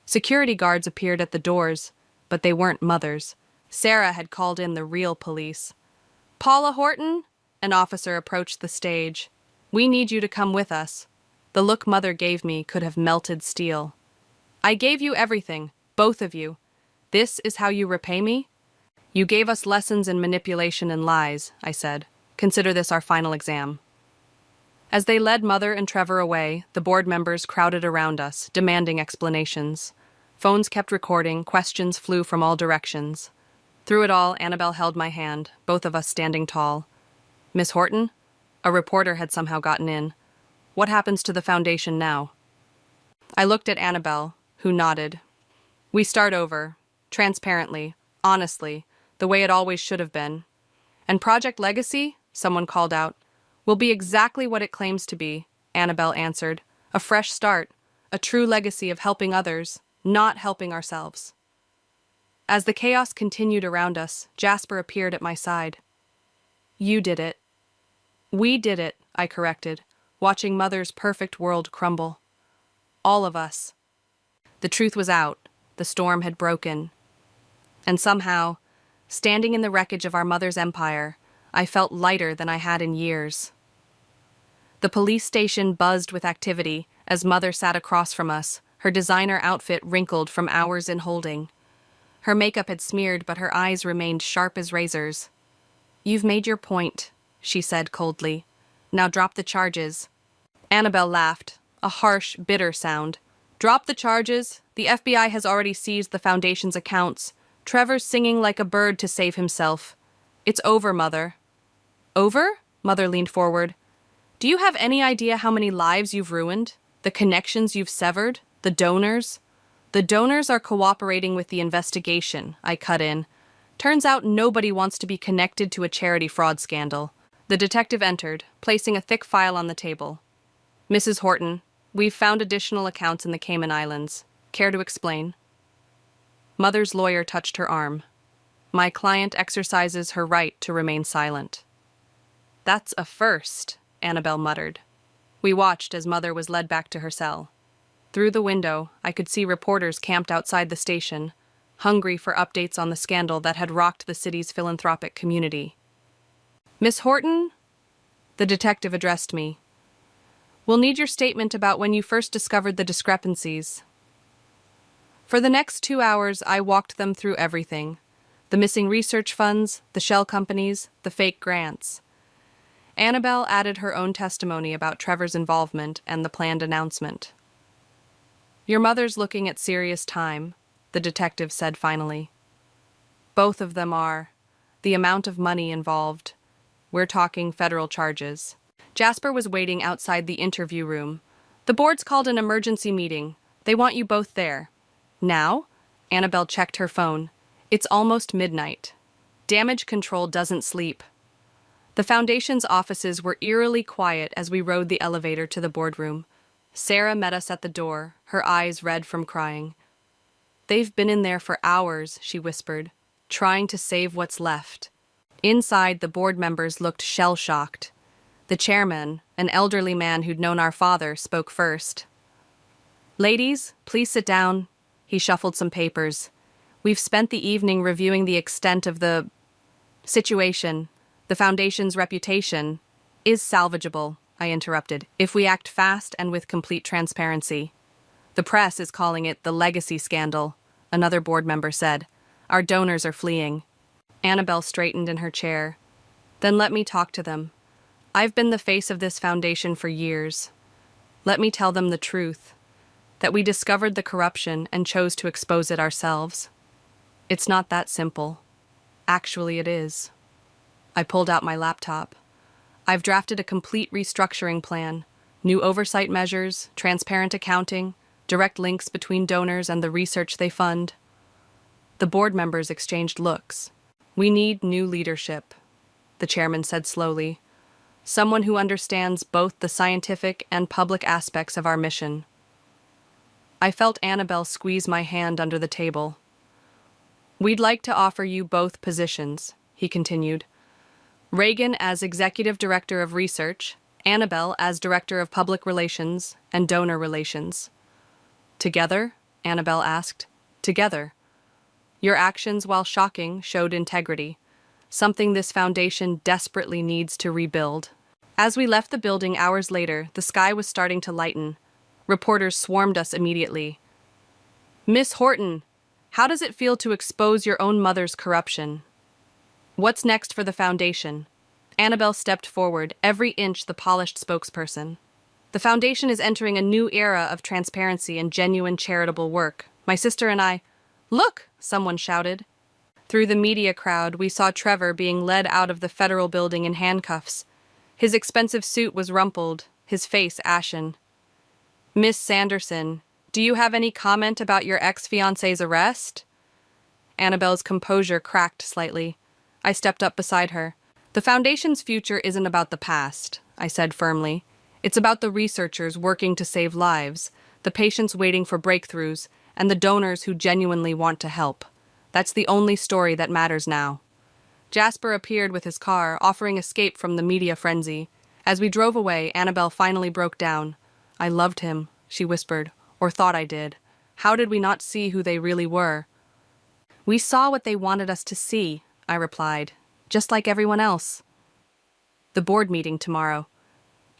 Security guards appeared at the doors, but they weren't Mother's. Sarah had called in the real police. "Paula Horton?" An officer approached the stage. "We need you to come with us." The look Mother gave me could have melted steel. "I gave you everything, both of you. This is how you repay me?" "You gave us lessons in manipulation and lies," I said. "Consider this our final exam." As they led Mother and Trevor away, the board members crowded around us, demanding explanations. Phones kept recording, questions flew from all directions. Through it all, Annabelle held my hand, both of us standing tall. "Miss Horton?" A reporter had somehow gotten in. "What happens to the foundation now?" I looked at Annabelle, who nodded. "We start over. Transparently. Honestly. the way it always should have been. And Project Legacy, someone called out, will be exactly what it claims to be, Annabelle answered. A fresh start, a true legacy of helping others, not helping ourselves. As the chaos continued around us, Jasper appeared at my side. You did it. We did it, I corrected, watching Mother's perfect world crumble. All of us. The truth was out. The storm had broken. And somehow, standing in the wreckage of our mother's empire, I felt lighter than I had in years. The police station buzzed with activity as Mother sat across from us, her designer outfit wrinkled from hours in holding. Her makeup had smeared, but her eyes remained sharp as razors. You've made your point, she said coldly. Now drop the charges. Annabelle laughed, a harsh, bitter sound. Drop the charges. The FBI has already seized the Foundation's accounts. Trevor's singing like a bird to save himself. It's over, Mother. Over? Mother leaned forward. Do you have any idea how many lives you've ruined? The connections you've severed? The donors? The donors are cooperating with the investigation, I cut in. Turns out nobody wants to be connected to a charity fraud scandal. The detective entered, placing a thick file on the table. Mrs. Horton, we've found additional accounts in the Cayman Islands. Care to explain? Mother's lawyer touched her arm. My client exercises her right to remain silent. That's a first, Annabelle muttered. We watched as Mother was led back to her cell. Through the window, I could see reporters camped outside the station, hungry for updates on the scandal that had rocked the city's philanthropic community. Miss Horton? The detective addressed me. We'll need your statement about when you first discovered the discrepancies. For the next 2 hours, I walked them through everything. The missing research funds, the shell companies, the fake grants. Annabelle added her own testimony about Trevor's involvement and the planned announcement. Your mother's looking at serious time, the detective said finally. Both of them are. The amount of money involved. We're talking federal charges. Jasper was waiting outside the interview room. The board's called an emergency meeting. They want you both there. Now? Annabelle checked her phone. It's almost midnight. Damage control doesn't sleep. The Foundation's offices were eerily quiet as we rode the elevator to the boardroom. Sarah met us at the door, her eyes red from crying. They've been in there for hours, she whispered, trying to save what's left. Inside, the board members looked shell-shocked. The chairman, an elderly man who'd known our father, spoke first. Ladies, please sit down. He shuffled some papers. We've spent the evening reviewing the extent of the situation. The Foundation's reputation is salvageable, I interrupted, if we act fast and with complete transparency. The press is calling it the legacy scandal, another board member said. Our donors are fleeing. Annabelle straightened in her chair. Then let me talk to them. I've been the face of this foundation for years. Let me tell them the truth, that we discovered the corruption and chose to expose it ourselves. It's not that simple. Actually, it is. I pulled out my laptop. I've drafted a complete restructuring plan, new oversight measures, transparent accounting, direct links between donors and the research they fund. The board members exchanged looks. We need new leadership, the chairman said slowly. Someone who understands both the scientific and public aspects of our mission. I felt Annabelle squeeze my hand under the table. We'd like to offer you both positions, he continued. Reagan as Executive Director of Research, Annabelle as Director of Public Relations and Donor Relations. Together? Annabelle asked. Together. Your actions, while shocking, showed integrity, something this foundation desperately needs to rebuild. As we left the building hours later, the sky was starting to lighten. Reporters swarmed us immediately. Miss Horton, how does it feel to expose your own mother's corruption? What's next for the foundation? Annabelle stepped forward, every inch the polished spokesperson. The foundation is entering a new era of transparency and genuine charitable work. My sister and I— Look! Someone shouted. Through the media crowd, we saw Trevor being led out of the federal building in handcuffs. His expensive suit was rumpled, his face ashen. Miss Sanderson, do you have any comment about your ex-fiancé's arrest? Annabelle's composure cracked slightly. I stepped up beside her. The Foundation's future isn't about the past, I said firmly. It's about the researchers working to save lives, the patients waiting for breakthroughs, and the donors who genuinely want to help. That's the only story that matters now. Jasper appeared with his car, offering escape from the media frenzy. As we drove away, Annabelle finally broke down. I loved him, she whispered, or thought I did. How did we not see who they really were? We saw what they wanted us to see, I replied, just like everyone else. The board meeting tomorrow.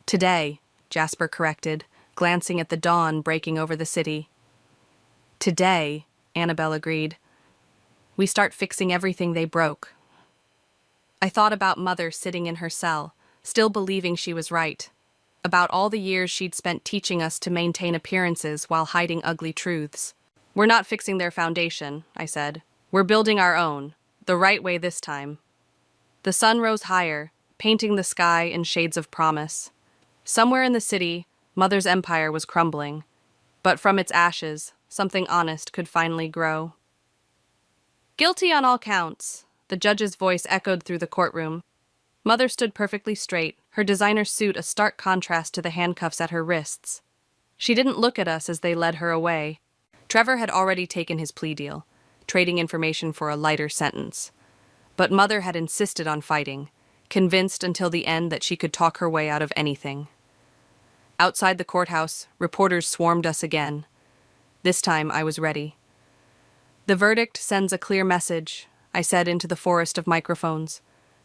Today, Jasper corrected, glancing at the dawn breaking over the city. Today, Annabelle agreed. We start fixing everything they broke. I thought about Mother sitting in her cell, still believing she was right. About all the years she'd spent teaching us to maintain appearances while hiding ugly truths. We're not fixing their foundation, I said. We're building our own, the right way this time. The sun rose higher, painting the sky in shades of promise. Somewhere in the city, Mother's empire was crumbling. But from its ashes, something honest could finally grow. Guilty on all counts, the judge's voice echoed through the courtroom. Mother stood perfectly straight, her designer suit a stark contrast to the handcuffs at her wrists. She didn't look at us as they led her away. Trevor had already taken his plea deal, trading information for a lighter sentence. But Mother had insisted on fighting, convinced until the end that she could talk her way out of anything. Outside the courthouse, reporters swarmed us again. This time I was ready. The verdict sends a clear message, I said into the forest of microphones.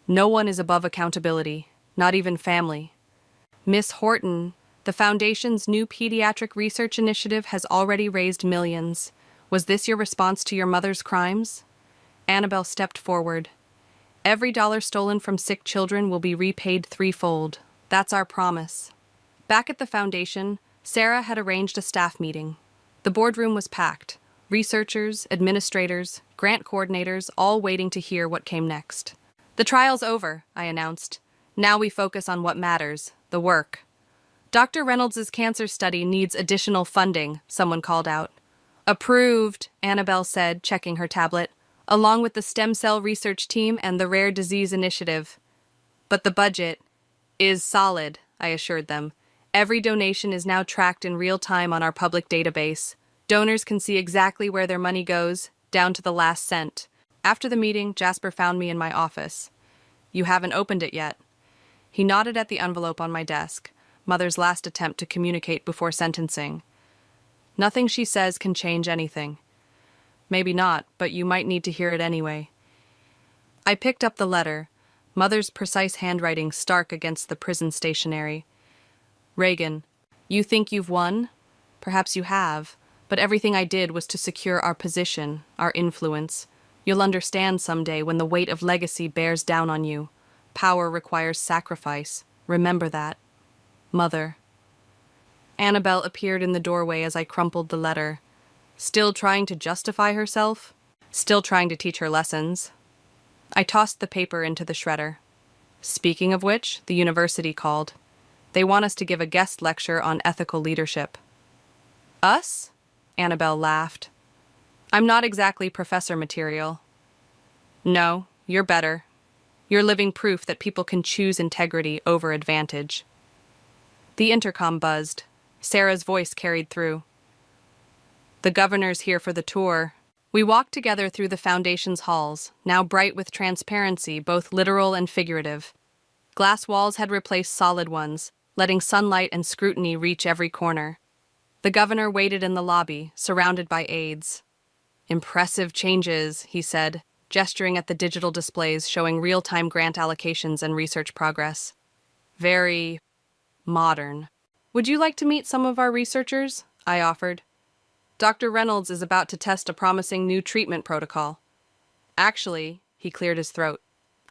No one is above accountability, not even family. Miss Horton, the Foundation's new pediatric research initiative has already raised millions. Was this your response to your mother's crimes? Annabelle stepped forward. Every dollar stolen from sick children will be repaid threefold. That's our promise. Back at the Foundation, Sarah had arranged a staff meeting. The boardroom was packed. Researchers, administrators, grant coordinators, all waiting to hear what came next. The trial's over, I announced. Now we focus on what matters, the work. Dr. Reynolds' cancer study needs additional funding, someone called out. Approved, Annabelle said, checking her tablet, along with the stem cell research team and the rare disease initiative. But the budget is solid, I assured them. Every donation is now tracked in real time on our public database. Donors can see exactly where their money goes, down to the last cent. After the meeting, Jasper found me in my office. You haven't opened it yet. He nodded at the envelope on my desk, Mother's last attempt to communicate before sentencing. Nothing she says can change anything. Maybe not, but you might need to hear it anyway. I picked up the letter, Mother's precise handwriting stark against the prison stationery. Reagan, you think you've won? Perhaps you have, but everything I did was to secure our position, our influence. You'll understand someday when the weight of legacy bears down on you. Power requires sacrifice. Remember that. Mother. Annabelle appeared in the doorway as I crumpled the letter. Still trying to justify herself? Still trying to teach her lessons? I tossed the paper into the shredder. Speaking of which, the university called. They want us to give a guest lecture on ethical leadership. Us? Annabelle laughed. I'm not exactly professor material. No, you're better. You're living proof that people can choose integrity over advantage. The intercom buzzed. Sarah's voice carried through. The governor's here for the tour. We walked together through the Foundation's halls, now bright with transparency, both literal and figurative. Glass walls had replaced solid ones, letting sunlight and scrutiny reach every corner. The governor waited in the lobby, surrounded by aides. Impressive changes, he said, gesturing at the digital displays showing real-time grant allocations and research progress. Very modern. Would you like to meet some of our researchers? I offered. Dr. Reynolds is about to test a promising new treatment protocol. Actually, he cleared his throat,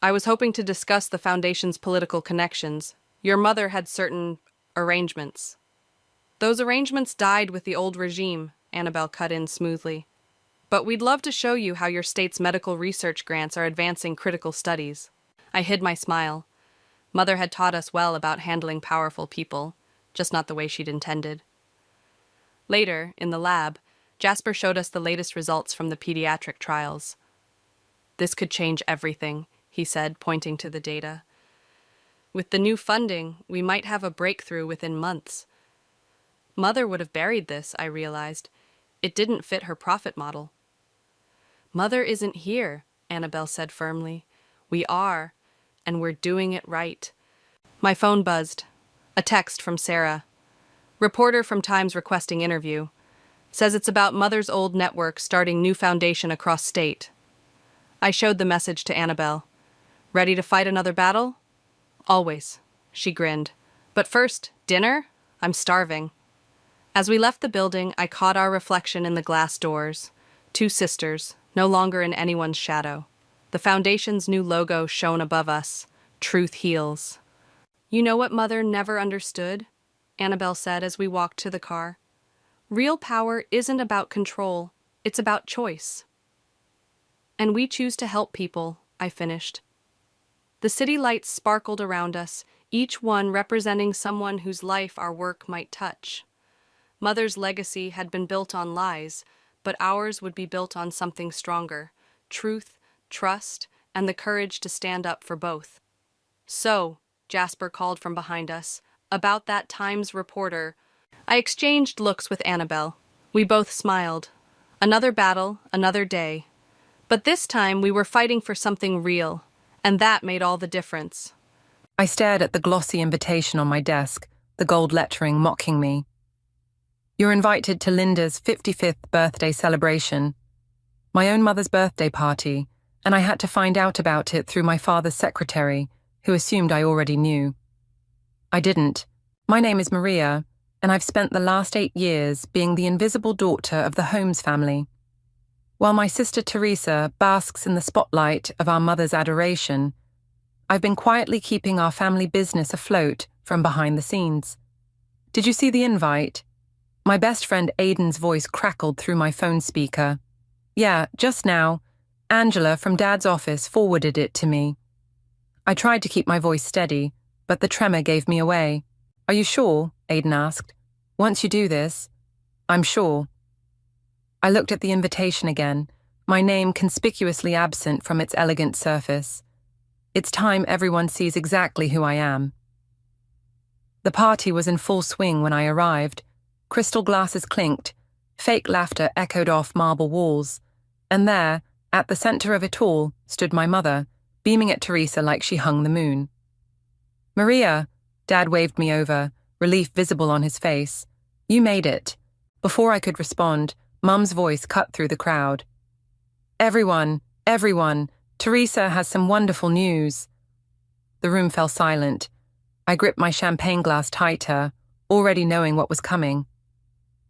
I was hoping to discuss the Foundation's political connections. Your mother had certain arrangements. Those arrangements died with the old regime, Annabelle cut in smoothly. But we'd love to show you how your state's medical research grants are advancing critical studies. I hid my smile. Mother had taught us well about handling powerful people, just not the way she'd intended. Later, in the lab, Jasper showed us the latest results from the pediatric trials. This could change everything, he said, pointing to the data. With the new funding, we might have a breakthrough within months. Mother would have buried this, I realized. It didn't fit her profit model. Mother isn't here, Annabelle said firmly. We are, and we're doing it right. My phone buzzed. A text from Sarah. Reporter from Times requesting interview. Says it's about Mother's old network starting new foundation across state. I showed the message to Annabelle. Ready to fight another battle? Always, she grinned. But first, dinner? I'm starving. As we left the building, I caught our reflection in the glass doors. Two sisters, no longer in anyone's shadow. The foundation's new logo shone above us. Truth heals. You know what Mother never understood? Annabelle said as we walked to the car. Real power isn't about control, it's about choice. And we choose to help people, I finished. The city lights sparkled around us, each one representing someone whose life our work might touch. Mother's legacy had been built on lies, but ours would be built on something stronger: truth, trust, and the courage to stand up for both. So, Jasper called from behind us, about that Times reporter. I exchanged looks with Annabelle. We both smiled. Another battle, another day. But this time we were fighting for something real, and that made all the difference. I stared at the glossy invitation on my desk, the gold lettering mocking me. You're invited to Linda's 55th birthday celebration. My own mother's birthday party, and I had to find out about it through my father's secretary, who assumed I already knew. I didn't. My name is Maria, and I've spent the last 8 years being the invisible daughter of the Holmes family. While my sister Teresa basks in the spotlight of our mother's adoration, I've been quietly keeping our family business afloat from behind the scenes. Did you see the invite? My best friend Aiden's voice crackled through my phone speaker. Yeah, just now. Angela from Dad's office forwarded it to me. I tried to keep my voice steady, but the tremor gave me away. Are you sure? Aiden asked. Once you do this, I'm sure. I looked at the invitation again, my name conspicuously absent from its elegant surface. It's time everyone sees exactly who I am. The party was in full swing when I arrived. Crystal glasses clinked, fake laughter echoed off marble walls, and there, at the center of it all, stood my mother, beaming at Teresa like she hung the moon. Maria, Dad waved me over, relief visible on his face. You made it. Before I could respond, Mum's voice cut through the crowd. Everyone, Teresa has some wonderful news. The room fell silent. I gripped my champagne glass tighter, already knowing what was coming.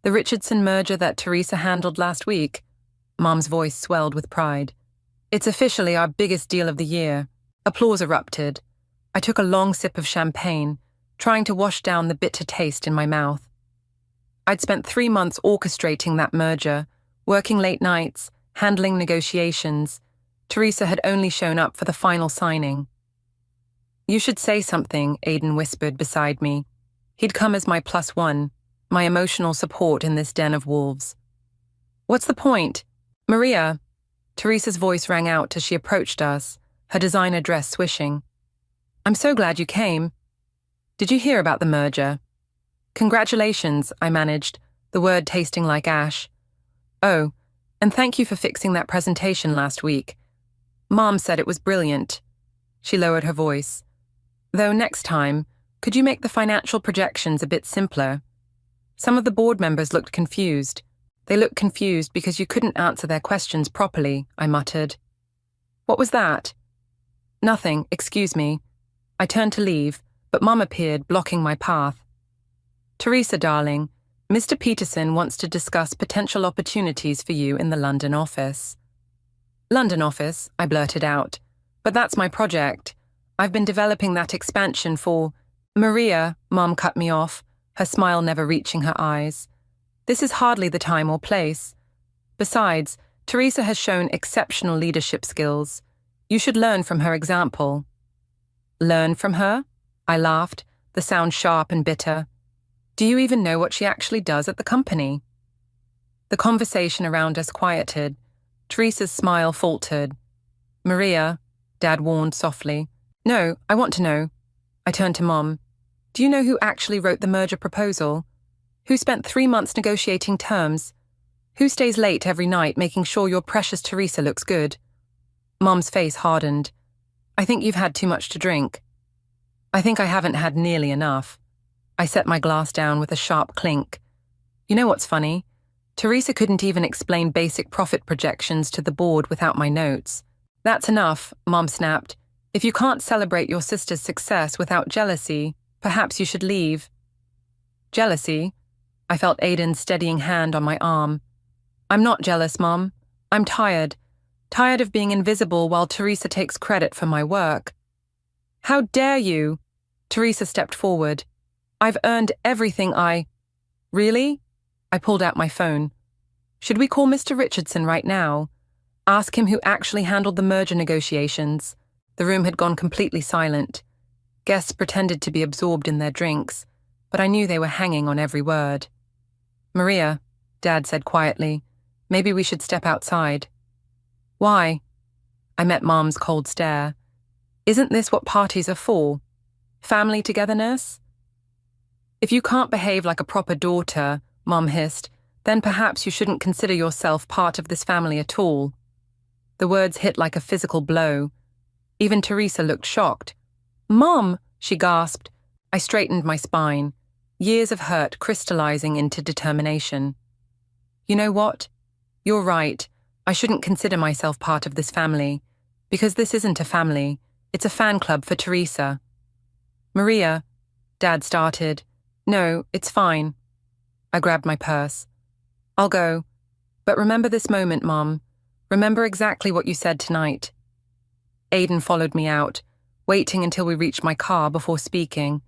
The Richardson merger that Teresa handled last week. Mum's voice swelled with pride. It's officially our biggest deal of the year. Applause erupted. I took a long sip of champagne, trying to wash down the bitter taste in my mouth. I'd spent 3 months orchestrating that merger, working late nights, handling negotiations. Teresa had only shown up for the final signing. You should say something, Aiden whispered beside me. He'd come as my +1, my emotional support in this den of wolves. What's the point? Maria. Teresa's voice rang out as she approached us, her designer dress swishing. I'm so glad you came. Did you hear about the merger? Congratulations, I managed, the word tasting like ash. Oh, and thank you for fixing that presentation last week. Mom said it was brilliant. She lowered her voice. Though next time, could you make the financial projections a bit simpler? Some of the board members looked confused. They looked confused because you couldn't answer their questions properly, I muttered. What was that? Nothing, excuse me. I turned to leave, but Mum appeared, blocking my path. Teresa, darling, Mr. Peterson wants to discuss potential opportunities for you in the London office. London office, I blurted out. But that's my project. I've been developing that expansion for... Maria, Mum cut me off, her smile never reaching her eyes. This is hardly the time or place. Besides, Teresa has shown exceptional leadership skills. You should learn from her example. Learn from her? I laughed, the sound sharp and bitter. Do you even know what she actually does at the company? The conversation around us quieted. Teresa's smile faltered. Maria, Dad warned softly. No, I want to know. I turned to Mom. Do you know who actually wrote the merger proposal? Who spent 3 months negotiating terms? Who stays late every night making sure your precious Teresa looks good? Mom's face hardened. I think you've had too much to drink. I think I haven't had nearly enough. I set my glass down with a sharp clink. You know what's funny? Teresa couldn't even explain basic profit projections to the board without my notes. That's enough, Mom snapped. If you can't celebrate your sister's success without jealousy, perhaps you should leave. Jealousy? I felt Aiden's steadying hand on my arm. I'm not jealous, Mom. I'm tired. Tired of being invisible while Teresa takes credit for my work. How dare you? Teresa stepped forward. I've earned everything I... Really? I pulled out my phone. Should we call Mr. Richardson right now? Ask him who actually handled the merger negotiations. The room had gone completely silent. Guests pretended to be absorbed in their drinks, but I knew they were hanging on every word. Maria, Dad said quietly, maybe we should step outside. Why? I met Mom's cold stare. Isn't this what parties are for? Family togetherness? If you can't behave like a proper daughter, Mom hissed, then perhaps you shouldn't consider yourself part of this family at all. The words hit like a physical blow. Even Teresa looked shocked. Mom, she gasped. I straightened my spine, years of hurt crystallizing into determination. You know what? You're right. I shouldn't consider myself part of this family, because this isn't a family. It's a fan club for Teresa. Maria, Dad started. No, it's fine. I grabbed my purse. I'll go. But remember this moment, Mom. Remember exactly what you said tonight. Aiden followed me out, waiting until we reached my car before speaking.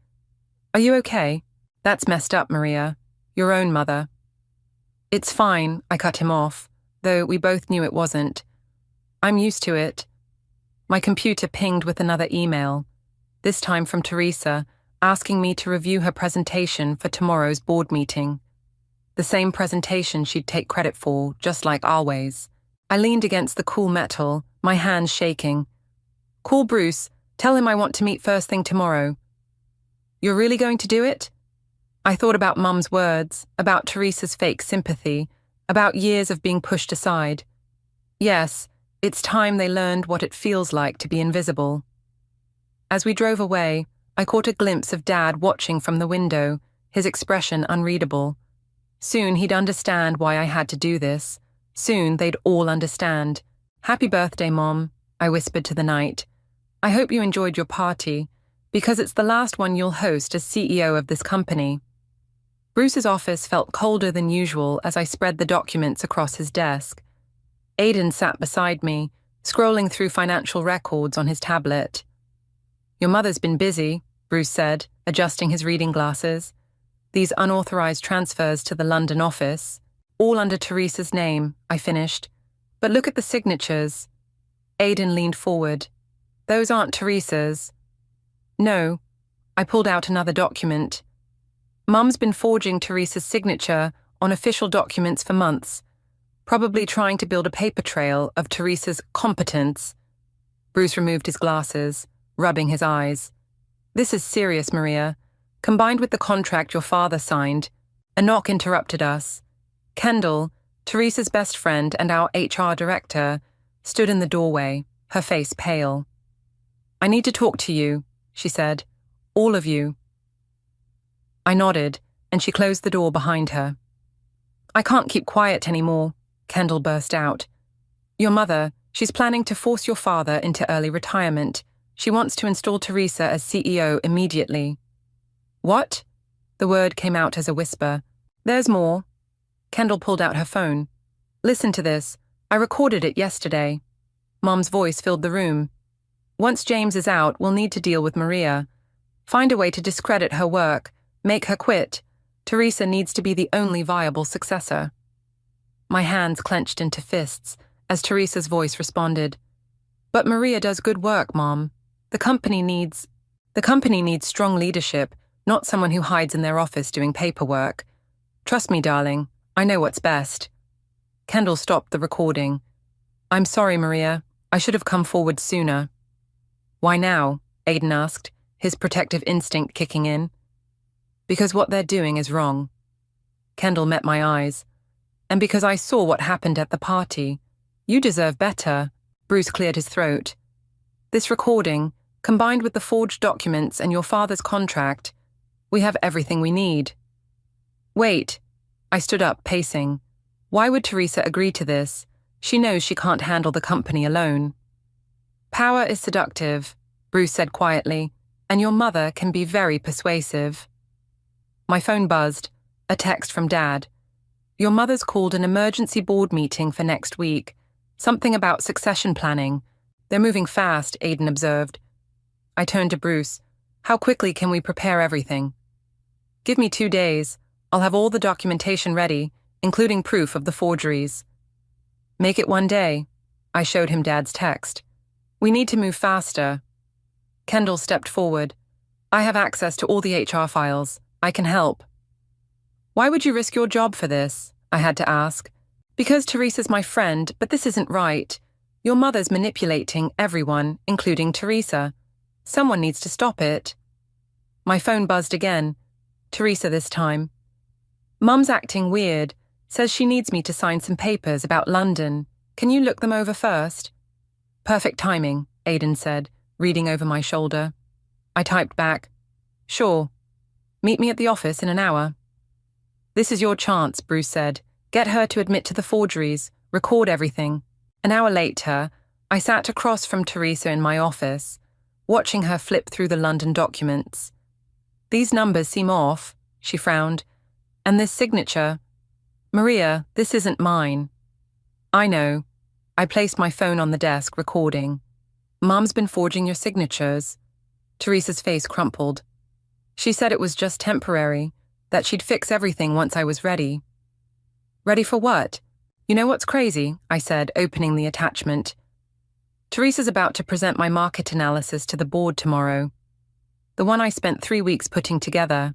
Are you okay? That's messed up, Maria. Your own mother. It's fine, I cut him off, though we both knew it wasn't. I'm used to it. My computer pinged with another email, this time from Teresa, asking me to review her presentation for tomorrow's board meeting. The same presentation she'd take credit for, just like always. I leaned against the cool metal, my hands shaking. Call Bruce, tell him I want to meet first thing tomorrow. You're really going to do it? I thought about Mum's words, about Teresa's fake sympathy, about years of being pushed aside. Yes, it's time they learned what it feels like to be invisible. As we drove away, I caught a glimpse of Dad watching from the window, his expression unreadable. Soon he'd understand why I had to do this. Soon they'd all understand. Happy birthday, Mom, I whispered to the night. I hope you enjoyed your party, because it's the last one you'll host as CEO of this company. Bruce's office felt colder than usual as I spread the documents across his desk. Aiden sat beside me, scrolling through financial records on his tablet. Your mother's been busy, Bruce said, adjusting his reading glasses. These unauthorized transfers to the London office, all under Teresa's name, I finished. But look at the signatures. Aiden leaned forward. Those aren't Teresa's. No. I pulled out another document. Mum's been forging Teresa's signature on official documents for months, probably trying to build a paper trail of Teresa's competence. Bruce removed his glasses, rubbing his eyes. This is serious, Maria. Combined with the contract your father signed, a knock interrupted us. Kendall, Teresa's best friend and our HR director, stood in the doorway, her face pale. I need to talk to you, she said. All of you. I nodded, and she closed the door behind her. I can't keep quiet anymore, Kendall burst out. Your mother, she's planning to force your father into early retirement. She wants to install Teresa as CEO immediately. What? The word came out as a whisper. There's more. Kendall pulled out her phone. Listen to this. I recorded it yesterday. Mom's voice filled the room. Once James is out, we'll need to deal with Maria. Find a way to discredit her work. Make her quit. Teresa needs to be the only viable successor. My hands clenched into fists as Teresa's voice responded. But Maria does good work, Mom. The company needs strong leadership, not someone who hides in their office doing paperwork. Trust me, darling. I know what's best. Kendall stopped the recording. I'm sorry, Maria. I should have come forward sooner. Why now? Aiden asked, his protective instinct kicking in. Because what they're doing is wrong. Kendall met my eyes. And because I saw what happened at the party. You deserve better. Bruce cleared his throat. This recording, combined with the forged documents and your father's contract, we have everything we need. Wait. I stood up, pacing. Why would Teresa agree to this? She knows she can't handle the company alone. Power is seductive, Bruce said quietly, and your mother can be very persuasive. My phone buzzed, a text from Dad. Your mother's called an emergency board meeting for next week. Something about succession planning. They're moving fast, Aiden observed. I turned to Bruce. How quickly can we prepare everything? Give me 2 days. I'll have all the documentation ready, including proof of the forgeries. Make it 1 day. I showed him Dad's text. We need to move faster. Kendall stepped forward. I have access to all the HR files. I can help. Why would you risk your job for this? I had to ask. Because Teresa's my friend, but this isn't right. Your mother's manipulating everyone, including Teresa. Someone needs to stop it. My phone buzzed again. Teresa this time. Mum's acting weird. Says she needs me to sign some papers about London. Can you look them over first? Perfect timing, Aiden said, reading over my shoulder. I typed back. Sure. Meet me at the office in an hour. This is your chance, Bruce said. Get her to admit to the forgeries, record everything. An hour later, I sat across from Teresa in my office, watching her flip through the London documents. These numbers seem off, she frowned. And this signature. Maria, this isn't mine. I know. I placed my phone on the desk, recording. Mum's been forging your signatures. Teresa's face crumpled. She said it was just temporary, that she'd fix everything once I was ready. Ready for what? You know what's crazy? I said, opening the attachment. Teresa's about to present my market analysis to the board tomorrow. The one I spent 3 weeks putting together,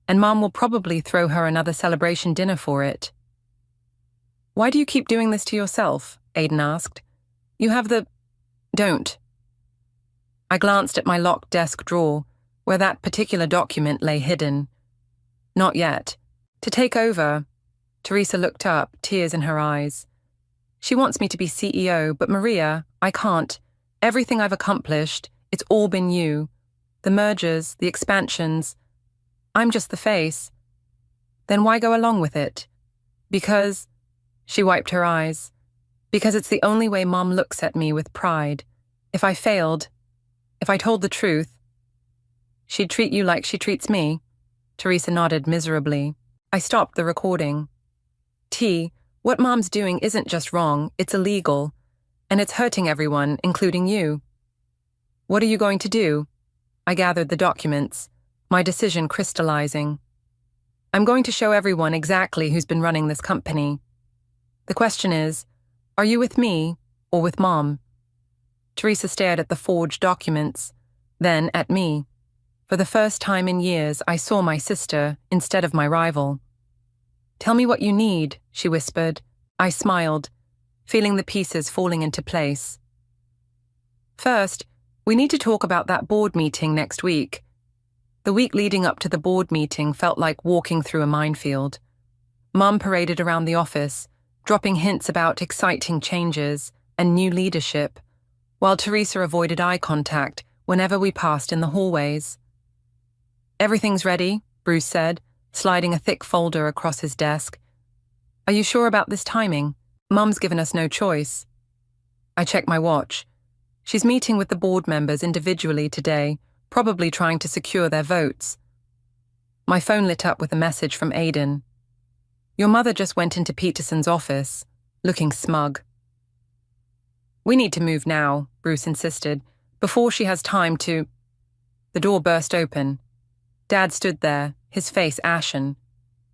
and Mum will probably throw her another celebration dinner for it. Why do you keep doing this to yourself? Aiden asked. You have the... Don't. I glanced at my locked desk drawer, where that particular document lay hidden. Not yet. To take over. Teresa looked up, tears in her eyes. She wants me to be CEO, but Maria, I can't. Everything I've accomplished, it's all been you. The mergers, the expansions. I'm just the face. Then why go along with it? Because... She wiped her eyes. Because it's the only way Mom looks at me with pride. If I failed, if I told the truth, she'd treat you like she treats me. Teresa nodded miserably. I stopped the recording. T, what Mom's doing isn't just wrong, it's illegal. And it's hurting everyone, including you. What are you going to do? I gathered the documents, my decision crystallizing. I'm going to show everyone exactly who's been running this company. The question is, are you with me or with Mom? Teresa stared at the forged documents, then at me. For the first time in years, I saw my sister instead of my rival. Tell me what you need, she whispered. I smiled, feeling the pieces falling into place. First, we need to talk about that board meeting next week. The week leading up to the board meeting felt like walking through a minefield. Mum paraded around the office, dropping hints about exciting changes and new leadership, while Teresa avoided eye contact whenever we passed in the hallways. Everything's ready, Bruce said, sliding a thick folder across his desk. Are you sure about this timing? Mum's given us no choice. I checked my watch. She's meeting with the board members individually today, probably trying to secure their votes. My phone lit up with a message from Aiden. Your mother just went into Peterson's office, looking smug. We need to move now, Bruce insisted, before she has time to... The door burst open. Dad stood there, his face ashen.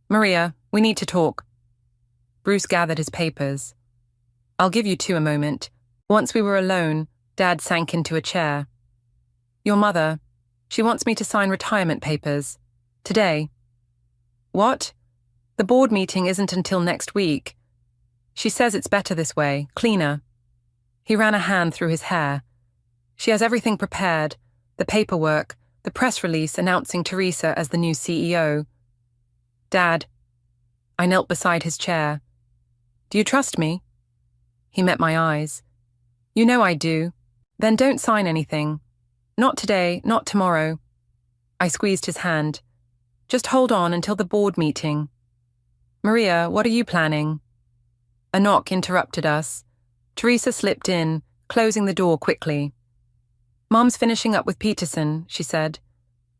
Maria, we need to talk. Bruce gathered his papers. I'll give you two a moment. Once we were alone, Dad sank into a chair. Your mother, she wants me to sign retirement papers. Today. What? The board meeting isn't until next week. She says it's better this way, cleaner. He ran a hand through his hair. She has everything prepared, the paperwork, the press release announcing Teresa as the new CEO. Dad. I knelt beside his chair. Do you trust me? He met my eyes. You know I do. Then don't sign anything. Not today, not tomorrow. I squeezed his hand. Just hold on until the board meeting. Maria, what are you planning? A knock interrupted us. Teresa slipped in, closing the door quickly. Mom's finishing up with Peterson, she said.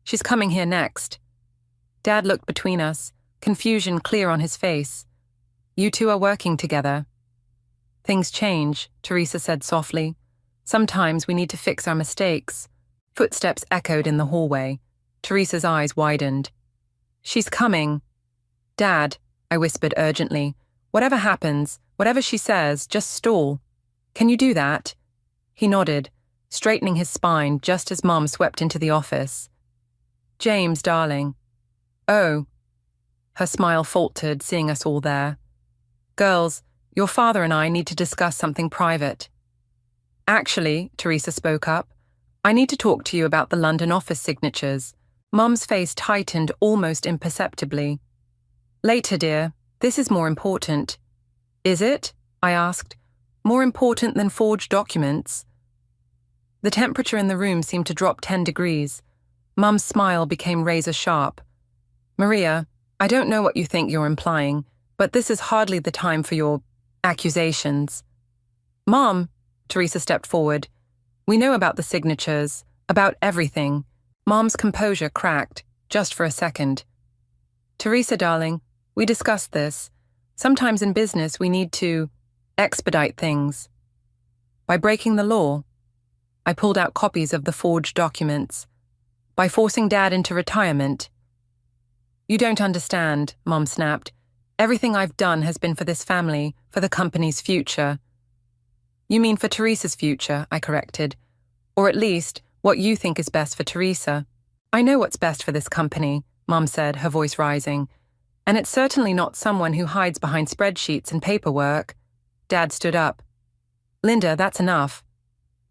She's coming here next. Dad looked between us, confusion clear on his face. You two are working together. Things change, Teresa said softly. Sometimes we need to fix our mistakes. Footsteps echoed in the hallway. Teresa's eyes widened. She's coming. Dad, I whispered urgently. Whatever happens, whatever she says, just stall. Can you do that? He nodded, straightening his spine just as Mom swept into the office. James, darling. Oh. Her smile faltered, seeing us all there. Girls, your father and I need to discuss something private. Actually, Teresa spoke up, I need to talk to you about the London office signatures. Mum's face tightened almost imperceptibly. Later, dear. This is more important. Is it? I asked. More important than forged documents? The temperature in the room seemed to drop 10 degrees. Mum's smile became razor-sharp. Maria, I don't know what you think you're implying, but this is hardly the time for your accusations. Mom, Teresa stepped forward. We know about the signatures, about everything. Mom's composure cracked, just for a second. Teresa, darling, we discussed this. Sometimes in business we need to expedite things. By breaking the law. I pulled out copies of the forged documents. By forcing Dad into retirement. You don't understand, Mom snapped. Everything I've done has been for this family, for the company's future. You mean for Teresa's future, I corrected. Or at least, what you think is best for Teresa. I know what's best for this company, Mom said, her voice rising. And it's certainly not someone who hides behind spreadsheets and paperwork. Dad stood up. Linda, that's enough.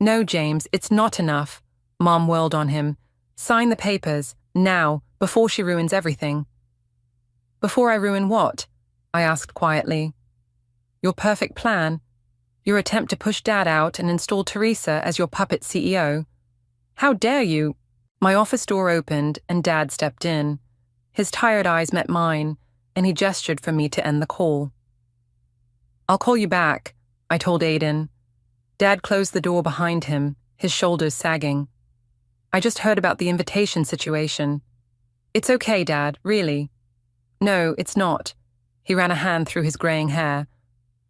No, James, it's not enough. Mom whirled on him. Sign the papers, now, before she ruins everything. Before I ruin what? I asked quietly. Your perfect plan. Your attempt to push Dad out and install Teresa as your puppet CEO. How dare you? My office door opened and Dad stepped in. His tired eyes met mine, and he gestured for me to end the call. I'll call you back, I told Aiden. Dad closed the door behind him, his shoulders sagging. I just heard about the invitation situation. It's okay, Dad, really. No, it's not. He ran a hand through his graying hair.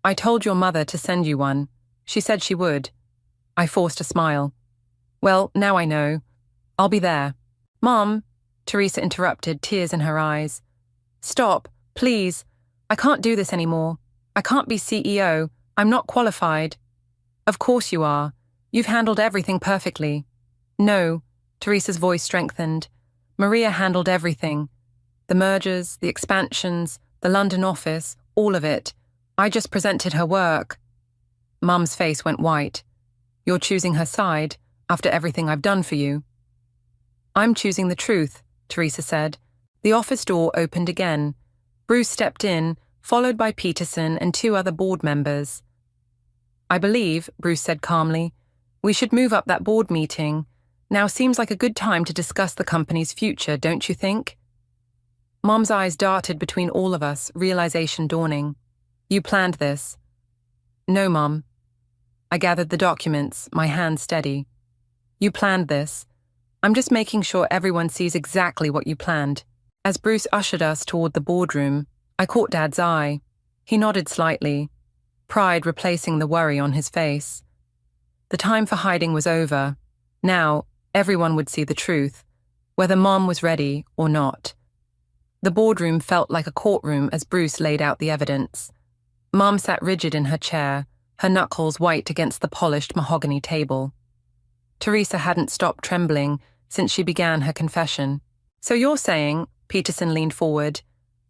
I told your mother to send you one. She said she would. I forced a smile. Well, now I know. I'll be there. Mom, Teresa interrupted, tears in her eyes. Stop, please. I can't do this anymore. I can't be CEO. I'm not qualified. Of course you are. You've handled everything perfectly. No, Teresa's voice strengthened. Maria handled everything. The mergers, the expansions, the London office, all of it. I just presented her work. Mum's face went white. You're choosing her side, after everything I've done for you. I'm choosing the truth, Teresa said. The office door opened again. Bruce stepped in, followed by Peterson and 2 other board members. I believe, Bruce said calmly, we should move up that board meeting. Now seems like a good time to discuss the company's future, don't you think? Mom's eyes darted between all of us, realization dawning. You planned this. No, Mom. I gathered the documents, my hand steady. You planned this. I'm just making sure everyone sees exactly what you planned. As Bruce ushered us toward the boardroom, I caught Dad's eye. He nodded slightly, pride replacing the worry on his face. The time for hiding was over. Now, everyone would see the truth, whether Mom was ready or not. The boardroom felt like a courtroom as Bruce laid out the evidence. Mom sat rigid in her chair, her knuckles white against the polished mahogany table. Teresa hadn't stopped trembling since she began her confession. So you're saying, Peterson leaned forward,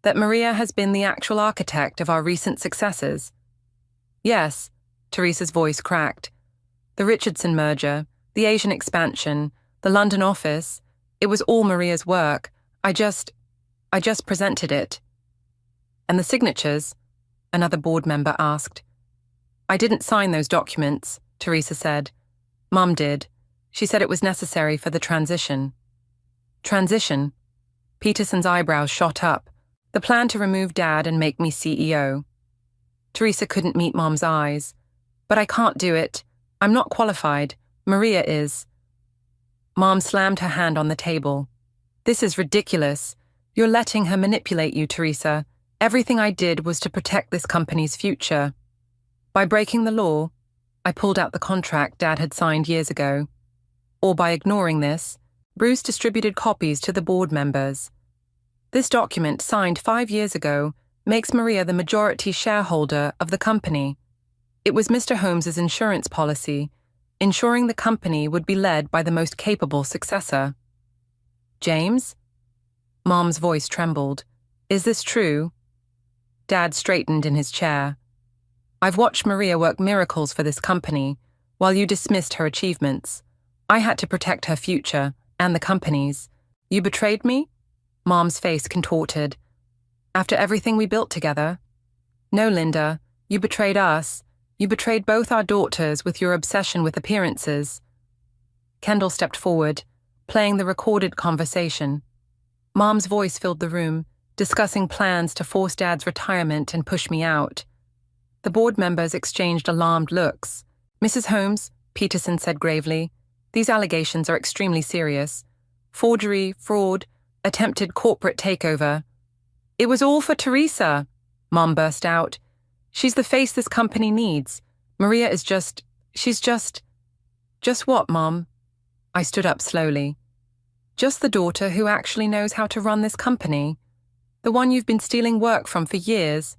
that Maria has been the actual architect of our recent successes? Yes, Teresa's voice cracked. The Richardson merger, the Asian expansion, the London office, it was all Maria's work. I just presented it. And the signatures? Another board member asked. I didn't sign those documents, Teresa said. Mum did. She said it was necessary for the transition. Transition? Peterson's eyebrows shot up. The plan to remove Dad and make me CEO. Teresa couldn't meet Mom's eyes. But I can't do it. I'm not qualified. Maria is. Mom slammed her hand on the table. This is ridiculous. You're letting her manipulate you, Teresa. Everything I did was to protect this company's future. By breaking the law, I pulled out the contract Dad had signed years ago. Or by ignoring this, Bruce distributed copies to the board members. This document, signed 5 years ago, makes Maria the majority shareholder of the company. It was Mr. Holmes's insurance policy, ensuring the company would be led by the most capable successor. James? Mom's voice trembled. Is this true? Dad straightened in his chair. I've watched Maria work miracles for this company, while you dismissed her achievements. I had to protect her future, and the company's. You betrayed me? Mom's face contorted. After everything we built together? No, Linda, you betrayed us. You betrayed both our daughters with your obsession with appearances. Kendall stepped forward, playing the recorded conversation. Mom's voice filled the room, discussing plans to force Dad's retirement and push me out. The board members exchanged alarmed looks. Mrs. Holmes, Peterson said gravely, these allegations are extremely serious. Forgery, fraud, attempted corporate takeover. It was all for Teresa, Mom burst out. She's the face this company needs. Maria is she's just what, Mom? I stood up slowly. Just the daughter who actually knows how to run this company. The one you've been stealing work from for years.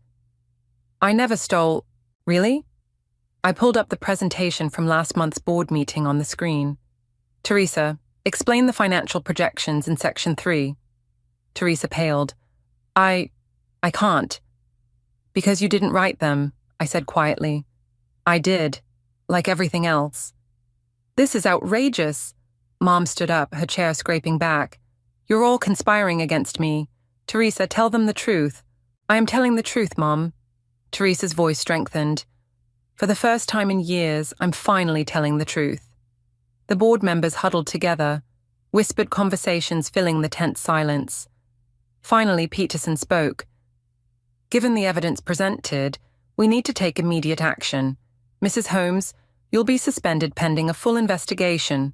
I never stole. Really? I pulled up the presentation from last month's board meeting on the screen. Teresa, explain the financial projections in Section 3. Teresa paled. I can't. Because you didn't write them, I said quietly. I did, like everything else. This is outrageous. Mom stood up, her chair scraping back. You're all conspiring against me. Teresa, tell them the truth. I am telling the truth, Mom. Teresa's voice strengthened. For the first time in years, I'm finally telling the truth. The board members huddled together, whispered conversations filling the tense silence. Finally, Peterson spoke. Given the evidence presented, we need to take immediate action. Mrs. Holmes, you'll be suspended pending a full investigation.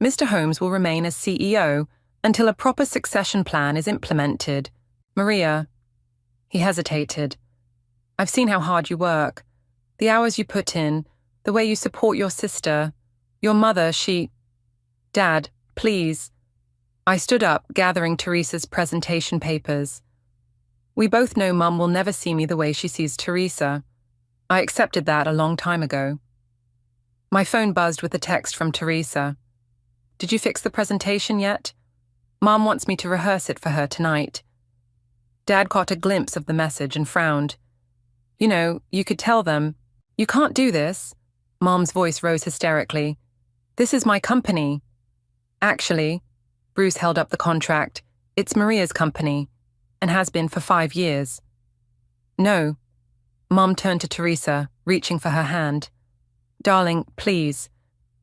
Mr. Holmes will remain as CEO until a proper succession plan is implemented. Maria. He hesitated. I've seen how hard you work. The hours you put in, the way you support your sister. Your mother, Dad, please. I stood up, gathering Teresa's presentation papers. We both know Mum will never see me the way she sees Teresa. I accepted that a long time ago. My phone buzzed with a text from Teresa. Did you fix the presentation yet? Mum wants me to rehearse it for her tonight. Dad caught a glimpse of the message and frowned. You know, you could tell them. You can't do this. Mom's voice rose hysterically. This is my company. Actually, Bruce held up the contract. It's Maria's company, and has been for 5 years. No. Mom turned to Teresa, reaching for her hand. Darling, please.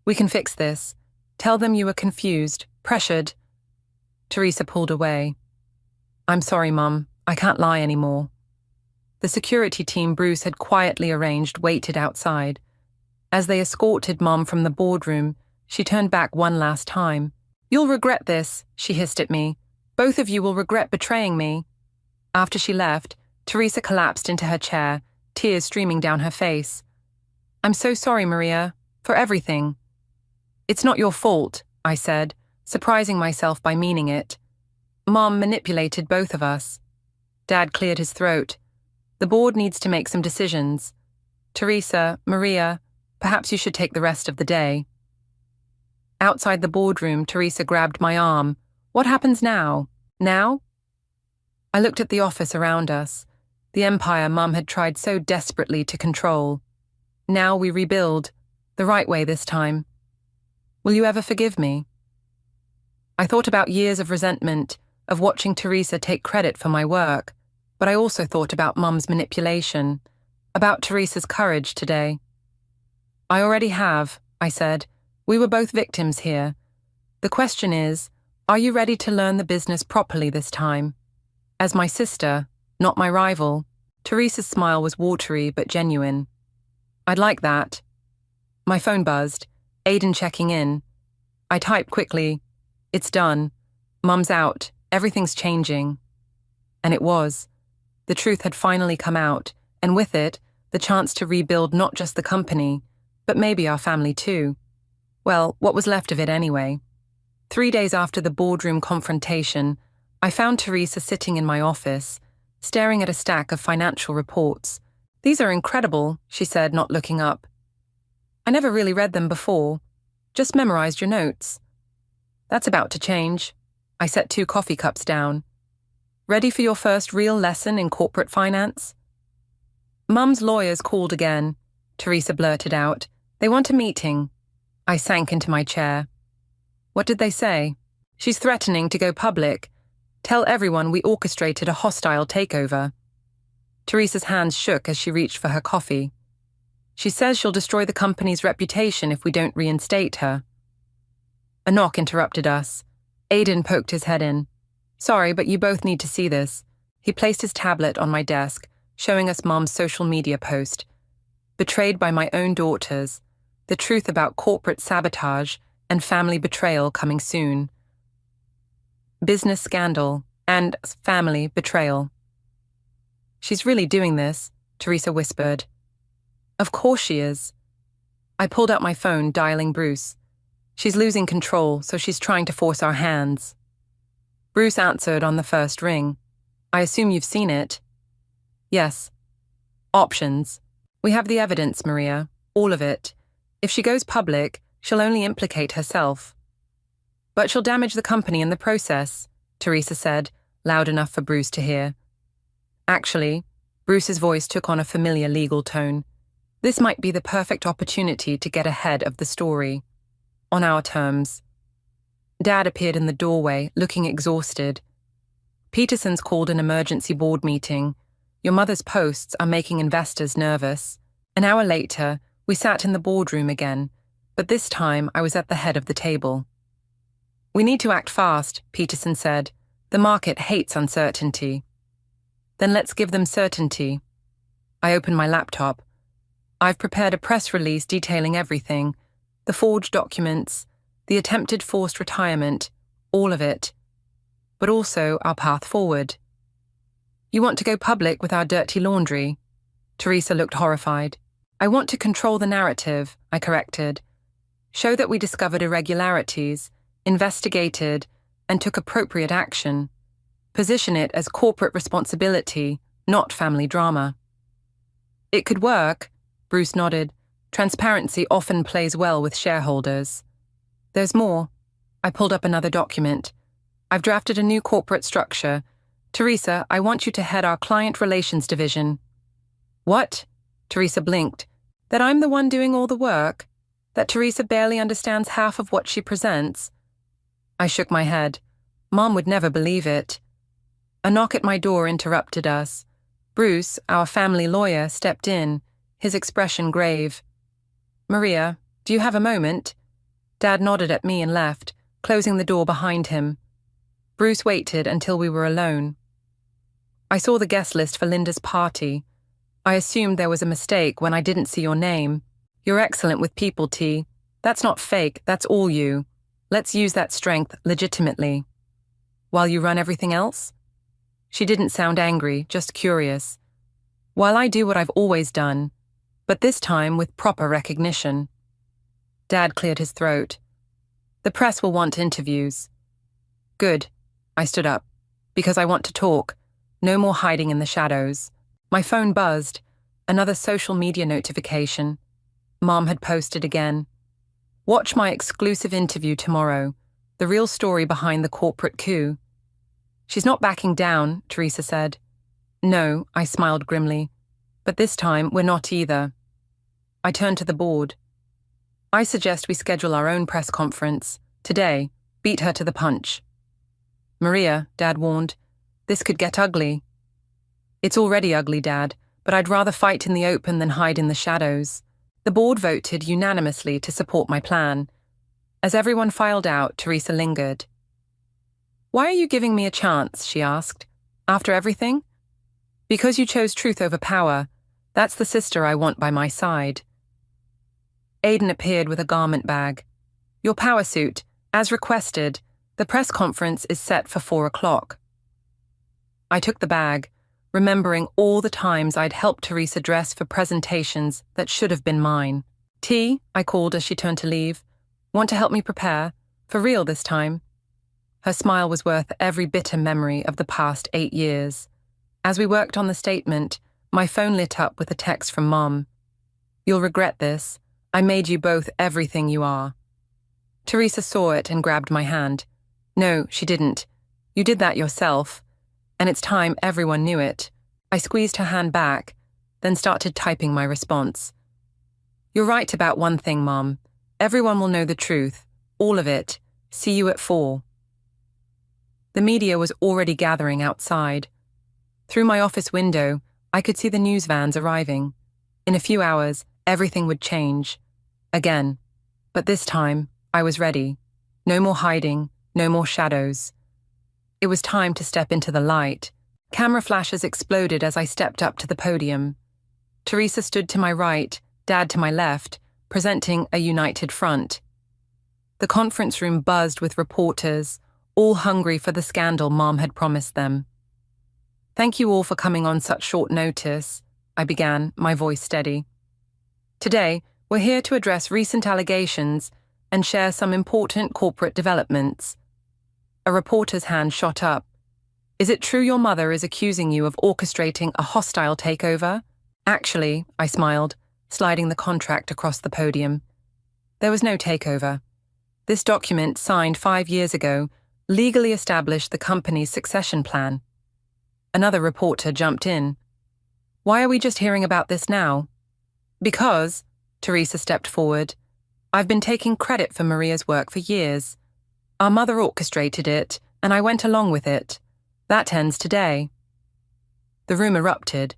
We can fix this. Tell them you were confused, pressured. Teresa pulled away. I'm sorry, Mum. I can't lie anymore. The security team Bruce had quietly arranged waited outside. As they escorted Mom from the boardroom, she turned back one last time. You'll regret this, she hissed at me. Both of you will regret betraying me. After she left, Teresa collapsed into her chair, tears streaming down her face. I'm so sorry, Maria, for everything. It's not your fault, I said, surprising myself by meaning it. Mom manipulated both of us. Dad cleared his throat. The board needs to make some decisions. Teresa, Maria, perhaps you should take the rest of the day. Outside the boardroom, Teresa grabbed my arm. What happens now? Now? I looked at the office around us, the empire Mum had tried so desperately to control. Now we rebuild. The The right way this time. Will you ever forgive me? I thought about years of resentment, of watching Teresa take credit for my work, but I also thought about Mum's manipulation, about Teresa's courage today. I already have, I said. We were both victims here. The question is, are you ready to learn the business properly this time? As my sister, not my rival. Teresa's smile was watery but genuine. I'd like that. My phone buzzed. Aiden checking in. I typed quickly. It's done. Mum's out. Everything's changing. And it was. The truth had finally come out, and with it, the chance to rebuild not just the company, but maybe our family too. Well, what was left of it anyway. 3 days after the boardroom confrontation, I found Teresa sitting in my office, staring at a stack of financial reports. These are incredible, she said, not looking up. I never really read them before. Just memorized your notes. That's about to change. I set 2 coffee cups down. Ready for your first real lesson in corporate finance? Mum's lawyers called again, Teresa blurted out. They want a meeting. I sank into my chair. What did they say? She's threatening to go public. Tell everyone we orchestrated a hostile takeover. Teresa's hands shook as she reached for her coffee. She says she'll destroy the company's reputation if we don't reinstate her. A knock interrupted us. Aiden poked his head in. Sorry, but you both need to see this. He placed his tablet on my desk, showing us Mum's social media post. Betrayed by my own daughters. The truth about corporate sabotage and family betrayal coming soon. Business scandal and family betrayal. She's really doing this, Teresa whispered. Of course she is. I pulled out my phone, dialing Bruce. She's losing control, so she's trying to force our hands. Bruce answered on the first ring. I assume you've seen it. Yes. Options. We have the evidence, Maria. All of it. If she goes public, she'll only implicate herself. But she'll damage the company in the process, Teresa said, loud enough for Bruce to hear. Actually, Bruce's voice took on a familiar legal tone. This might be the perfect opportunity to get ahead of the story. On our terms. Dad appeared in the doorway, looking exhausted. Peterson's called an emergency board meeting. Your mother's posts are making investors nervous. An hour later, we sat in the boardroom again, but this time I was at the head of the table. We need to act fast, Peterson said. The market hates uncertainty. Then let's give them certainty. I opened my laptop. I've prepared a press release detailing everything. The forged documents, the attempted forced retirement, all of it. But also our path forward. You want to go public with our dirty laundry? Teresa looked horrified. I want to control the narrative, I corrected. Show that we discovered irregularities, investigated, and took appropriate action. Position it as corporate responsibility, not family drama. It could work, Bruce nodded. Transparency often plays well with shareholders. There's more. I pulled up another document. I've drafted a new corporate structure. Teresa, I want you to head our client relations division. What? Teresa blinked. That I'm the one doing all the work? That Teresa barely understands half of what she presents? I shook my head. Mom would never believe it. A knock at my door interrupted us. Bruce, our family lawyer, stepped in, his expression grave. Maria, do you have a moment? Dad nodded at me and left, closing the door behind him. Bruce waited until we were alone. I saw the guest list for Linda's party. I assumed there was a mistake when I didn't see your name. You're excellent with people, T. That's not fake, that's all you. Let's use that strength legitimately. While you run everything else? She didn't sound angry, just curious. While I do what I've always done, but this time with proper recognition. Dad cleared his throat. The press will want interviews. Good. I stood up. Because I want to talk. No more hiding in the shadows. My phone buzzed. Another social media notification. Mom had posted again. Watch my exclusive interview tomorrow. The real story behind the corporate coup. She's not backing down, Teresa said. No, I smiled grimly. But this time, we're not either. I turned to the board. I suggest we schedule our own press conference. Today, beat her to the punch. Maria, Dad warned, this could get ugly. It's already ugly, Dad, but I'd rather fight in the open than hide in the shadows. The board voted unanimously to support my plan. As everyone filed out, Teresa lingered. Why are you giving me a chance, she asked. After everything? Because you chose truth over power. That's the sister I want by my side. Aiden appeared with a garment bag. Your power suit, as requested. The press conference is set for 4 o'clock. I took the bag, remembering all the times I'd helped Teresa dress for presentations that should have been mine. T, I called as she turned to leave. Want to help me prepare? For real this time? Her smile was worth every bitter memory of the past 8 years. As we worked on the statement, my phone lit up with a text from Mom. You'll regret this. I made you both everything you are. Teresa saw it and grabbed my hand. No, she didn't. You did that yourself. And it's time everyone knew it. I squeezed her hand back, then started typing my response. You're right about one thing, Mom. Everyone will know the truth. All of it. See you at 4. The media was already gathering outside. Through my office window, I could see the news vans arriving. In a few hours, everything would change. Again. But this time, I was ready. No more hiding, no more shadows. It was time to step into the light. Camera flashes exploded as I stepped up to the podium. Teresa stood to my right, Dad to my left, presenting a united front. The conference room buzzed with reporters, all hungry for the scandal Mom had promised them. Thank you all for coming on such short notice, I began, my voice steady. Today, we're here to address recent allegations and share some important corporate developments. A reporter's hand shot up. Is it true your mother is accusing you of orchestrating a hostile takeover? Actually, I smiled, sliding the contract across the podium. There was no takeover. This document, signed 5 years ago, legally established the company's succession plan. Another reporter jumped in. Why are we just hearing about this now? Because, Teresa stepped forward, I've been taking credit for Maria's work for years. Our mother orchestrated it, and I went along with it. That ends today. The room erupted.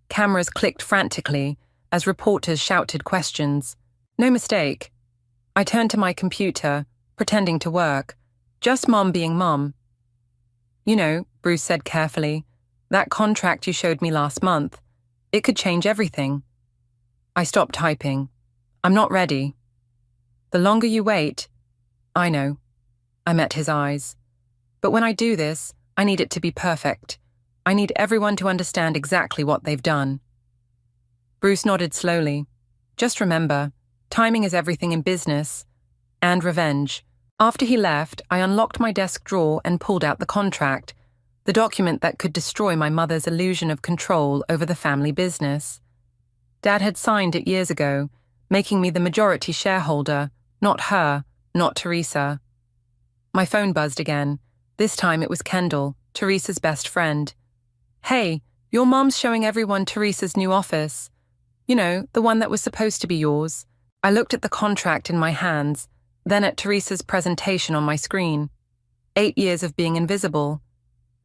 Cameras clicked frantically as reporters shouted questions. No mistake. I turned to my computer, pretending to work. Just Mom being Mom. You know, Bruce said carefully, that contract you showed me last month, it could change everything. I stopped typing. I'm not ready. The longer you wait, I know. I met his eyes. But when I do this, I need it to be perfect. I need everyone to understand exactly what they've done. Bruce nodded slowly. Just remember, timing is everything in business. And revenge. After he left, I unlocked my desk drawer and pulled out the contract, the document that could destroy my mother's illusion of control over the family business. Dad had signed it years ago, making me the majority shareholder, not her, not Teresa. My phone buzzed again. This time it was Kendall, Teresa's best friend. Hey, your mom's showing everyone Teresa's new office. You know, the one that was supposed to be yours. I looked at the contract in my hands, then at Teresa's presentation on my screen. 8 years of being invisible.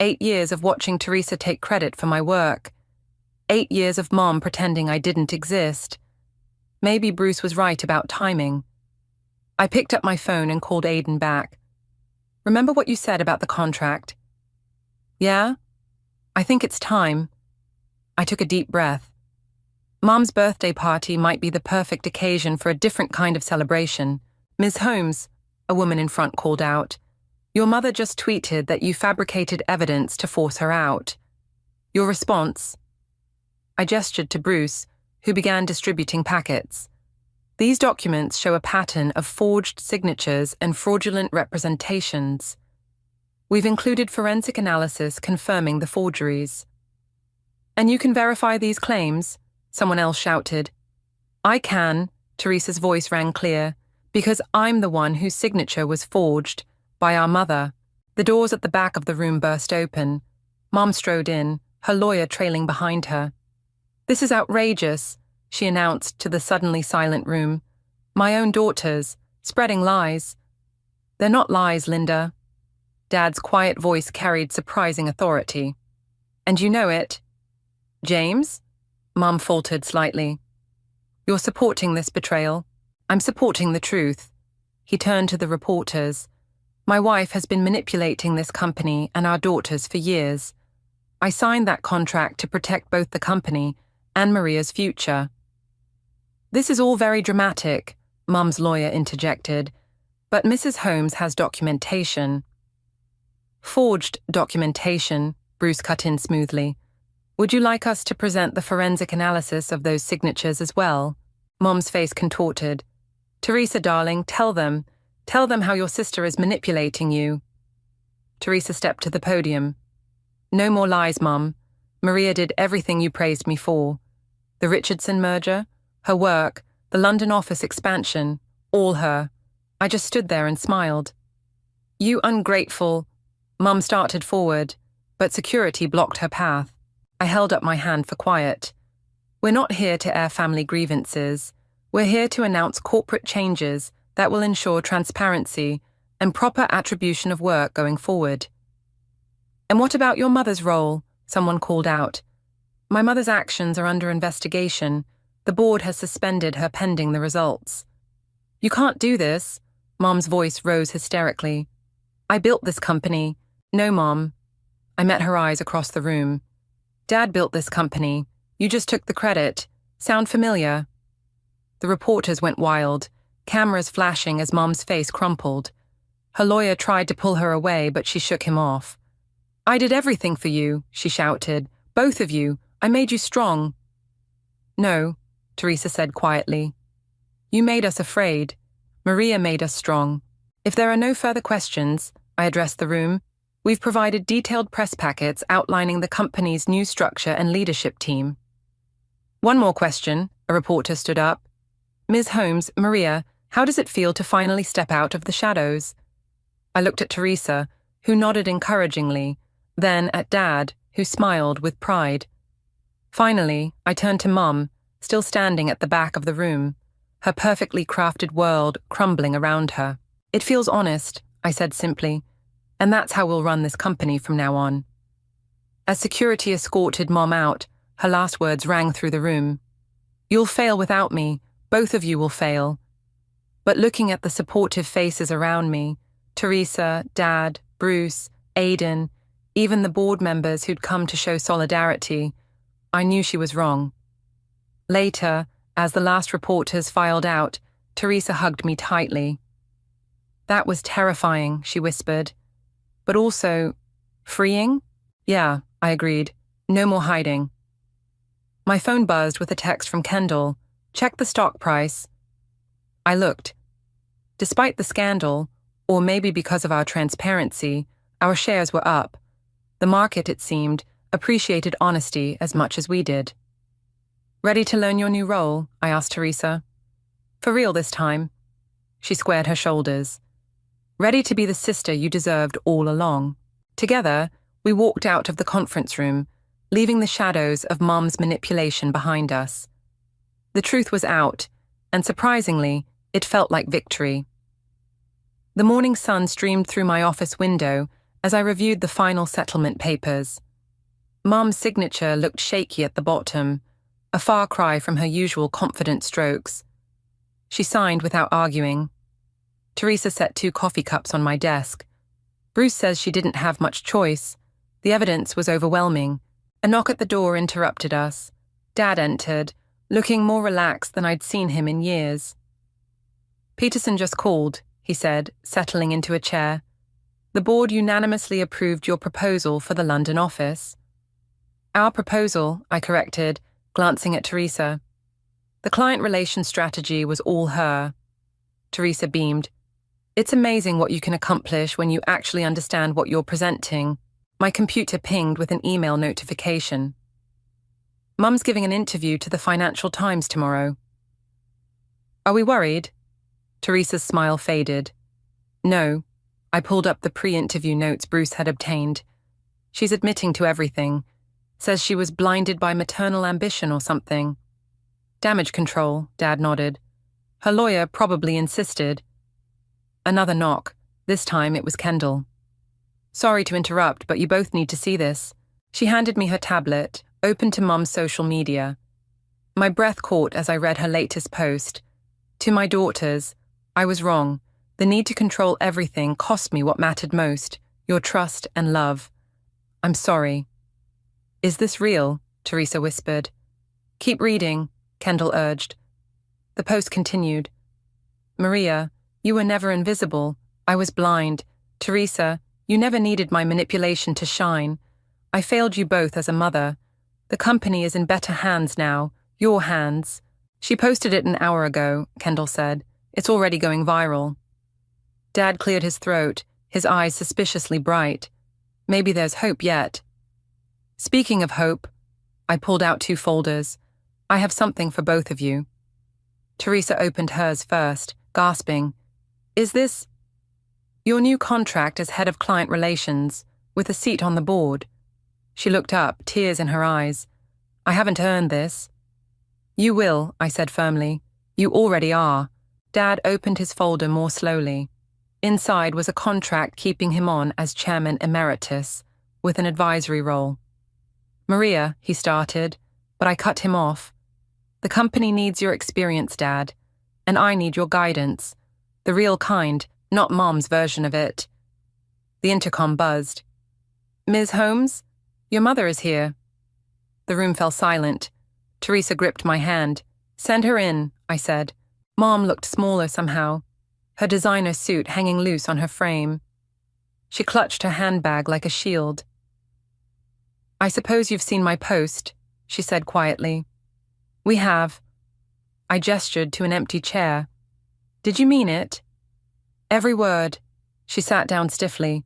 8 years of watching Teresa take credit for my work. 8 years of Mom pretending I didn't exist. Maybe Bruce was right about timing. I picked up my phone and called Aiden back. Remember what you said about the contract? Yeah? I think it's time. I took a deep breath. Mom's birthday party might be the perfect occasion for a different kind of celebration. Ms. Holmes, a woman in front called out, your mother just tweeted that you fabricated evidence to force her out. Your response? I gestured to Bruce, who began distributing packets. These documents show a pattern of forged signatures and fraudulent representations. We've included forensic analysis confirming the forgeries. And you can verify these claims? Someone else shouted. I can, Teresa's voice rang clear, because I'm the one whose signature was forged, by our mother. The doors at the back of the room burst open. Mom strode in, her lawyer trailing behind her. This is outrageous, she announced to the suddenly silent room. My own daughters, spreading lies. They're not lies, Linda. Dad's quiet voice carried surprising authority. And you know it. James? Mum faltered slightly. You're supporting this betrayal. I'm supporting the truth. He turned to the reporters. My wife has been manipulating this company and our daughters for years. I signed that contract to protect both the company and Maria's future. This is all very dramatic, Mum's lawyer interjected, but Mrs. Holmes has documentation. Forged documentation, Bruce cut in smoothly. Would you like us to present the forensic analysis of those signatures as well? Mom's face contorted. Teresa, darling, tell them how your sister is manipulating you. Teresa stepped to the podium. No more lies, Mum. Maria did everything you praised me for. The Richardson merger, her work, the London office expansion, all her. I just stood there and smiled. You ungrateful. Mum started forward, but security blocked her path. I held up my hand for quiet. We're not here to air family grievances. We're here to announce corporate changes that will ensure transparency and proper attribution of work going forward. And what about your mother's role? Someone called out. My mother's actions are under investigation. The board has suspended her pending the results. You can't do this. Mom's voice rose hysterically. I built this company. No, Mom. I met her eyes across the room. Dad built this company. You just took the credit. Sound familiar? The reporters went wild, cameras flashing as Mom's face crumpled. Her lawyer tried to pull her away, but she shook him off. I did everything for you, she shouted. Both of you. I made you strong. No, Teresa said quietly. You made us afraid. Maria made us strong. If there are no further questions, I addressed the room. We've provided detailed press packets outlining the company's new structure and leadership team. One more question, a reporter stood up. Ms. Holmes, Maria, how does it feel to finally step out of the shadows? I looked at Teresa, who nodded encouragingly, then at Dad, who smiled with pride. Finally, I turned to Mum, still standing at the back of the room, her perfectly crafted world crumbling around her. It feels honest, I said simply, and that's how we'll run this company from now on. As security escorted Mom out, her last words rang through the room. You'll fail without me, both of you will fail. But looking at the supportive faces around me, Teresa, Dad, Bruce, Aidan, even the board members who'd come to show solidarity, I knew she was wrong. Later, as the last reporters filed out, Teresa hugged me tightly. That was terrifying, she whispered. But also, freeing? Yeah, I agreed. No more hiding. My phone buzzed with a text from Kendall. Check the stock price. I looked. Despite the scandal, or maybe because of our transparency, our shares were up. The market, it seemed, appreciated honesty as much as we did. Ready to learn your new role? I asked Teresa. For real this time. She squared her shoulders. Ready to be the sister you deserved all along. Together, we walked out of the conference room, leaving the shadows of Mom's manipulation behind us. The truth was out, and surprisingly, it felt like victory. The morning sun streamed through my office window as I reviewed the final settlement papers. Mom's signature looked shaky at the bottom, a far cry from her usual confident strokes. She signed without arguing. Teresa set 2 coffee cups on my desk. Bruce says she didn't have much choice. The evidence was overwhelming. A knock at the door interrupted us. Dad entered, looking more relaxed than I'd seen him in years. Peterson just called, he said, settling into a chair. The board unanimously approved your proposal for the London office. Our proposal, I corrected, glancing at Teresa. The client relations strategy was all her. Teresa beamed. It's amazing what you can accomplish when you actually understand what you're presenting. My computer pinged with an email notification. Mum's giving an interview to the Financial Times tomorrow. Are we worried? Teresa's smile faded. No. I pulled up the pre-interview notes Bruce had obtained. She's admitting to everything. Says she was blinded by maternal ambition or something. Damage control, Dad nodded. Her lawyer probably insisted. Another knock. This time it was Kendall. Sorry to interrupt, but you both need to see this. She handed me her tablet, open to Mum's social media. My breath caught as I read her latest post. To my daughters, I was wrong. The need to control everything cost me what mattered most, your trust and love. I'm sorry. Is this real? Teresa whispered. Keep reading, Kendall urged. The post continued. Maria, you were never invisible. I was blind. Teresa, you never needed my manipulation to shine. I failed you both as a mother. The company is in better hands now. Your hands. She posted it an hour ago, Kendall said. It's already going viral. Dad cleared his throat, his eyes suspiciously bright. Maybe there's hope yet. Speaking of hope, I pulled out 2 folders. I have something for both of you. Teresa opened hers first, gasping. Is this your new contract as head of client relations, with a seat on the board? She looked up, tears in her eyes. I haven't earned this. You will, I said firmly. You already are. Dad opened his folder more slowly. Inside was a contract keeping him on as chairman emeritus, with an advisory role. Maria, he started, but I cut him off. The company needs your experience, Dad, and I need your guidance. The real kind, not Mom's version of it. The intercom buzzed. Ms. Holmes, your mother is here. The room fell silent. Teresa gripped my hand. Send her in, I said. Mom looked smaller somehow, her designer suit hanging loose on her frame. She clutched her handbag like a shield. I suppose you've seen my post, she said quietly. We have. I gestured to an empty chair. Did you mean it? Every word. She sat down stiffly.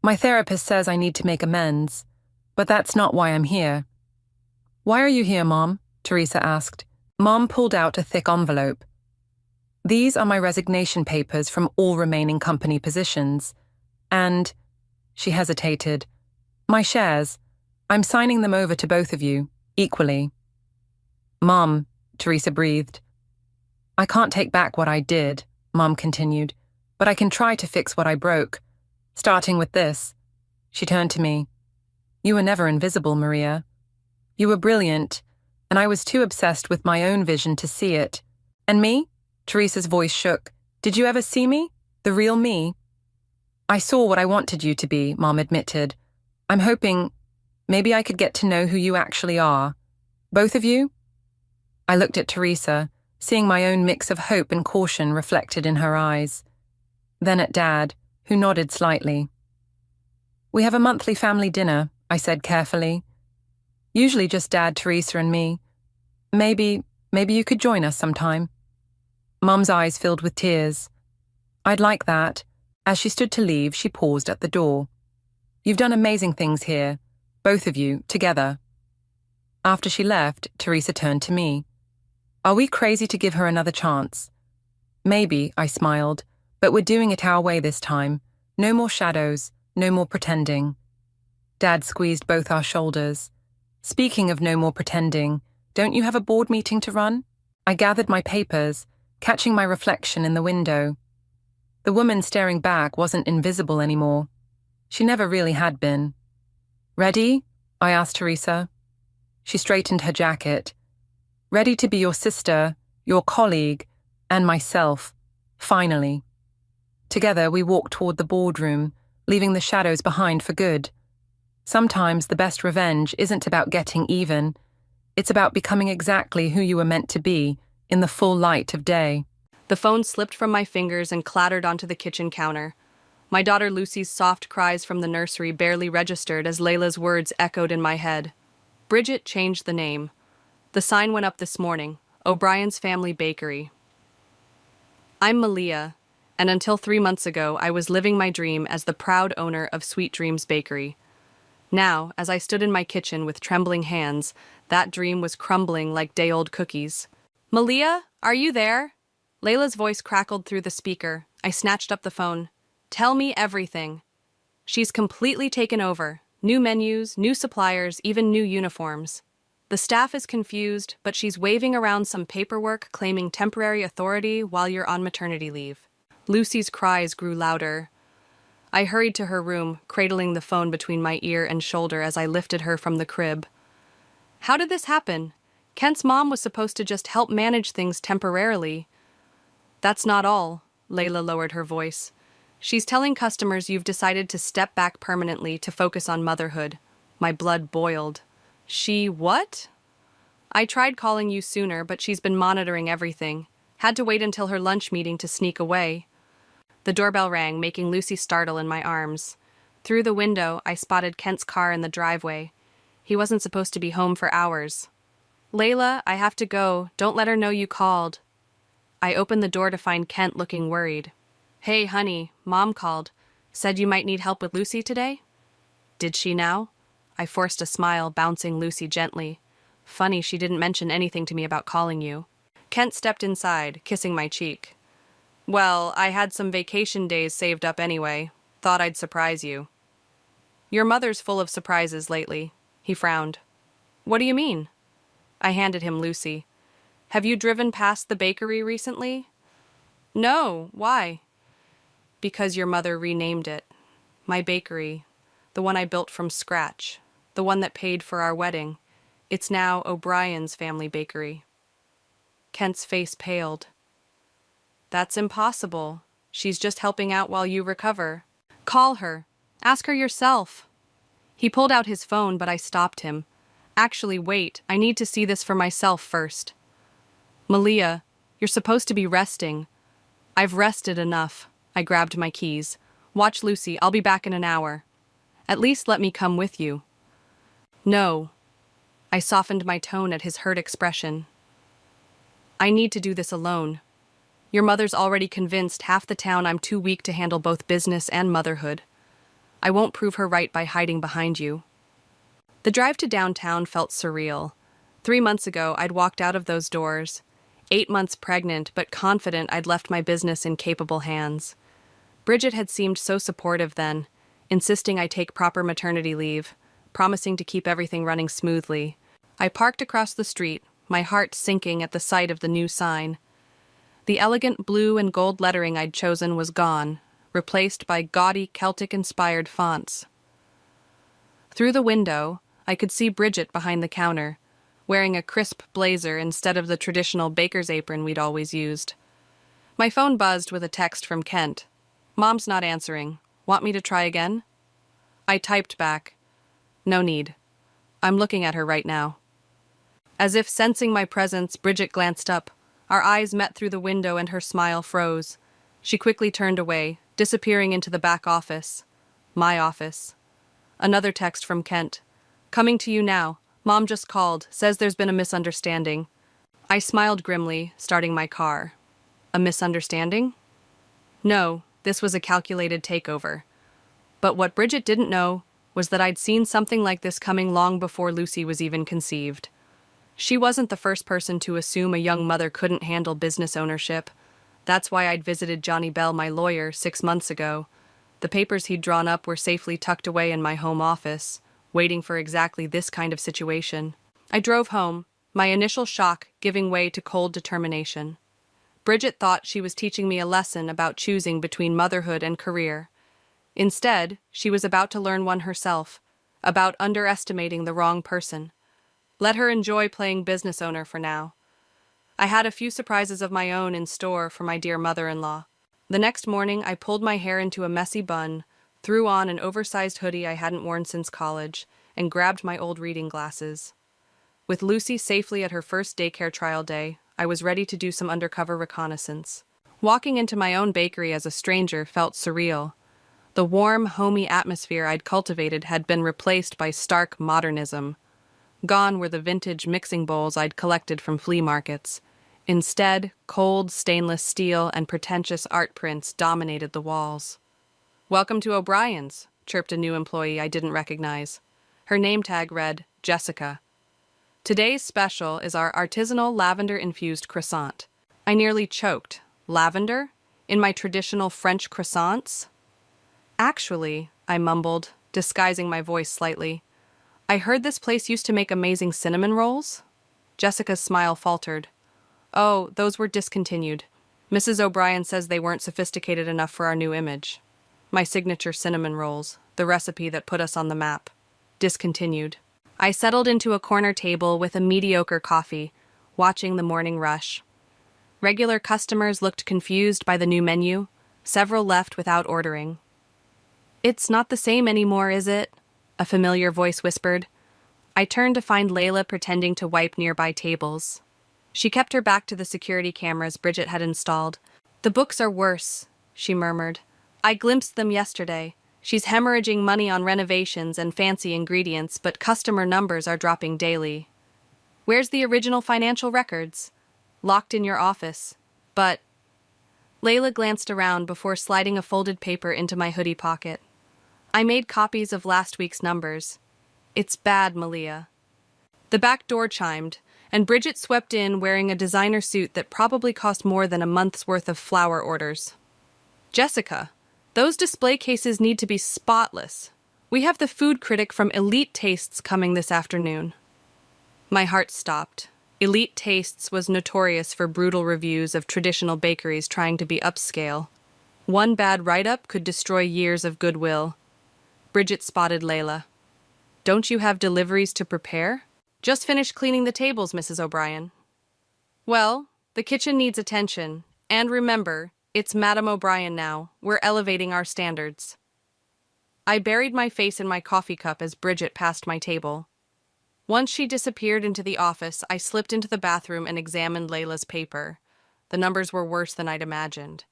My therapist says I need to make amends, but that's not why I'm here. Why are you here, Mom? Teresa asked. Mom pulled out a thick envelope. These are my resignation papers from all remaining company positions. And, she hesitated, my shares. I'm signing them over to both of you, equally. Mom, Teresa breathed. I can't take back what I did, Mom continued, but I can try to fix what I broke. Starting with this. She turned to me. You were never invisible, Maria. You were brilliant, and I was too obsessed with my own vision to see it. And me? Teresa's voice shook. Did you ever see me? The real me? I saw what I wanted you to be, Mom admitted. I'm hoping maybe I could get to know who you actually are. Both of you? I looked at Teresa, seeing my own mix of hope and caution reflected in her eyes. Then at Dad, who nodded slightly. We have a monthly family dinner, I said carefully. Usually just Dad, Teresa, and me. Maybe you could join us sometime. Mum's eyes filled with tears. I'd like that. As she stood to leave, she paused at the door. You've done amazing things here, both of you, together. After she left, Teresa turned to me. Are we crazy to give her another chance? Maybe, I smiled, but we're doing it our way this time. No more shadows, no more pretending. Dad squeezed both our shoulders. Speaking of no more pretending, don't you have a board meeting to run? I gathered my papers, catching my reflection in the window. The woman staring back wasn't invisible anymore. She never really had been. Ready? I asked Teresa. She straightened her jacket. Ready to be your sister, your colleague, and myself, finally. Together we walked toward the boardroom, leaving the shadows behind for good. Sometimes the best revenge isn't about getting even. It's about becoming exactly who you were meant to be, in the full light of day. The phone slipped from my fingers and clattered onto the kitchen counter. My daughter Lucy's soft cries from the nursery barely registered as Layla's words echoed in my head. Bridget changed the name. The sign went up this morning, O'Brien's Family Bakery. I'm Malia, and until 3 months ago I was living my dream as the proud owner of Sweet Dreams Bakery. Now, as I stood in my kitchen with trembling hands, that dream was crumbling like day-old cookies. Malia, are you there? Layla's voice crackled through the speaker. I snatched up the phone. Tell me everything. She's completely taken over. New menus, new suppliers, even new uniforms. The staff is confused, but she's waving around some paperwork claiming temporary authority while you're on maternity leave. Lucy's cries grew louder. I hurried to her room, cradling the phone between my ear and shoulder as I lifted her from the crib. How did this happen? Kent's mom was supposed to just help manage things temporarily. That's not all, Layla lowered her voice. She's telling customers you've decided to step back permanently to focus on motherhood. My blood boiled. She what? I tried calling you sooner, but she's been monitoring everything. Had to wait until her lunch meeting to sneak away. The doorbell rang, making Lucy startle in my arms. Through the window, I spotted Kent's car in the driveway. He wasn't supposed to be home for hours. Layla, I have to go. Don't let her know you called. I opened the door to find Kent looking worried. Hey, honey, Mom called. Said you might need help with Lucy today? Did she now? I forced a smile, bouncing Lucy gently. Funny she didn't mention anything to me about calling you. Kent stepped inside, kissing my cheek. Well, I had some vacation days saved up anyway. Thought I'd surprise you. Your mother's full of surprises lately. He frowned. What do you mean? I handed him Lucy. Have you driven past the bakery recently? No, why? Because your mother renamed it. My bakery. The one I built from scratch. The one that paid for our wedding. It's now O'Brien's family bakery. Kent's face paled. That's impossible. She's just helping out while you recover. Call her. Ask her yourself. He pulled out his phone, but I stopped him. Actually, wait. I need to see this for myself first. Malia, you're supposed to be resting. I've rested enough. I grabbed my keys. Watch Lucy. I'll be back in an hour. At least let me come with you. No. I softened my tone at his hurt expression. I need to do this alone. Your mother's already convinced half the town I'm too weak to handle both business and motherhood. I won't prove her right by hiding behind you. The drive to downtown felt surreal. 3 months ago, I'd walked out of those doors. 8 months pregnant, but confident I'd left my business in capable hands. Bridget had seemed so supportive then, insisting I take proper maternity leave, promising to keep everything running smoothly. I parked across the street, my heart sinking at the sight of the new sign. The elegant blue and gold lettering I'd chosen was gone, replaced by gaudy Celtic-inspired fonts. Through the window, I could see Bridget behind the counter, wearing a crisp blazer instead of the traditional baker's apron we'd always used. My phone buzzed with a text from Kent. Mom's not answering. Want me to try again? I typed back. No need. I'm looking at her right now. As if sensing my presence, Bridget glanced up. Our eyes met through the window and her smile froze. She quickly turned away, disappearing into the back office. My office. Another text from Kent. Coming to you now. Mom just called. Says there's been a misunderstanding. I smiled grimly, starting my car. A misunderstanding? No, this was a calculated takeover. But what Bridget didn't know was that I'd seen something like this coming long before Lucy was even conceived. She wasn't the first person to assume a young mother couldn't handle business ownership. That's why I'd visited Johnny Bell, my lawyer, 6 months ago. The papers he'd drawn up were safely tucked away in my home office, waiting for exactly this kind of situation. I drove home, my initial shock giving way to cold determination. Bridget thought she was teaching me a lesson about choosing between motherhood and career. Instead, she was about to learn one herself, about underestimating the wrong person. Let her enjoy playing business owner for now. I had a few surprises of my own in store for my dear mother-in-law. The next morning, I pulled my hair into a messy bun, threw on an oversized hoodie I hadn't worn since college, and grabbed my old reading glasses. With Lucy safely at her first daycare trial day, I was ready to do some undercover reconnaissance. Walking into my own bakery as a stranger felt surreal. The warm, homey atmosphere I'd cultivated had been replaced by stark modernism. Gone were the vintage mixing bowls I'd collected from flea markets. Instead, cold stainless steel and pretentious art prints dominated the walls. "Welcome to O'Brien's," chirped a new employee I didn't recognize. Her name tag read, Jessica. "Today's special is our artisanal lavender-infused croissant." I nearly choked. Lavender? In my traditional French croissants? "Actually," I mumbled, disguising my voice slightly, I heard this place used to make amazing cinnamon rolls? Jessica's smile faltered. Oh, those were discontinued. Mrs. O'Brien says they weren't sophisticated enough for our new image. My signature cinnamon rolls, the recipe that put us on the map. Discontinued. I settled into a corner table with a mediocre coffee, watching the morning rush. Regular customers looked confused by the new menu. Several left without ordering. It's not the same anymore, is it? A familiar voice whispered. I turned to find Layla pretending to wipe nearby tables. She kept her back to the security cameras Bridget had installed. The books are worse, she murmured. I glimpsed them yesterday. She's hemorrhaging money on renovations and fancy ingredients, but customer numbers are dropping daily. Where's the original financial records? Locked in your office. But... Layla glanced around before sliding a folded paper into my hoodie pocket. I made copies of last week's numbers. It's bad, Malia. The back door chimed, and Bridget swept in wearing a designer suit that probably cost more than a month's worth of flower orders. Jessica, those display cases need to be spotless. We have the food critic from Elite Tastes coming this afternoon. My heart stopped. Elite Tastes was notorious for brutal reviews of traditional bakeries trying to be upscale. One bad write-up could destroy years of goodwill. Bridget spotted Layla. Don't you have deliveries to prepare? Just finished cleaning the tables, Mrs. O'Brien. Well, the kitchen needs attention. And remember, it's Madame O'Brien now. We're elevating our standards. I buried my face in my coffee cup as Bridget passed my table. Once she disappeared into the office, I slipped into the bathroom and examined Layla's paper. The numbers were worse than I'd imagined.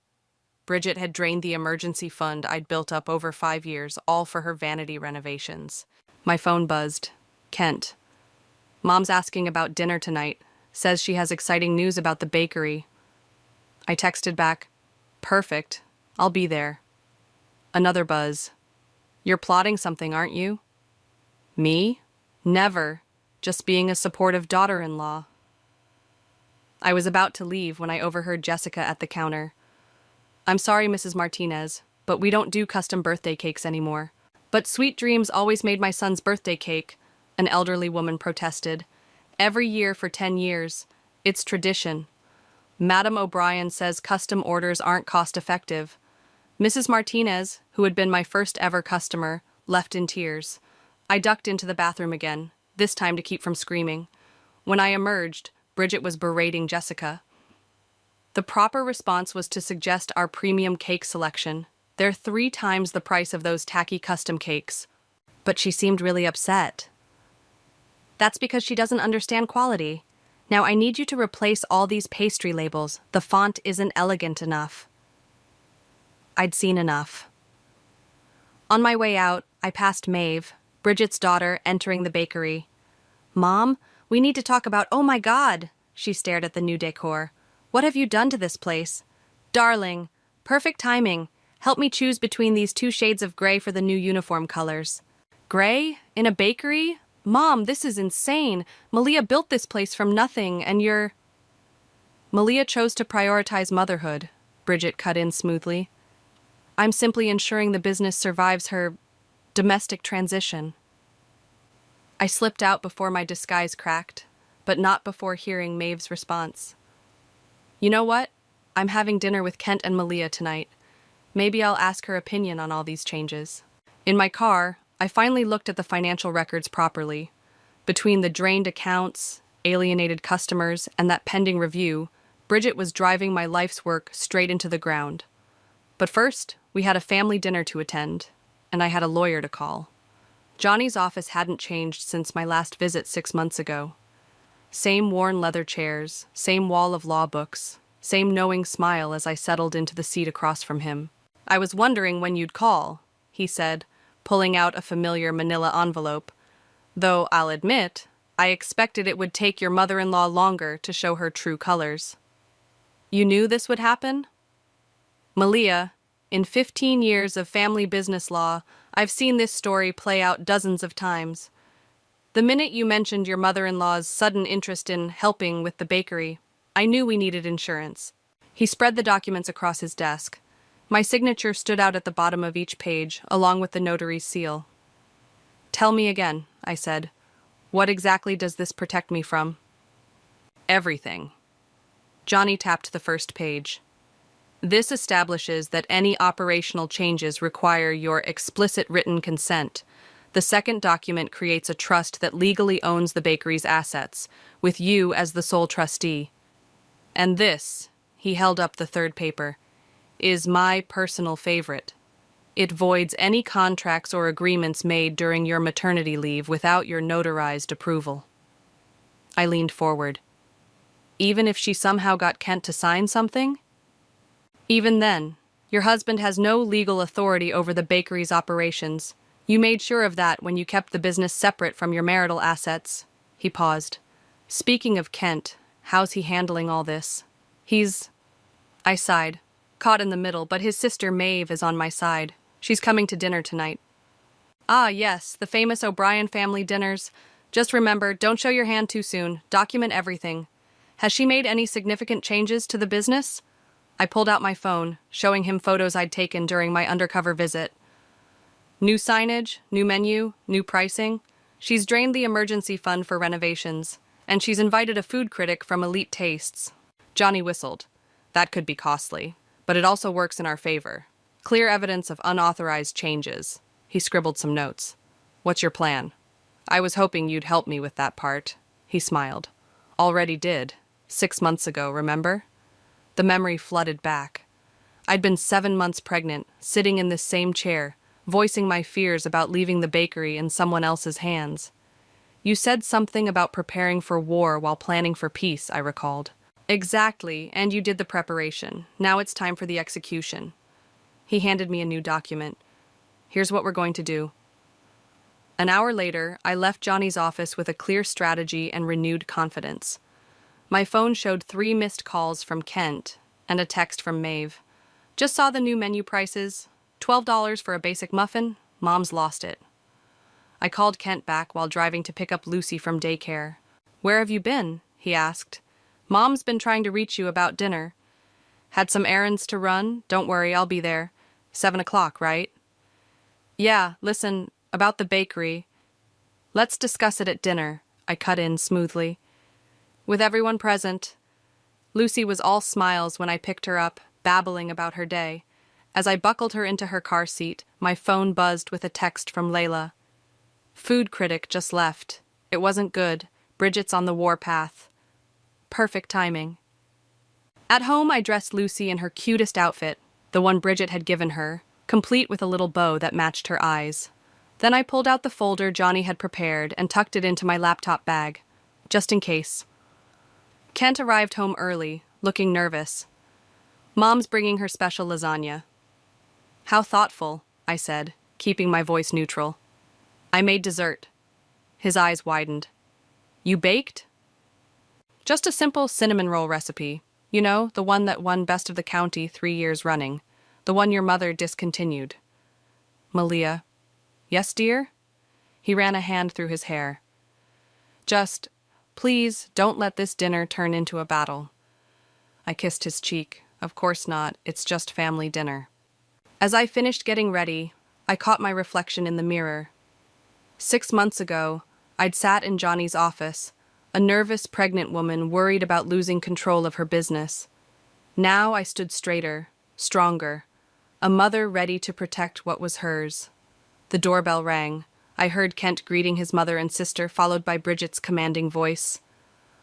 Bridget had drained the emergency fund I'd built up over 5 years, all for her vanity renovations. My phone buzzed. Kent. Mom's asking about dinner tonight. Says she has exciting news about the bakery. I texted back, Perfect. I'll be there. Another buzz. You're plotting something, aren't you? Me? Never. Just being a supportive daughter-in-law. I was about to leave when I overheard Jessica at the counter. I'm sorry, Mrs. Martinez, but we don't do custom birthday cakes anymore. But Sweet Dreams always made my son's birthday cake, an elderly woman protested. Every year for 10 years. It's tradition. Madame O'Brien says custom orders aren't cost-effective. Mrs. Martinez, who had been my first ever customer, left in tears. I ducked into the bathroom again, this time to keep from screaming. When I emerged, Bridget was berating Jessica. The proper response was to suggest our premium cake selection. They're 3 times the price of those tacky custom cakes. But she seemed really upset. That's because she doesn't understand quality. Now I need you to replace all these pastry labels. The font isn't elegant enough. I'd seen enough. On my way out, I passed Maeve, Bridget's daughter, entering the bakery. Mom, we need to talk about— Oh my God! She stared at the new decor. What have you done to this place? Darling, perfect timing. Help me choose between these 2 shades of gray for the new uniform colors. Gray? In a bakery? Mom, this is insane. Malia built this place from nothing, and you're— Malia chose to prioritize motherhood, Bridget cut in smoothly. I'm simply ensuring the business survives her domestic transition. I slipped out before my disguise cracked, but not before hearing Maeve's response. You know what? I'm having dinner with Kent and Malia tonight. Maybe I'll ask her opinion on all these changes. In my car, I finally looked at the financial records properly. Between the drained accounts, alienated customers, and that pending review, Bridget was driving my life's work straight into the ground. But first, we had a family dinner to attend, and I had a lawyer to call. Johnny's office hadn't changed since my last visit 6 months ago. Same worn leather chairs, same wall of law books, same knowing smile as I settled into the seat across from him. I was wondering when you'd call, he said, pulling out a familiar manila envelope. Though I'll admit, I expected it would take your mother-in-law longer to show her true colors. You knew this would happen? Malia, in 15 years of family business law, I've seen this story play out dozens of times. The minute you mentioned your mother-in-law's sudden interest in helping with the bakery, I knew we needed insurance. He spread the documents across his desk. My signature stood out at the bottom of each page, along with the notary's seal. Tell me again, I said. What exactly does this protect me from? Everything. Johnny tapped the first page. This establishes that any operational changes require your explicit written consent. The second document creates a trust that legally owns the bakery's assets, with you as the sole trustee. And this, he held up the third paper, is my personal favorite. It voids any contracts or agreements made during your maternity leave without your notarized approval. I leaned forward. Even if she somehow got Kent to sign something? Even then, your husband has no legal authority over the bakery's operations. You made sure of that when you kept the business separate from your marital assets. He paused. Speaking of Kent, how's he handling all this? I sighed, caught in the middle, but his sister Maeve is on my side. She's coming to dinner tonight. Ah, yes, the famous O'Brien family dinners. Just remember, don't show your hand too soon. Document everything. Has she made any significant changes to the business? I pulled out my phone, showing him photos I'd taken during my undercover visit. New signage, new menu, new pricing. She's drained the emergency fund for renovations, and she's invited a food critic from Elite Tastes. Johnny whistled. That could be costly, but it also works in our favor. Clear evidence of unauthorized changes. He scribbled some notes. What's your plan? I was hoping you'd help me with that part. He smiled. Already did. 6 months ago, remember? The memory flooded back. I'd been 7 months pregnant, sitting in this same chair, voicing my fears about leaving the bakery in someone else's hands. You said something about preparing for war while planning for peace, I recalled. Exactly, and you did the preparation. Now it's time for the execution. He handed me a new document. Here's what we're going to do. An hour later, I left Johnny's office with a clear strategy and renewed confidence. My phone showed 3 missed calls from Kent and a text from Maeve. Just saw the new menu prices. $12 for a basic muffin. Mom's lost it. I called Kent back while driving to pick up Lucy from daycare. Where have you been? He asked. Mom's been trying to reach you about dinner. Had some errands to run? Don't worry, I'll be there. 7 o'clock, right? Yeah, listen, about the bakery. Let's discuss it at dinner, I cut in smoothly. With everyone present, Lucy was all smiles when I picked her up, babbling about her day. As I buckled her into her car seat, my phone buzzed with a text from Layla. Food critic just left. It wasn't good. Bridget's on the warpath. Perfect timing. At home, I dressed Lucy in her cutest outfit, the one Bridget had given her, complete with a little bow that matched her eyes. Then I pulled out the folder Johnny had prepared and tucked it into my laptop bag, just in case. Kent arrived home early, looking nervous. Mom's bringing her special lasagna. How thoughtful, I said, keeping my voice neutral. I made dessert. His eyes widened. You baked? Just a simple cinnamon roll recipe. You know, the one that won Best of the County 3 years running. The one your mother discontinued. Malia. Yes, dear? He ran a hand through his hair. Just, please, don't let this dinner turn into a battle. I kissed his cheek. Of course not. It's just family dinner. As I finished getting ready, I caught my reflection in the mirror. 6 months ago, I'd sat in Johnny's office, a nervous pregnant woman worried about losing control of her business. Now I stood straighter, stronger, a mother ready to protect what was hers. The doorbell rang. I heard Kent greeting his mother and sister, followed by Bridget's commanding voice.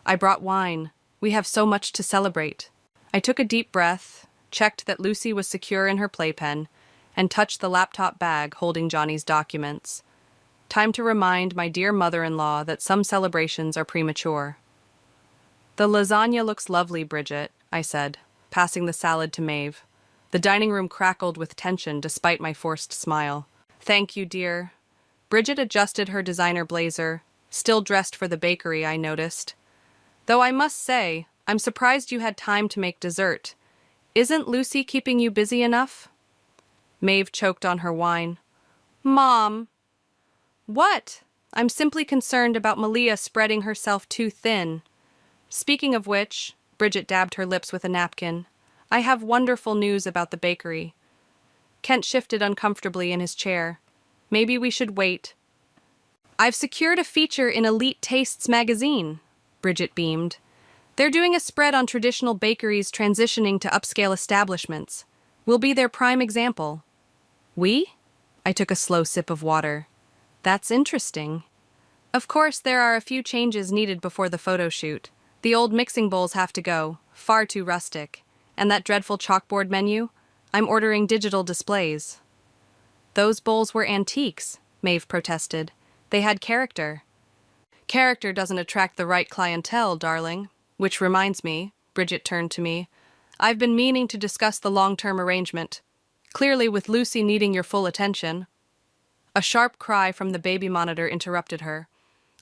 I brought wine. We have so much to celebrate. I took a deep breath, checked that Lucy was secure in her playpen, and touched the laptop bag holding Johnny's documents. Time to remind my dear mother-in-law that some celebrations are premature. The lasagna looks lovely, Bridget, I said, passing the salad to Maeve. The dining room crackled with tension despite my forced smile. Thank you, dear. Bridget adjusted her designer blazer, still dressed for the bakery, I noticed. Though I must say, I'm surprised you had time to make dessert. Isn't Lucy keeping you busy enough? Maeve choked on her wine. Mom! What? I'm simply concerned about Malia spreading herself too thin. Speaking of which, Bridget dabbed her lips with a napkin, I have wonderful news about the bakery. Kent shifted uncomfortably in his chair. Maybe we should wait. I've secured a feature in Elite Tastes magazine, Bridget beamed. They're doing a spread on traditional bakeries transitioning to upscale establishments. We'll be their prime example. We? I took a slow sip of water. That's interesting. Of course, there are a few changes needed before the photo shoot. The old mixing bowls have to go, far too rustic. And that dreadful chalkboard menu? I'm ordering digital displays. Those bowls were antiques, Maeve protested. They had character. Character doesn't attract the right clientele, darling. Which reminds me, Bridget turned to me, I've been meaning to discuss the long-term arrangement. Clearly with Lucy needing your full attention. A sharp cry from the baby monitor interrupted her.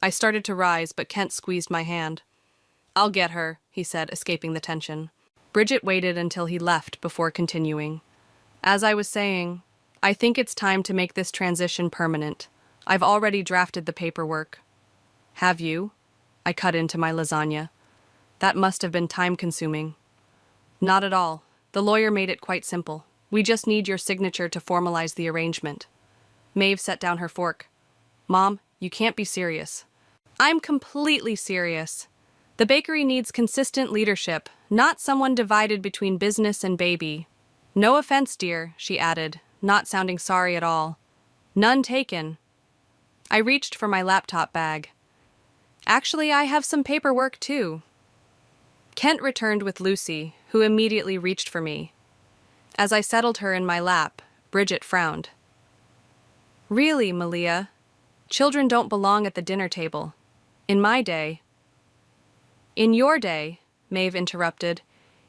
I started to rise, but Kent squeezed my hand. I'll get her, he said, escaping the tension. Bridget waited until he left before continuing. As I was saying, I think it's time to make this transition permanent. I've already drafted the paperwork. Have you? I cut into my lasagna. That must have been time-consuming. Not at all. The lawyer made it quite simple. We just need your signature to formalize the arrangement. Maeve set down her fork. Mom, you can't be serious. I'm completely serious. The bakery needs consistent leadership, not someone divided between business and baby. No offense, dear, she added, not sounding sorry at all. None taken. I reached for my laptop bag. Actually, I have some paperwork too. Kent returned with Lucy, who immediately reached for me. As I settled her in my lap, Bridget frowned. Really, Malia? Children don't belong at the dinner table. In my day. In your day, Maeve interrupted,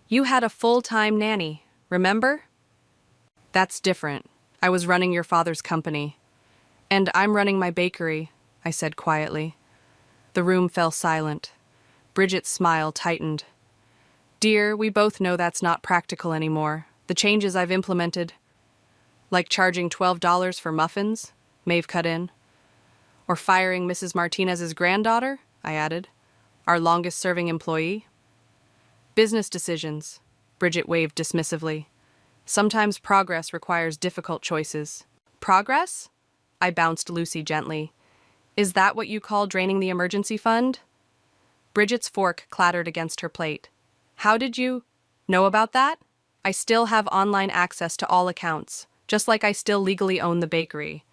you had a full-time nanny, remember? That's different. I was running your father's company. And I'm running my bakery, I said quietly. The room fell silent. Bridget's smile tightened. Dear, we both know that's not practical anymore. The changes I've implemented. Like charging $12 for muffins, Maeve cut in. Or firing Mrs. Martinez's granddaughter, I added. Our longest-serving employee. Business decisions, Bridget waved dismissively. Sometimes progress requires difficult choices. Progress? I bounced Lucy gently. Is that what you call draining the emergency fund? Bridget's fork clattered against her plate. How did you know about that? I still have online access to all accounts, just like I still legally own the bakery.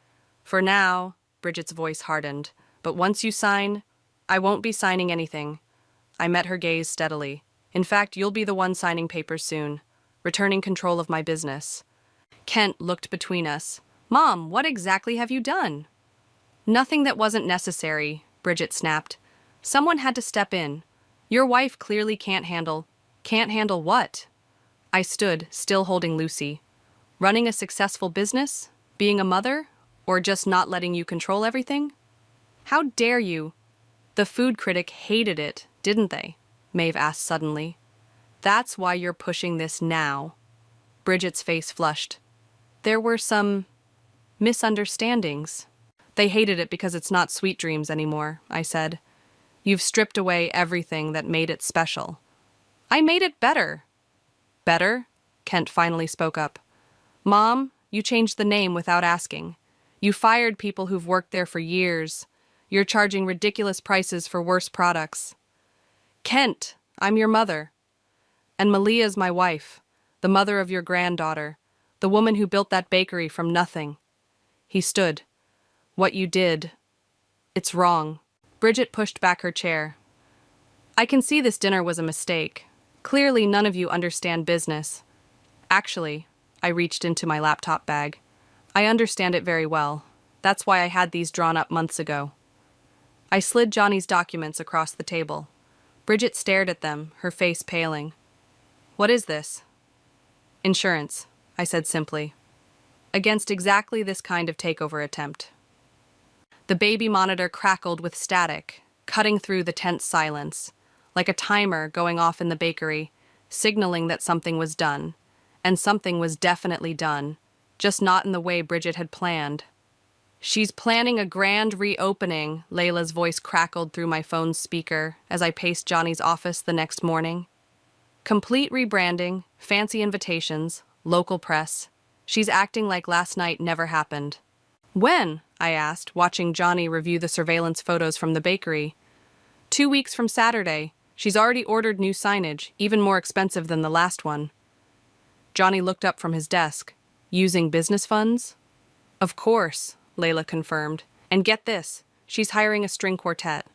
For now, Bridget's voice hardened, but once you sign, I won't be signing anything. I met her gaze steadily. In fact, you'll be the one signing papers soon, returning control of my business. Kent looked between us. Mom, what exactly have you done? Nothing that wasn't necessary, Bridget snapped. Someone had to step in. Your wife clearly can't handle what? I stood, still holding Lucy. Running a successful business? Being a mother? Or just not letting you control everything? How dare you? The food critic hated it, didn't they? Maeve asked suddenly. That's why you're pushing this now. Bridget's face flushed. There were some misunderstandings. They hated it because it's not Sweet Dreams anymore, I said. You've stripped away everything that made it special. I made it better. Better? Kent finally spoke up. Mom, you changed the name without asking. You fired people who've worked there for years. You're charging ridiculous prices for worse products. Kent, I'm your mother. And Malia's my wife, the mother of your granddaughter, the woman who built that bakery from nothing. He stood. What you did, it's wrong. Bridget pushed back her chair. I can see this dinner was a mistake. Clearly none of you understand business. Actually, I reached into my laptop bag. I understand it very well. That's why I had these drawn up months ago. I slid Johnny's documents across the table. Bridget stared at them, her face paling. What is this? Insurance, I said simply. Against exactly this kind of takeover attempt. The baby monitor crackled with static, cutting through the tense silence, like a timer going off in the bakery, signaling that something was done. And something was definitely done, just not in the way Bridget had planned. She's planning a grand reopening, Layla's voice crackled through my phone's speaker as I paced Johnny's office the next morning. Complete rebranding, fancy invitations, local press. She's acting like last night never happened. When? I asked, watching Johnny review the surveillance photos from the bakery. 2 weeks from Saturday. She's already ordered new signage, even more expensive than the last one. Johnny looked up from his desk. Using business funds? Of course, Layla confirmed. And get this, she's hiring a string quartet.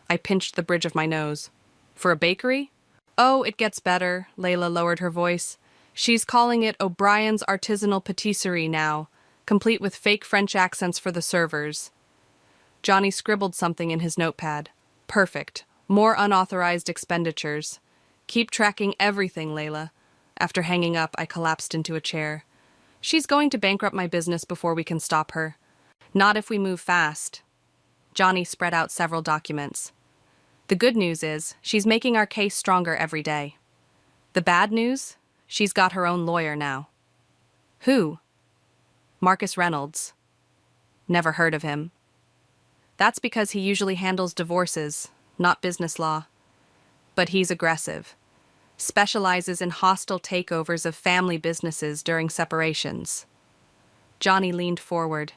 I pinched the bridge of my nose. For a bakery? Oh, it gets better, Layla lowered her voice. She's calling it O'Brien's Artisanal Patisserie now, complete with fake French accents for the servers. Johnny scribbled something in his notepad. Perfect. More unauthorized expenditures. Keep tracking everything, Layla. After hanging up, I collapsed into a chair. She's going to bankrupt my business before we can stop her. Not if we move fast. Johnny spread out several documents. The good news is, she's making our case stronger every day. The bad news? She's got her own lawyer now. Who? Marcus Reynolds. Never heard of him. That's because he usually handles divorces, not business law. But he's aggressive. Specializes in hostile takeovers of family businesses during separations. Johnny leaned forward.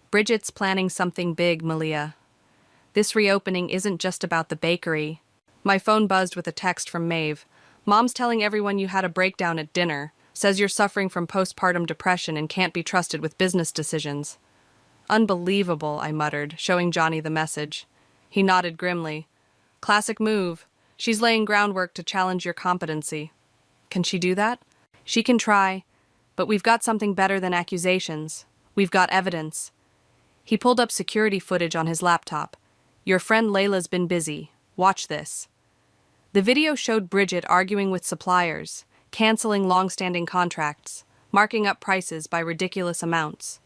Bridget's planning something big, Malia. This reopening isn't just about the bakery. My phone buzzed with a text from Maeve. Mom's telling everyone you had a breakdown at dinner, says you're suffering from postpartum depression and can't be trusted with business decisions. Unbelievable, I muttered, showing Johnny the message. He nodded grimly. Classic move. She's laying groundwork to challenge your competency. Can she do that? She can try, but we've got something better than accusations. We've got evidence. He pulled up security footage on his laptop. Your friend Layla's been busy. Watch this. The video showed Bridget arguing with suppliers, canceling long-standing contracts, marking up prices by ridiculous amounts.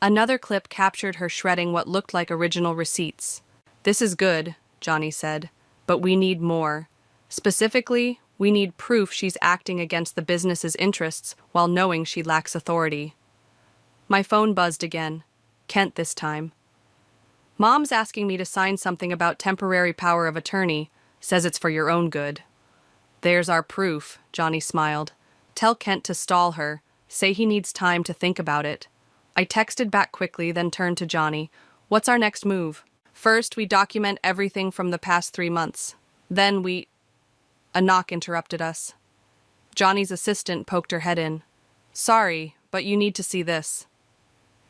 Another clip captured her shredding what looked like original receipts. This is good, Johnny said, but we need more. Specifically, we need proof she's acting against the business's interests while knowing she lacks authority. My phone buzzed again. Kent this time. Mom's asking me to sign something about temporary power of attorney, says it's for your own good. There's our proof, Johnny smiled. Tell Kent to stall her. Say he needs time to think about it. I texted back quickly, then turned to Johnny. What's our next move? First, we document everything from the past 3 months. Then we... A knock interrupted us. Johnny's assistant poked her head in. Sorry, but you need to see this.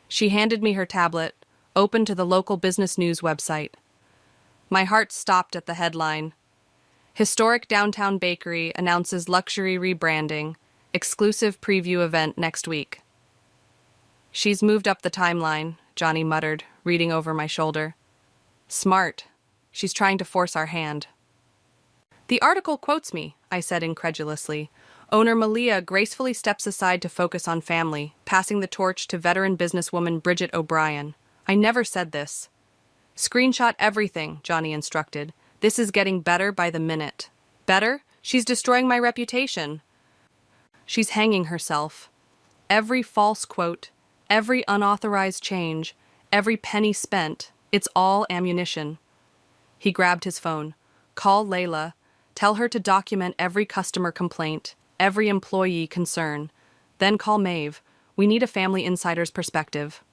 She handed me her tablet, open to the local business news website. My heart stopped at the headline. Historic Downtown Bakery announces luxury rebranding. Exclusive preview event next week. She's moved up the timeline, Johnny muttered, reading over my shoulder. Smart. She's trying to force our hand. The article quotes me, I said incredulously. Owner Malia gracefully steps aside to focus on family, passing the torch to veteran businesswoman Bridget O'Brien. I never said this. Screenshot everything, Johnny instructed. This is getting better by the minute. Better? She's destroying my reputation. She's hanging herself. Every false quote, every unauthorized change, every penny spent, it's all ammunition. He grabbed his phone. Call Layla. Tell her to document every customer complaint, every employee concern. Then call Maeve. We need a family insider's perspective.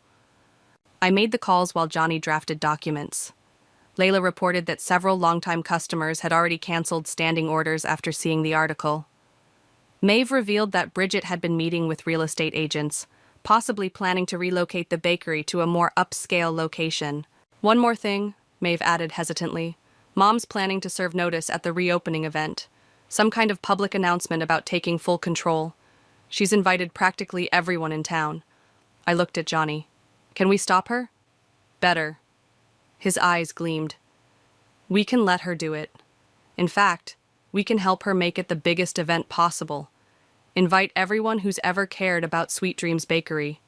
I made the calls while Johnny drafted documents. Layla reported that several longtime customers had already canceled standing orders after seeing the article. Maeve revealed that Bridget had been meeting with real estate agents, possibly planning to relocate the bakery to a more upscale location. One more thing, Maeve added hesitantly. Mom's planning to serve notice at the reopening event. Some kind of public announcement about taking full control. She's invited practically everyone in town. I looked at Johnny. Can we stop her? Better. His eyes gleamed. We can let her do it. In fact, we can help her make it the biggest event possible. Invite everyone who's ever cared about Sweet Dreams Bakery.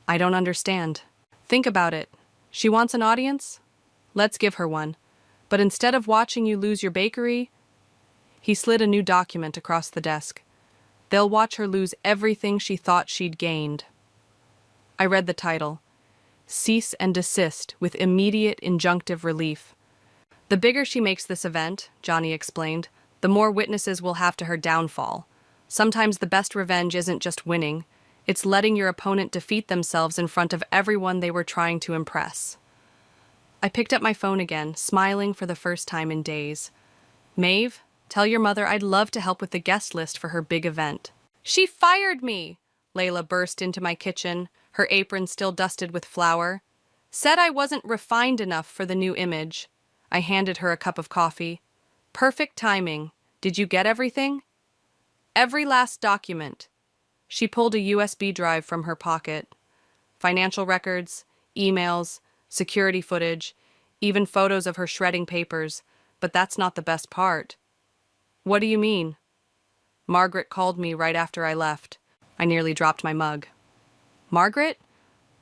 I don't understand. Think about it. She wants an audience? Let's give her one. But instead of watching you lose your bakery, he slid a new document across the desk. They'll watch her lose everything she thought she'd gained. I read the title. Cease and desist with immediate injunctive relief. The bigger she makes this event, Johnny explained, the more witnesses will have to her downfall. Sometimes the best revenge isn't just winning, It's letting your opponent defeat themselves in front of everyone they were trying to impress. I picked up my phone again, smiling for the first time in days. Maeve, tell your mother I'd love to help with the guest list for her big event. She fired me! Layla burst into my kitchen, her apron still dusted with flour. Said I wasn't refined enough for the new image. I handed her a cup of coffee. Perfect timing. Did you get everything? Every last document. She pulled a USB drive from her pocket. Financial records, emails, security footage, even photos of her shredding papers, but that's not the best part. What do you mean? Margaret called me right after I left. I nearly dropped my mug. Margaret?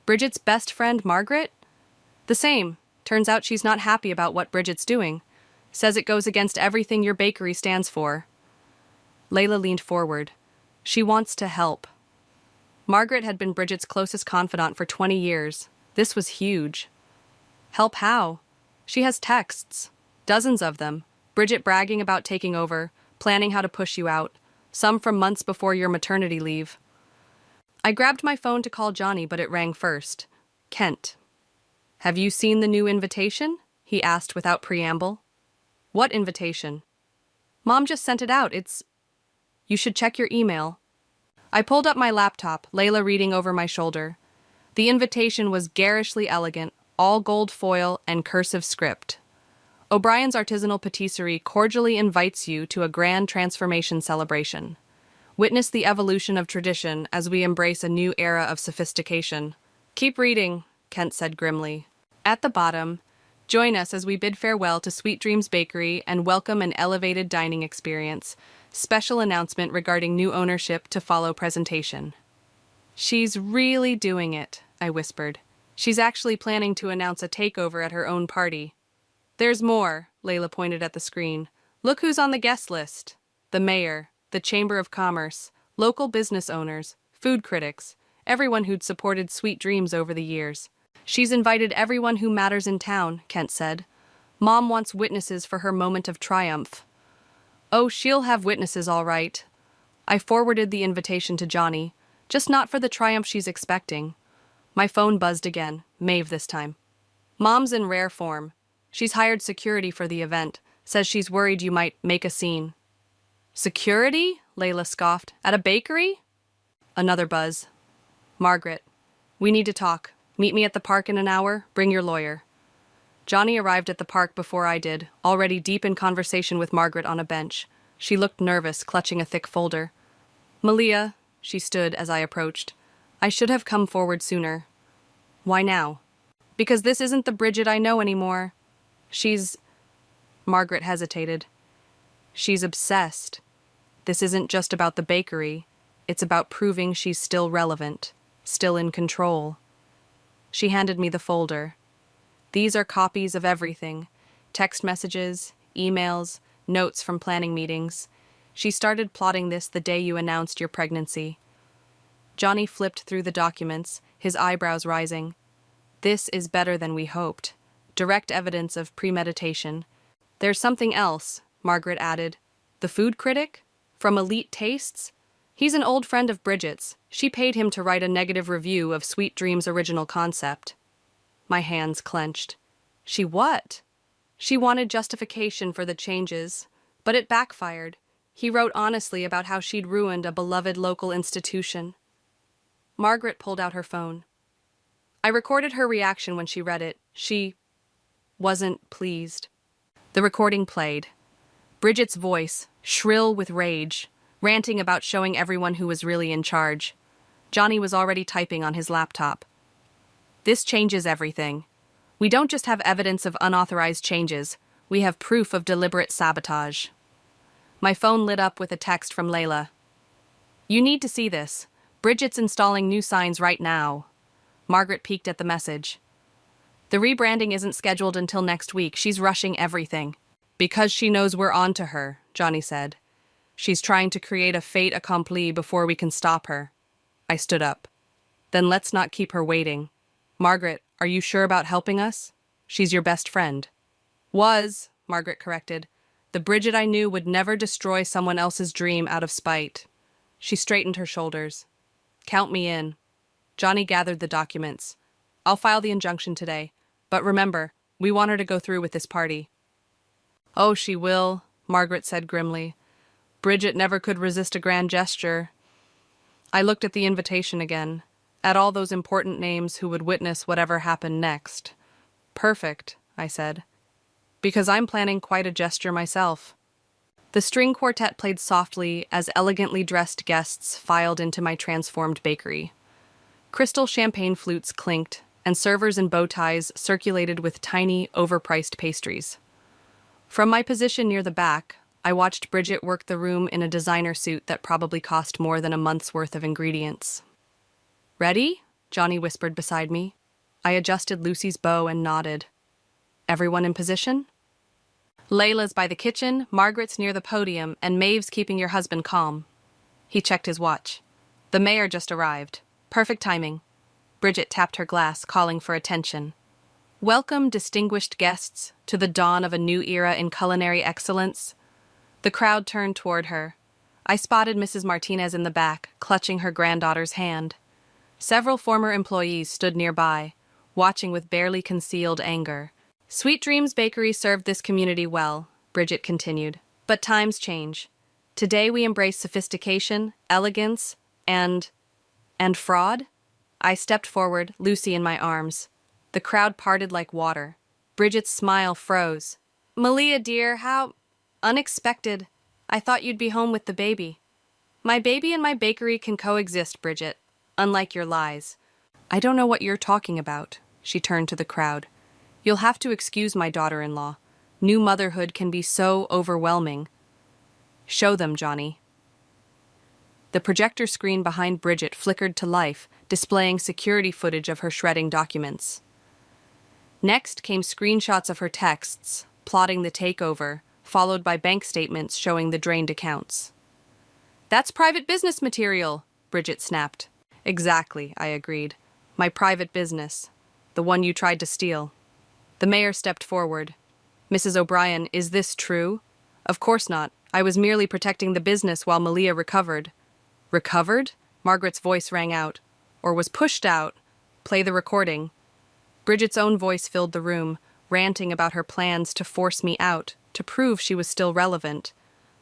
Bridget's best friend, Margaret? The same. Turns out she's not happy about what Bridget's doing. Says it goes against everything your bakery stands for. Layla leaned forward. She wants to help. Margaret had been Bridget's closest confidant for 20 years. This was huge. Help how? She has texts. Dozens of them. Bridget bragging about taking over, planning how to push you out. Some from months before your maternity leave. I grabbed my phone to call Johnny, but it rang first. Kent. Have you seen the new invitation? He asked without preamble. What invitation? Mom just sent it out. You should check your email. I pulled up my laptop, Layla reading over my shoulder. The invitation was garishly elegant, all gold foil and cursive script. O'Brien's Artisanal Patisserie cordially invites you to a grand transformation celebration. Witness the evolution of tradition as we embrace a new era of sophistication. Keep reading, Kent said grimly. At the bottom, join us as we bid farewell to Sweet Dreams Bakery and welcome an elevated dining experience. Special announcement regarding new ownership to follow presentation. She's really doing it, I whispered. She's actually planning to announce a takeover at her own party. There's more, Layla pointed at the screen. Look who's on the guest list. The mayor, the Chamber of Commerce, local business owners, food critics, everyone who'd supported Sweet Dreams over the years. She's invited everyone who matters in town, Kent said. Mom wants witnesses for her moment of triumph. Oh, she'll have witnesses all right. I forwarded the invitation to Johnny, just not for the triumph she's expecting. My phone buzzed again, Maeve this time. Mom's in rare form. She's hired security for the event, says she's worried you might make a scene. Security? Layla scoffed. At a bakery? Another buzz. Margaret, we need to talk. Meet me at the park in an hour. Bring your lawyer. Johnny arrived at the park before I did, already deep in conversation with Margaret on a bench. She looked nervous, clutching a thick folder. Malia, she stood as I approached. I should have come forward sooner. Why now? Because this isn't the Bridget I know anymore. Margaret hesitated. She's obsessed. This isn't just about the bakery. It's about proving she's still relevant, still in control. She handed me the folder. These are copies of everything. Text messages, emails, notes from planning meetings. She started plotting this the day you announced your pregnancy. Johnny flipped through the documents, his eyebrows rising. This is better than we hoped. Direct evidence of premeditation. There's something else, Margaret added. The food critic? From Elite Tastes? He's an old friend of Bridget's. She paid him to write a negative review of Sweet Dreams' original concept. My hands clenched. She what? She wanted justification for the changes, but it backfired. He wrote honestly about how she'd ruined a beloved local institution. Margaret pulled out her phone. I recorded her reaction when she read it. She wasn't pleased. The recording played. Bridget's voice, shrill with rage, ranting about showing everyone who was really in charge. Johnny was already typing on his laptop. This changes everything. We don't just have evidence of unauthorized changes, we have proof of deliberate sabotage. My phone lit up with a text from Layla. You need to see this. Bridget's installing new signs right now. Margaret peeked at the message. The rebranding isn't scheduled until next week. She's rushing everything. Because she knows we're on to her, Johnny said. She's trying to create a fait accompli before we can stop her. I stood up. Then let's not keep her waiting. Margaret, are you sure about helping us? She's your best friend. Was, Margaret corrected. The Bridget I knew would never destroy someone else's dream out of spite. She straightened her shoulders. Count me in. Johnny gathered the documents. I'll file the injunction today. But remember, we want her to go through with this party. Oh, she will, Margaret said grimly. Bridget never could resist a grand gesture. I looked at the invitation again, at all those important names who would witness whatever happened next. Perfect, I said, because I'm planning quite a gesture myself. The string quartet played softly as elegantly dressed guests filed into my transformed bakery. Crystal champagne flutes clinked, and servers in bow ties circulated with tiny, overpriced pastries. From my position near the back, I watched Bridget work the room in a designer suit that probably cost more than a month's worth of ingredients. Ready? Johnny whispered beside me. I adjusted Lucy's bow and nodded. Everyone in position? Layla's by the kitchen, Margaret's near the podium, and Maeve's keeping your husband calm. He checked his watch. The mayor just arrived. Perfect timing. Bridget tapped her glass, calling for attention. Welcome, distinguished guests, to the dawn of a new era in culinary excellence. The crowd turned toward her. I spotted Mrs. Martinez in the back, clutching her granddaughter's hand. Several former employees stood nearby, watching with barely concealed anger. Sweet Dreams Bakery served this community well, Bridget continued. But times change. Today we embrace sophistication, elegance, and fraud? I stepped forward, Lucy in my arms. The crowd parted like water. Bridget's smile froze. Malia, dear, how unexpected. I thought you'd be home with the baby. My baby and my bakery can coexist, Bridget, unlike your lies. I don't know what you're talking about, she turned to the crowd. You'll have to excuse my daughter-in-law. New motherhood can be so overwhelming. Show them, Johnny. The projector screen behind Bridget flickered to life, displaying security footage of her shredding documents. Next came screenshots of her texts, plotting the takeover, followed by bank statements showing the drained accounts. That's private business material, Bridget snapped. Exactly, I agreed. My private business. The one you tried to steal. The mayor stepped forward. Mrs. O'Brien, is this true? Of course not. I was merely protecting the business while Malia recovered. Recovered? Margaret's voice rang out. Or was pushed out. Play the recording. Bridget's own voice filled the room, ranting about her plans to force me out, to prove she was still relevant.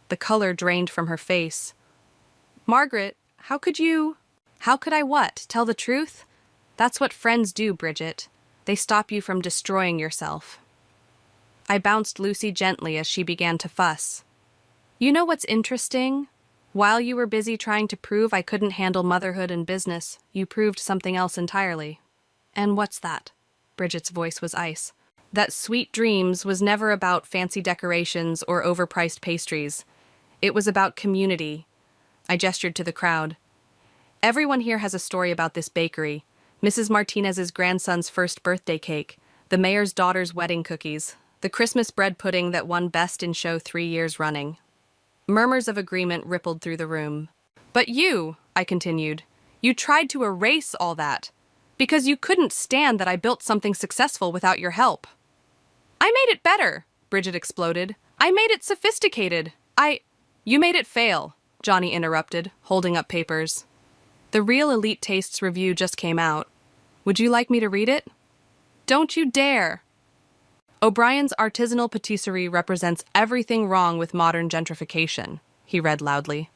The color drained from her face. Margaret, how could you? How could I what? Tell the truth? That's what friends do, Bridget. They stop you from destroying yourself. I bounced Lucy gently as she began to fuss. You know what's interesting? While you were busy trying to prove I couldn't handle motherhood and business, you proved something else entirely. And what's that? Bridget's voice was ice. That Sweet Dreams was never about fancy decorations or overpriced pastries. It was about community. I gestured to the crowd. Everyone here has a story about this bakery. Mrs. Martinez's grandson's first birthday cake, the mayor's daughter's wedding cookies, the Christmas bread pudding that won Best in Show 3 years running. Murmurs of agreement rippled through the room. But you, I continued, you tried to erase all that, because you couldn't stand that I built something successful without your help. I made it better, Bridget exploded. I made it sophisticated. You made it fail, Johnny interrupted, holding up papers. The Real Elite Tastes review just came out. Would you like me to read it? Don't you dare! O'Brien's artisanal patisserie represents everything wrong with modern gentrification, he read loudly.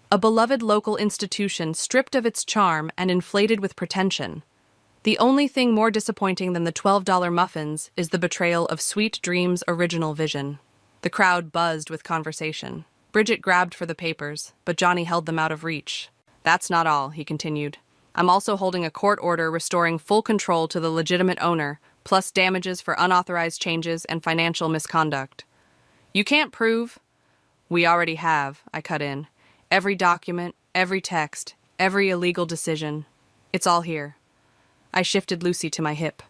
A beloved local institution stripped of its charm and inflated with pretension. The only thing more disappointing than the $12 muffins is the betrayal of Sweet Dreams' original vision. The crowd buzzed with conversation. Bridget grabbed for the papers, but Johnny held them out of reach. That's not all, he continued. I'm also holding a court order restoring full control to the legitimate owner, plus damages for unauthorized changes and financial misconduct. You can't prove? We already have, I cut in. Every document, every text, every illegal decision. It's all here. I shifted Lucy to my hip.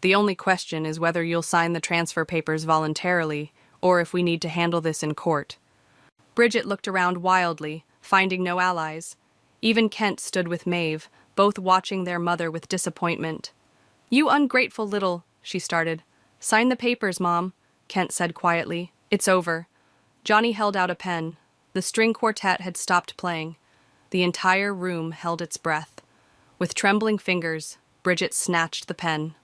The only question is whether you'll sign the transfer papers voluntarily, or if we need to handle this in court. Bridget looked around wildly, finding no allies. Even Kent stood with Maeve, both watching their mother with disappointment. You ungrateful little, she started. Sign the papers, Mom, Kent said quietly. It's over. Johnny held out a pen. The string quartet had stopped playing. The entire room held its breath. With trembling fingers, Bridget snatched the pen.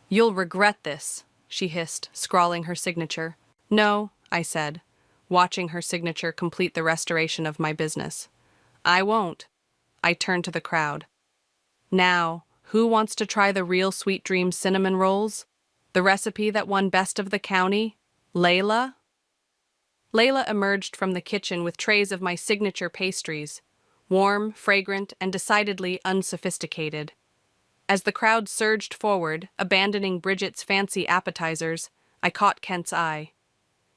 "You'll regret this," she hissed, scrawling her signature. "No," I said, watching her signature complete the restoration of my business. "I won't." I turned to the crowd. "Now, who wants to try the real Sweet Dreams cinnamon rolls? The recipe that won Best of the County? Layla?" Layla emerged from the kitchen with trays of my signature pastries, warm, fragrant, and decidedly unsophisticated. As the crowd surged forward, abandoning Bridget's fancy appetizers, I caught Kent's eye.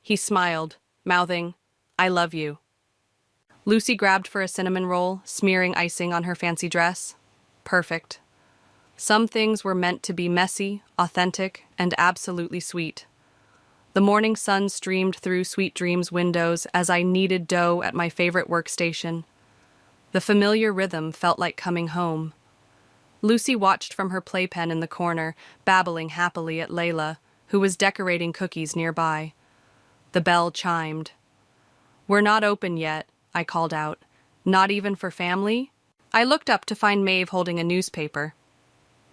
He smiled, mouthing, "I love you." Lucy grabbed for a cinnamon roll, smearing icing on her fancy dress. Perfect. Some things were meant to be messy, authentic, and absolutely sweet. The morning sun streamed through Sweet Dreams' windows as I kneaded dough at my favorite workstation. The familiar rhythm felt like coming home. Lucy watched from her playpen in the corner, babbling happily at Layla, who was decorating cookies nearby. The bell chimed. "We're not open yet," I called out. "Not even for family?" I looked up to find Maeve holding a newspaper.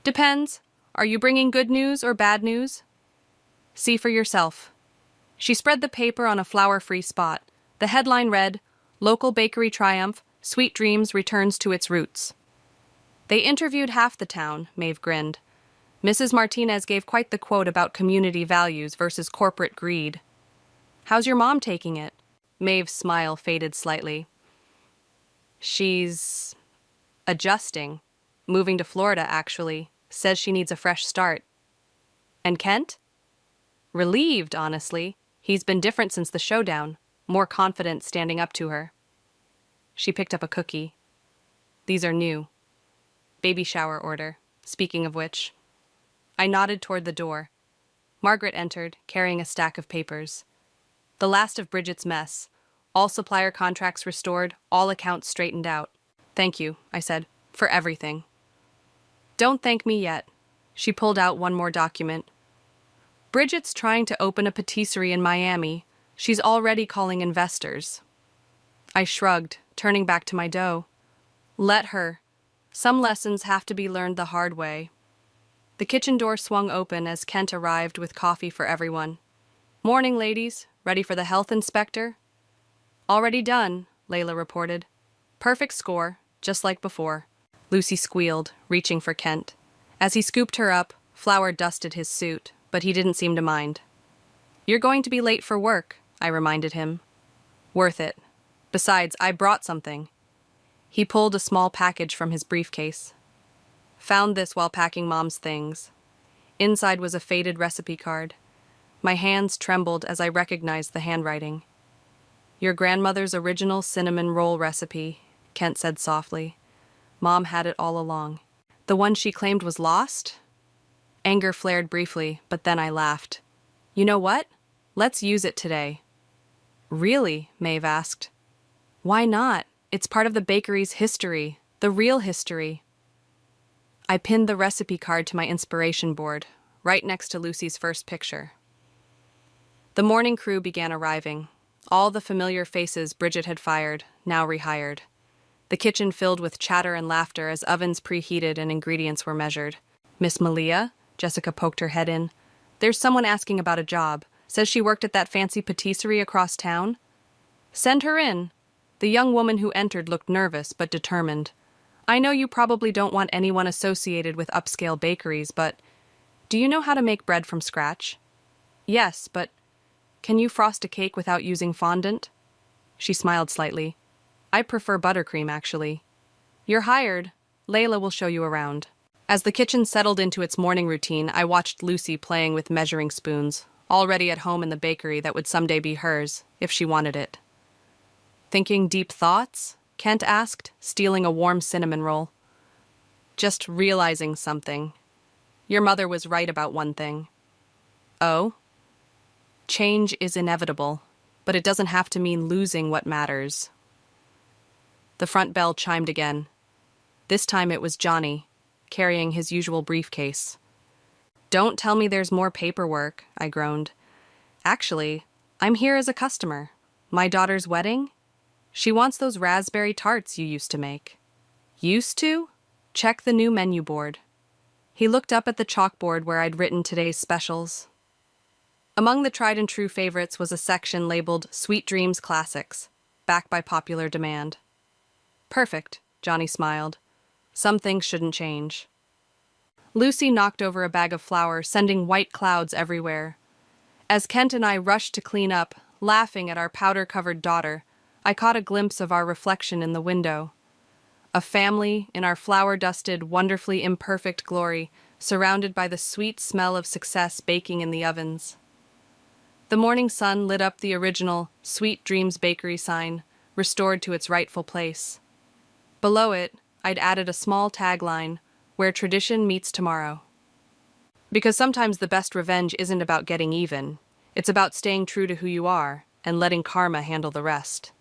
"Depends. Are you bringing good news or bad news?" "See for yourself." She spread the paper on a flour-free spot. The headline read, "Local Bakery Triumph, Sweet Dreams Returns to Its Roots." "They interviewed half the town," Maeve grinned. "Mrs. Martinez gave quite the quote about community values versus corporate greed." "How's your mom taking it?" Maeve's smile faded slightly. "She's adjusting. Moving to Florida, actually. Says she needs a fresh start." "And Kent?" "Relieved, honestly. He's been different since the showdown, more confident standing up to her." She picked up a cookie. "These are new. Baby shower order, speaking of which." I nodded toward the door. Margaret entered, carrying a stack of papers. The last of Bridget's mess. All supplier contracts restored, all accounts straightened out. "Thank you," I said, "for everything." "Don't thank me yet." She pulled out one more document. "Bridget's trying to open a patisserie in Miami. She's already calling investors." I shrugged, turning back to my dough. "Let her. Some lessons have to be learned the hard way." The kitchen door swung open as Kent arrived with coffee for everyone. "Morning, ladies. Ready for the health inspector?" "Already done," Layla reported. "Perfect score, just like before." Lucy squealed, reaching for Kent. As he scooped her up, flour dusted his suit, but he didn't seem to mind. "You're going to be late for work," I reminded him. "Worth it. Besides, I brought something." He pulled a small package from his briefcase. "Found this while packing Mom's things." Inside was a faded recipe card. My hands trembled as I recognized the handwriting. "Your grandmother's original cinnamon roll recipe," Kent said softly. "Mom had it all along." "The one she claimed was lost?" Anger flared briefly, but then I laughed. "You know what? Let's use it today." "Really?" Maeve asked. "Why not? It's part of the bakery's history, the real history." I pinned the recipe card to my inspiration board, right next to Lucy's first picture. The morning crew began arriving. All the familiar faces Bridget had fired, now rehired. The kitchen filled with chatter and laughter as ovens preheated and ingredients were measured. "Miss Malia?" Jessica poked her head in. "There's someone asking about a job. Says she worked at that fancy patisserie across town." "Send her in." The young woman who entered looked nervous but determined. "I know you probably don't want anyone associated with upscale bakeries, but do you know how to make bread from scratch?" "Yes, but can you frost a cake without using fondant?" She smiled slightly. "I prefer buttercream, actually." "You're hired. Layla will show you around." As the kitchen settled into its morning routine, I watched Lucy playing with measuring spoons, already at home in the bakery that would someday be hers, if she wanted it. "Thinking deep thoughts?" Kent asked, stealing a warm cinnamon roll. "Just realizing something. Your mother was right about one thing." "Oh?" "Change is inevitable, but it doesn't have to mean losing what matters." The front bell chimed again. This time it was Johnny, carrying his usual briefcase. "Don't tell me there's more paperwork," I groaned. "Actually, I'm here as a customer. My daughter's wedding?" She wants those raspberry tarts you used to make. Used to? Check the new menu board. He looked up at the chalkboard where I'd written today's specials. Among the tried and true favorites was a section labeled Sweet Dreams Classics, backed by popular demand. Perfect, Johnny smiled. Some things shouldn't change. Lucy knocked over a bag of flour, sending white clouds everywhere. As Kent and I rushed to clean up, laughing at our powder-covered daughter, I caught a glimpse of our reflection in the window. A family in our flour-dusted, wonderfully imperfect glory, surrounded by the sweet smell of success baking in the ovens. The morning sun lit up the original Sweet Dreams Bakery sign, restored to its rightful place. Below it, I'd added a small tagline, "Where tradition meets tomorrow." Because sometimes the best revenge isn't about getting even, it's about staying true to who you are and letting karma handle the rest.